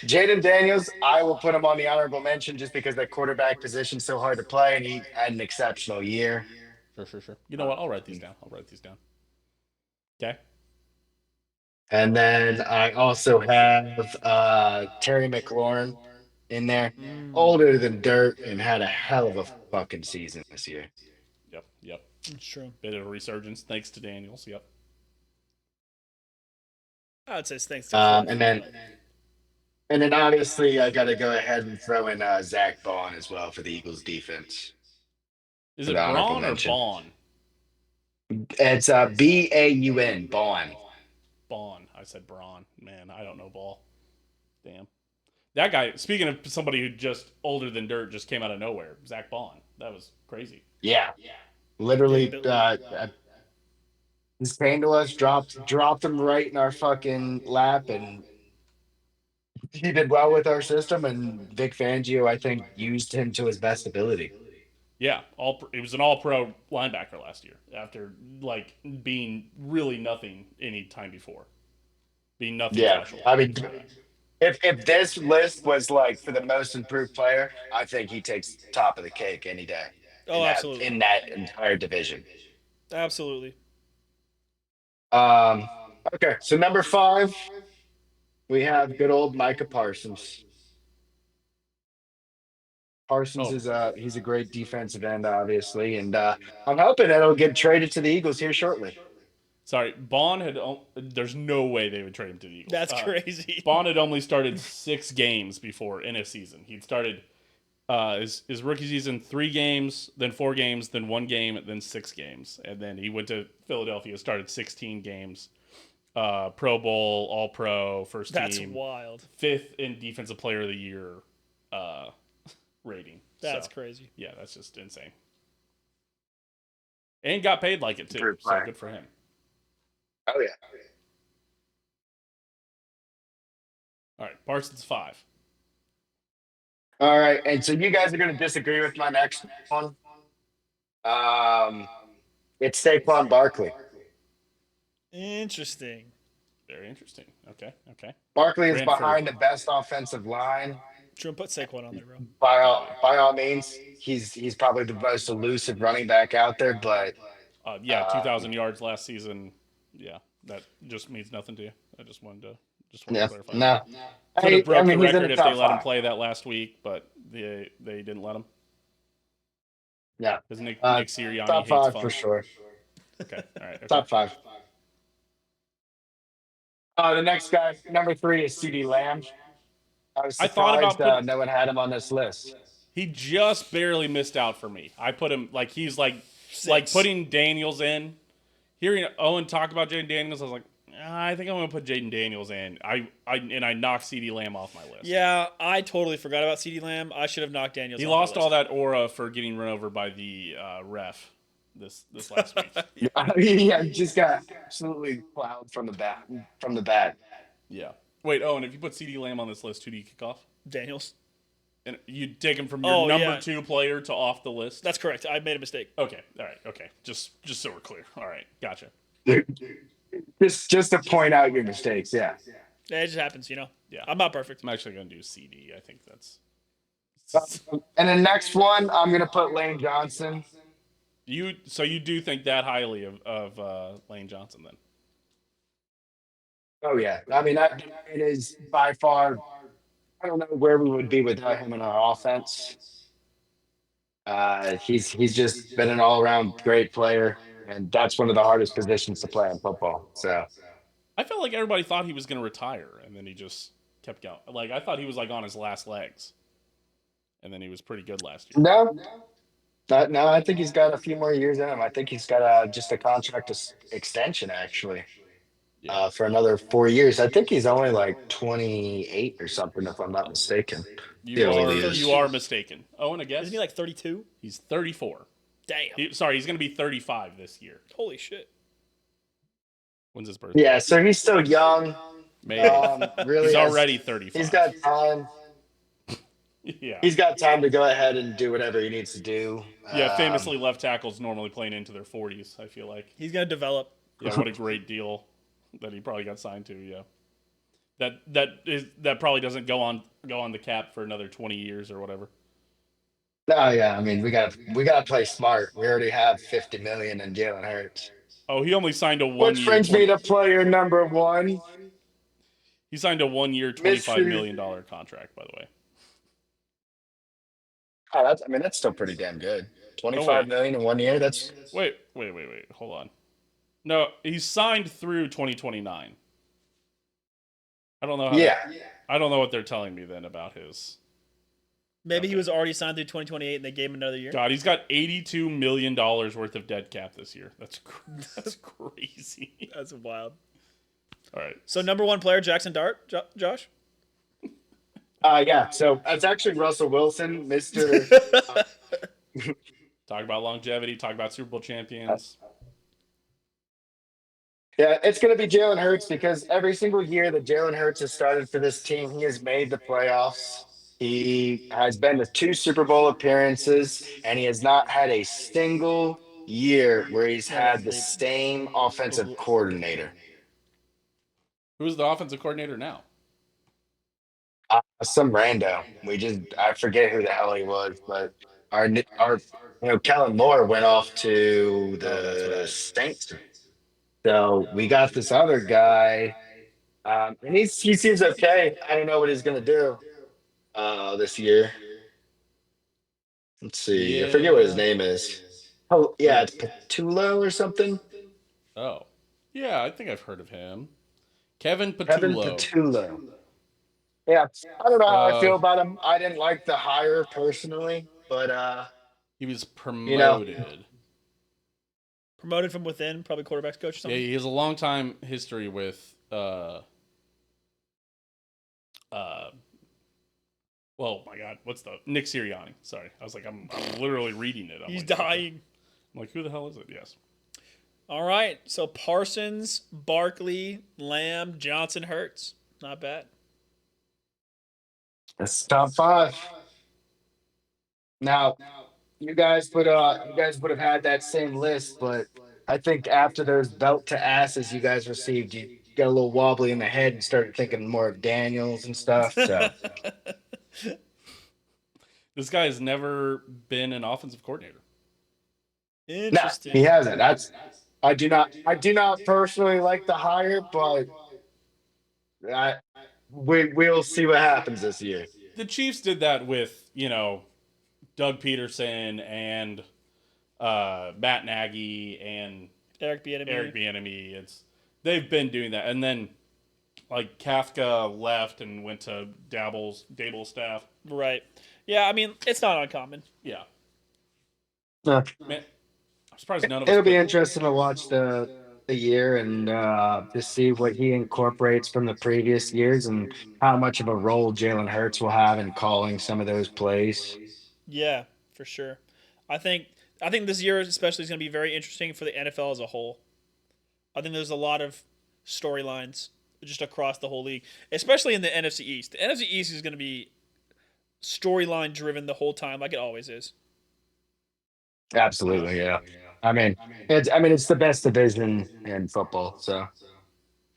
Jaden Daniels, I will put him on the honorable mention just because that quarterback position is so hard to play, and he had an exceptional year. Sure. You know what? I'll write these down. Okay. And then I also have Terry McLaurin in there. Older than dirt and had a hell of a fucking season this year. Yep. It's true. Bit of a resurgence thanks to Daniels. Yep. I would say it's thanks to and then obviously I got to go ahead and throw in Zach Bond as well for the Eagles defense. Is it Braun or Bond? It's Baun. Bond. Bond. I said Braun. Man, I don't know ball. Damn. That guy, speaking of somebody who just older than dirt, just came out of nowhere. Zach Bond. That was crazy. Yeah. Literally, just came to us, dropped him right in our fucking lap, and he did well with our system. And Vic Fangio, I think, used him to his best ability. Yeah, he was an all-pro linebacker last year after like being really nothing any time before. Being nothing special. I mean, if this list was like for the most improved player, I think he takes top of the cake any day. Absolutely. In that entire division. Absolutely. Okay, so number 5, we have good old Micah Parsons. Parsons he's a great defensive end, obviously, and I'm hoping that he'll get traded to the Eagles here shortly. Sorry, Bond there's no way they would trade him to the Eagles. That's crazy. Bond had only started 6 games before in a season. He'd started his rookie season 3 games, then 4 games, then 1 game, then 6 games, and then he went to Philadelphia, started 16 games, Pro Bowl, All Pro, first team. That's wild. 5th in Defensive Player of the Year rating. That's crazy. Yeah, that's just insane. And got paid like it too, so good for him. Oh yeah. All right, Parsons 5. All right, and so you guys are going to disagree with my next one. It's Saquon Barkley. Interesting. Very interesting. Okay. Barkley is behind the best offensive line. Trim, put Saquon on there, bro. By all means, he's probably the most elusive running back out there. But 2,000 yards last season. Yeah, that just means nothing to you. I just wanted to clarify. No. Could have broke the record if they let him play that last week, but they didn't let him. Yeah, because Nick Sirianni top hates 5 fun. for sure. Okay, all right. Okay. Top 5. The next guy, number 3, is CeeDee Lamb. I was surprised no one had him on this list. He just barely missed out for me. I put him he's like 6. like putting Daniels in. Hearing Owen talk about Jaden Daniels, I was like, I think I'm gonna put Jaden Daniels in. I knocked CeeDee Lamb off my list. Yeah, I totally forgot about CeeDee Lamb. I should have knocked Daniels. He off lost my all list. that aura for getting run over by the ref this last week. Yeah, just got absolutely plowed from the bat. From the bat. Yeah. Wait. Oh, and if you put CeeDee Lamb on this list, who do you kick off? Daniels. And you take him from your Oh, number yeah. 2 player to off the list. That's correct. I made a mistake. Okay. All right. Okay. Just so we're clear. All right. Gotcha. Just to point out your mistakes. Yeah. It just happens, you know. Yeah. I'm not perfect. I'm actually gonna do CD. I think that's And the next one, I'm gonna put Lane Johnson. you. So you do think that highly of Lane Johnson then? Oh yeah, I mean that it is by far. I don't know where we would be without him in our offense. He's just been an all around great player, and that's one of the hardest positions to play in football. So I felt like everybody thought he was gonna retire, and then he just kept going. Like I thought he was like on his last legs, and then he was pretty good last year. no, no, I think he's got a few more years in him. I think he's got just a contract extension actually. Yeah. For another 4 years. I think he's only like 28 or something, if I'm not mistaken. You Yeah, are he is. you are mistaken. Owen, I guess Isn't he like 32? he's 34. Damn. Sorry, he's gonna be 35 this year. Holy shit. When's his birthday? Yeah, so he's still young. May 8th. Really, He's has- already 35. He's got time. yeah. He's got time to go ahead and do whatever he needs to do. Yeah, famously, left tackles normally playing into their 40s. I feel like. He's going to develop. Yeah, what a great deal that he probably got signed to. Yeah, that probably doesn't go on the cap for another 20 years or whatever. No, yeah. I mean, we got to play smart. We already have 50 million in Jalen Hurts. Oh, he only signed a 1 Which year. brings me to player number one. He signed a 1 year, $25 million contract. By the way. Oh, that's still pretty damn good. 25 million in 1 year. That's Wait. Hold on. No, he's signed through 2029. I don't know. I don't know what they're telling me then about his. Maybe he was already signed through 2028 and they gave him another year. God, he's got $82 million worth of dead cap this year. That's crazy. That's wild. All right. So number 1 player, Jackson Dart, Josh? yeah. So that's actually Russell Wilson, Mr. Talk about longevity. Talk about Super Bowl champions. Yeah, it's going to be Jalen Hurts because every single year that Jalen Hurts has started for this team, he has made the playoffs. He has been to 2 Super Bowl appearances, and he has not had a single year where he's had the same offensive coordinator. Who's the offensive coordinator now? Some rando. I forget who the hell he was, but our Kellen Moore went off to the Saints. So we got this other guy, and he seems okay. I don't know what he's gonna do this year. Let's see. Yeah. I forget what his name is. Oh yeah, it's Patulo or something. Oh, yeah, I think I've heard of him. Kevin Kevin Patullo. Patulo. Yeah, I don't know how I feel about him. I didn't like the hire personally, but He was promoted. Promoted from within, probably quarterback's coach or Yeah, something. he has a long time history with well, my God, what's the Nick Sirianni? Sorry, I was like, I'm literally reading it. He's like, dying. I'm like, who the hell is it? Yes. All right. So Parsons, Barkley, Lamb, Johnson, Hurts. Not bad. that's top 5. Now, you guys would have had that same list, but I think after those belt to asses you guys received, you got a little wobbly in the head and started thinking more of Daniels and stuff. So This guy has never been an offensive coordinator. no, Interesting. he hasn't. I do not personally like the hire, but we'll see what happens this year. The Chiefs did that with, Doug Peterson and Matt Nagy and Eric Bieniemy. They've been doing that, and then like Kafka left and went to Dable's staff. Right. Yeah, I mean, it's not uncommon. Yeah, Uh, man, I'm surprised none of us. It'll be interesting to watch the the year and to see what he incorporates from the previous years and how much of a role Jalen Hurts will have in calling some of those plays. Yeah, for sure. I think I think this year especially is going to be very interesting for the NFL as a whole. I think there's a lot of storylines just across the whole league, especially in the NFC East. The NFC East is going to be storyline driven the whole time, like it always is. Absolutely, yeah. I mean, it's the best division in football. So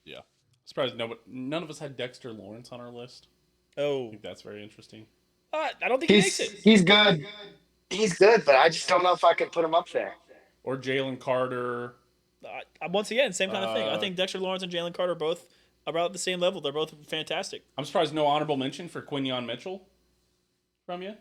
Yeah. Surprised none of us had Dexter Lawrence on our list. I Oh, think that's very interesting. I don't think he makes he's it. he's good. He's good, but I just don't know if I could put him up there. Or Jalen Carter. Once again, same kind of thing. I Uh, think Dexter Lawrence and Jalen Carter are both about the same level. They're both fantastic. I'm surprised no honorable mention for Quinion Mitchell from you.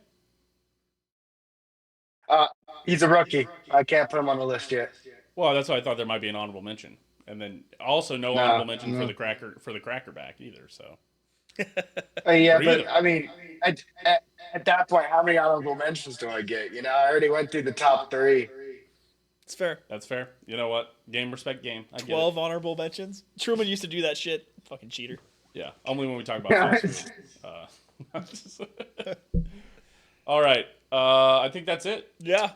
Uh, he's a rookie. I can't put him on the list yet. Well, that's why I thought there might be an honorable mention, and then also no honorable No, mention for no. the cracker back either. So Yeah, or but either. I mean, at that point, how many honorable mentions do I get? I already went through the top three. It's fair. That's fair. You know what? Game respect game. I get 12 it. honorable mentions. Truman used to do that shit. Fucking cheater. Yeah, only when we talk about fast food. All right. I think that's it. Yeah.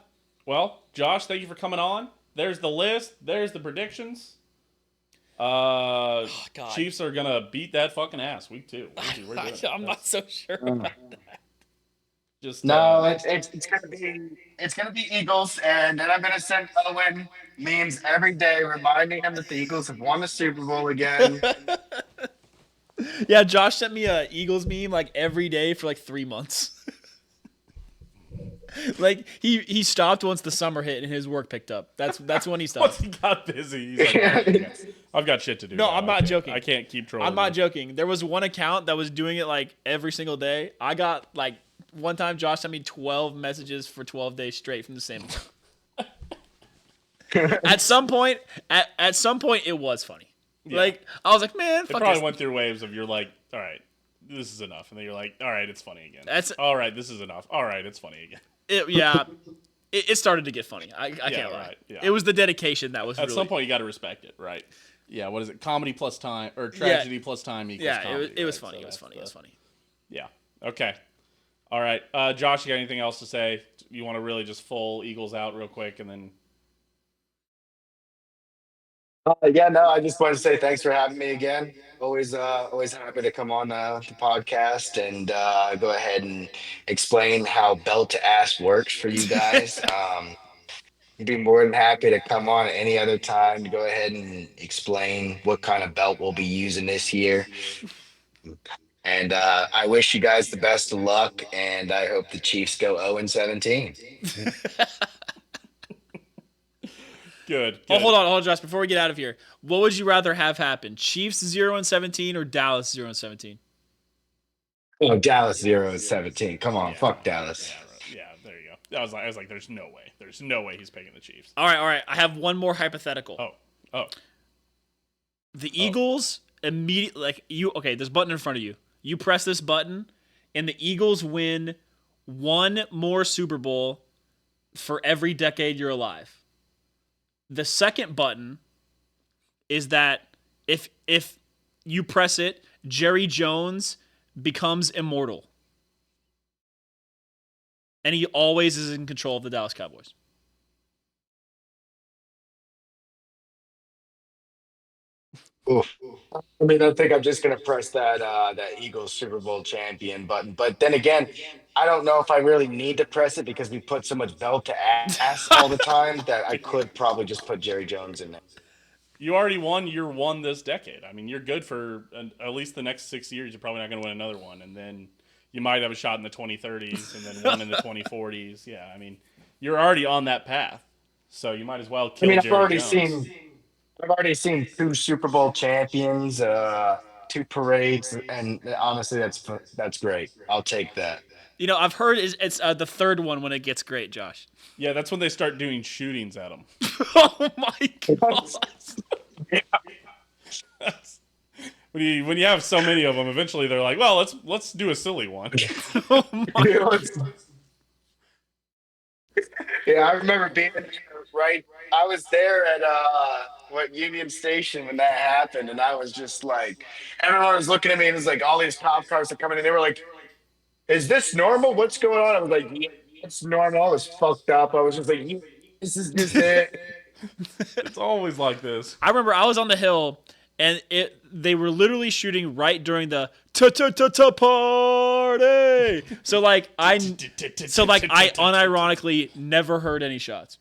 Well, Josh, thank you for coming on. There's the list. There's the predictions. God. Chiefs are gonna beat that fucking ass week 2. We're doing it. I'm not so sure about that. Just No, it's gonna be Eagles, and then I'm gonna send Owen memes every day reminding him that the Eagles have won the Super Bowl again. Yeah, Josh sent me a Eagles meme like every day for like 3 months. Like he stopped once the summer hit and his work picked up. That's when he once stopped. he got busy, he's like, I've got shit to do. No, now. I'm not joking. I can't keep trolling. I'm not you." joking. There was one account that was doing it like every single day. I got like one time Josh sent me 12 messages for 12 days straight from the same account. At some point it was funny. Yeah. Like I was like, man, It fuck probably this. went through waves of you're like, all right, this is enough, and then you're like, all right, it's funny again. That's- all right. This is enough. All right, it's funny again. It started to get funny. I can't lie. right, yeah. It was the dedication that was At really, some point, you got to respect it, right? Yeah. What is it? Comedy plus time or tragedy plus time equals Yeah, comedy. it was right? funny. So It was that's funny. the- It was funny. Yeah. Okay. All right. Josh, you got anything else to say? You want to really just full Eagles out real quick and then. Yeah, no, I just wanted to say thanks for having me again. Always happy to come on the podcast and go ahead and explain how belt to ass works for you guys. I'd be more than happy to come on at any other time to go ahead and explain what kind of belt we'll be using this year. And I wish you guys the best of luck, and I hope the Chiefs go 0-17. Good. Oh, hold on, Josh. Before we get out of here, what would you rather have happen? Chiefs 0-17 or Dallas 0-17? Oh, Dallas 0-17. Come on, fuck Dallas. Yeah, there you go. I was like, there's no way. There's no way he's picking the Chiefs. All right. I have one more hypothetical. Oh. The Eagles immediately okay, this button in front of you. You press this button and the Eagles win one more Super Bowl for every decade you're alive. The second button is that if you press it, Jerry Jones becomes immortal. And he always is in control of the Dallas Cowboys. Oof. I mean, I think I'm just gonna press that Eagles Super Bowl champion button. But then again, I don't know if I really need to press it because we put so much belt to ass all the time that I could probably just put Jerry Jones in there. You already won year 1 this decade. I mean, you're good for at least the next 6 years. You're probably not going to win another one. And then you might have a shot in the 2030s and then one in the 2040s. Yeah, I mean, you're already on that path. So you might as well kill I've Jerry already Jones. seen 2 Super Bowl champions, 2 parades, and honestly, that's great. I'll take that. You know, I've heard it's the third one when it gets great, Josh. Yeah, that's when they start doing shootings at them. Oh my god. When you have so many of them, eventually they're like, well, let's do a silly one. Oh my. Yeah, I remember being there right. I was there at what Union Station when that happened, and I was just like, everyone was looking at me, and it was like all these cop cars are coming, and they were like, "Is this normal? What's going on?" I was like, "Yeah, it's normal." I was fucked up. I was just like, "Yeah, this is just it." It's always like this. I remember I was on the hill, and they were literally shooting right during the ta party. So like I unironically never heard any shots.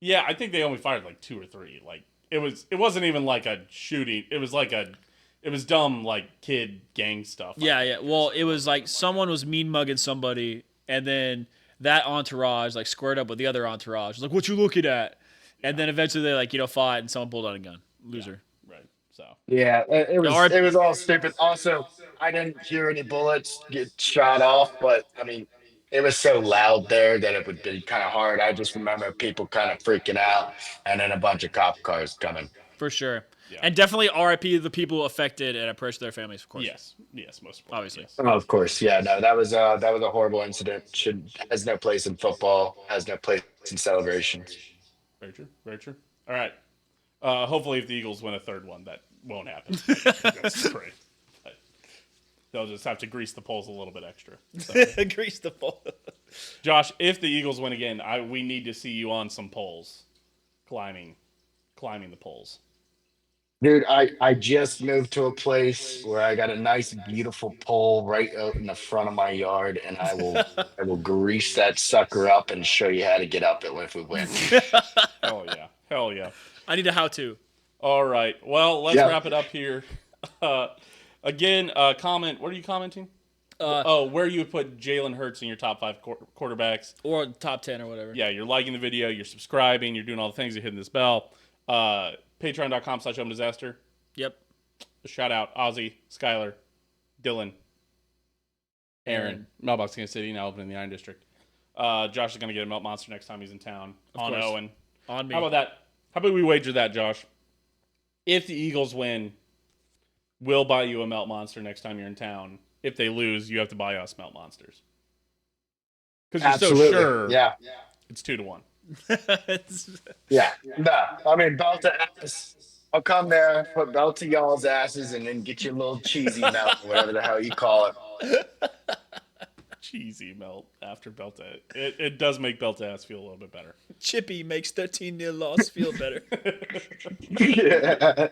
Yeah, I think they only fired like 2 or 3. Like it wasn't even like a shooting. It was dumb like kid gang stuff. Yeah. Well, it was like someone was mean mugging somebody, and then that entourage like squared up with the other entourage. It was like, "What you looking at?" And then eventually they like fought, and someone pulled out a gun. Loser. Yeah, right. So Yeah, it was all stupid. Also, I didn't hear any bullets get shot off, but I mean, it was so loud there that it would be kind of hard. I just remember people kind of freaking out, and then a bunch of cop cars coming. For sure. Yeah. And definitely RIP the people affected and a prayer to their families, of course. yes, most importantly, Obviously. yes. Oh, of course, yeah. No, that was a horrible incident. Has no place in football. Has no place in celebrations. Very true. Very true. All right. Hopefully, if the Eagles win a third one, that won't happen. That's great. But they'll just have to grease the poles a little bit extra. So. Grease the pole. Josh, if the Eagles win again, we need to see you on some poles, climbing the poles. Dude, I just moved to a place where I got a nice, beautiful pole right out in the front of my yard, and I will grease that sucker up and show you how to get up it if we win. Hell yeah. I need a how-to. All right. Well, let's Yeah. wrap it up here. Again, comment. What are you commenting? Where you would put Jalen Hurts in your top 5 quarterbacks. Or top 10 or whatever. Yeah, you're liking the video, you're subscribing, you're doing all the things, you're hitting this bell. Patreon.com/HomeDisaster. Yep. Shout out Ozzy, Skylar, Dylan, Aaron. Mailbox Kansas City, now open in the Iron District. Josh is going to get a Melt Monster next time he's in town. On course. Owen. On me. How about that? How about we wager that, Josh? If the Eagles win, we'll buy you a Melt Monster next time you're in town. If they lose, you have to buy us Melt Monsters. Because you're Absolutely. so sure Yeah. it's 2-1. Yeah. No, I mean, belt to ass. I'll come there, put belt to y'all's asses, and then get you a little cheesy melt, whatever the hell you call it. Cheesy melt after belt to it does make belt to ass feel a little bit better. Chippy makes 13-0 loss feel better. Yeah.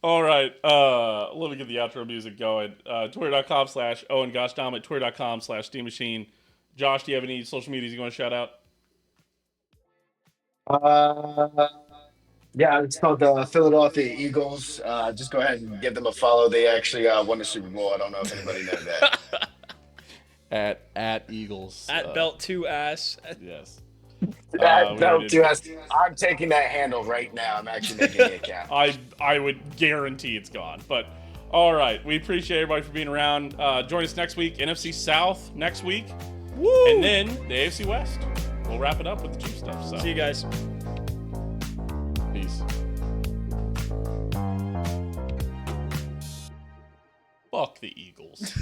All right. Let me get the outro music going. Twitter.com/OwenGoshDom at Twitter.com/SteamMachine. Josh, do you have any social medias you want to shout out? Yeah, it's called the Philadelphia Eagles. Just go ahead and give them a follow. They actually won the Super Bowl. I don't know if anybody knows that. At Eagles. At belt to ass. Yes. I'm taking that handle right now. I'm actually making the account. I would guarantee it's gone. But all right, we appreciate everybody for being around. Join us next week. NFC South next week. Woo! And then the AFC West. We'll wrap it up with the Chiefs stuff. So See you guys. peace. Fuck the Eagles.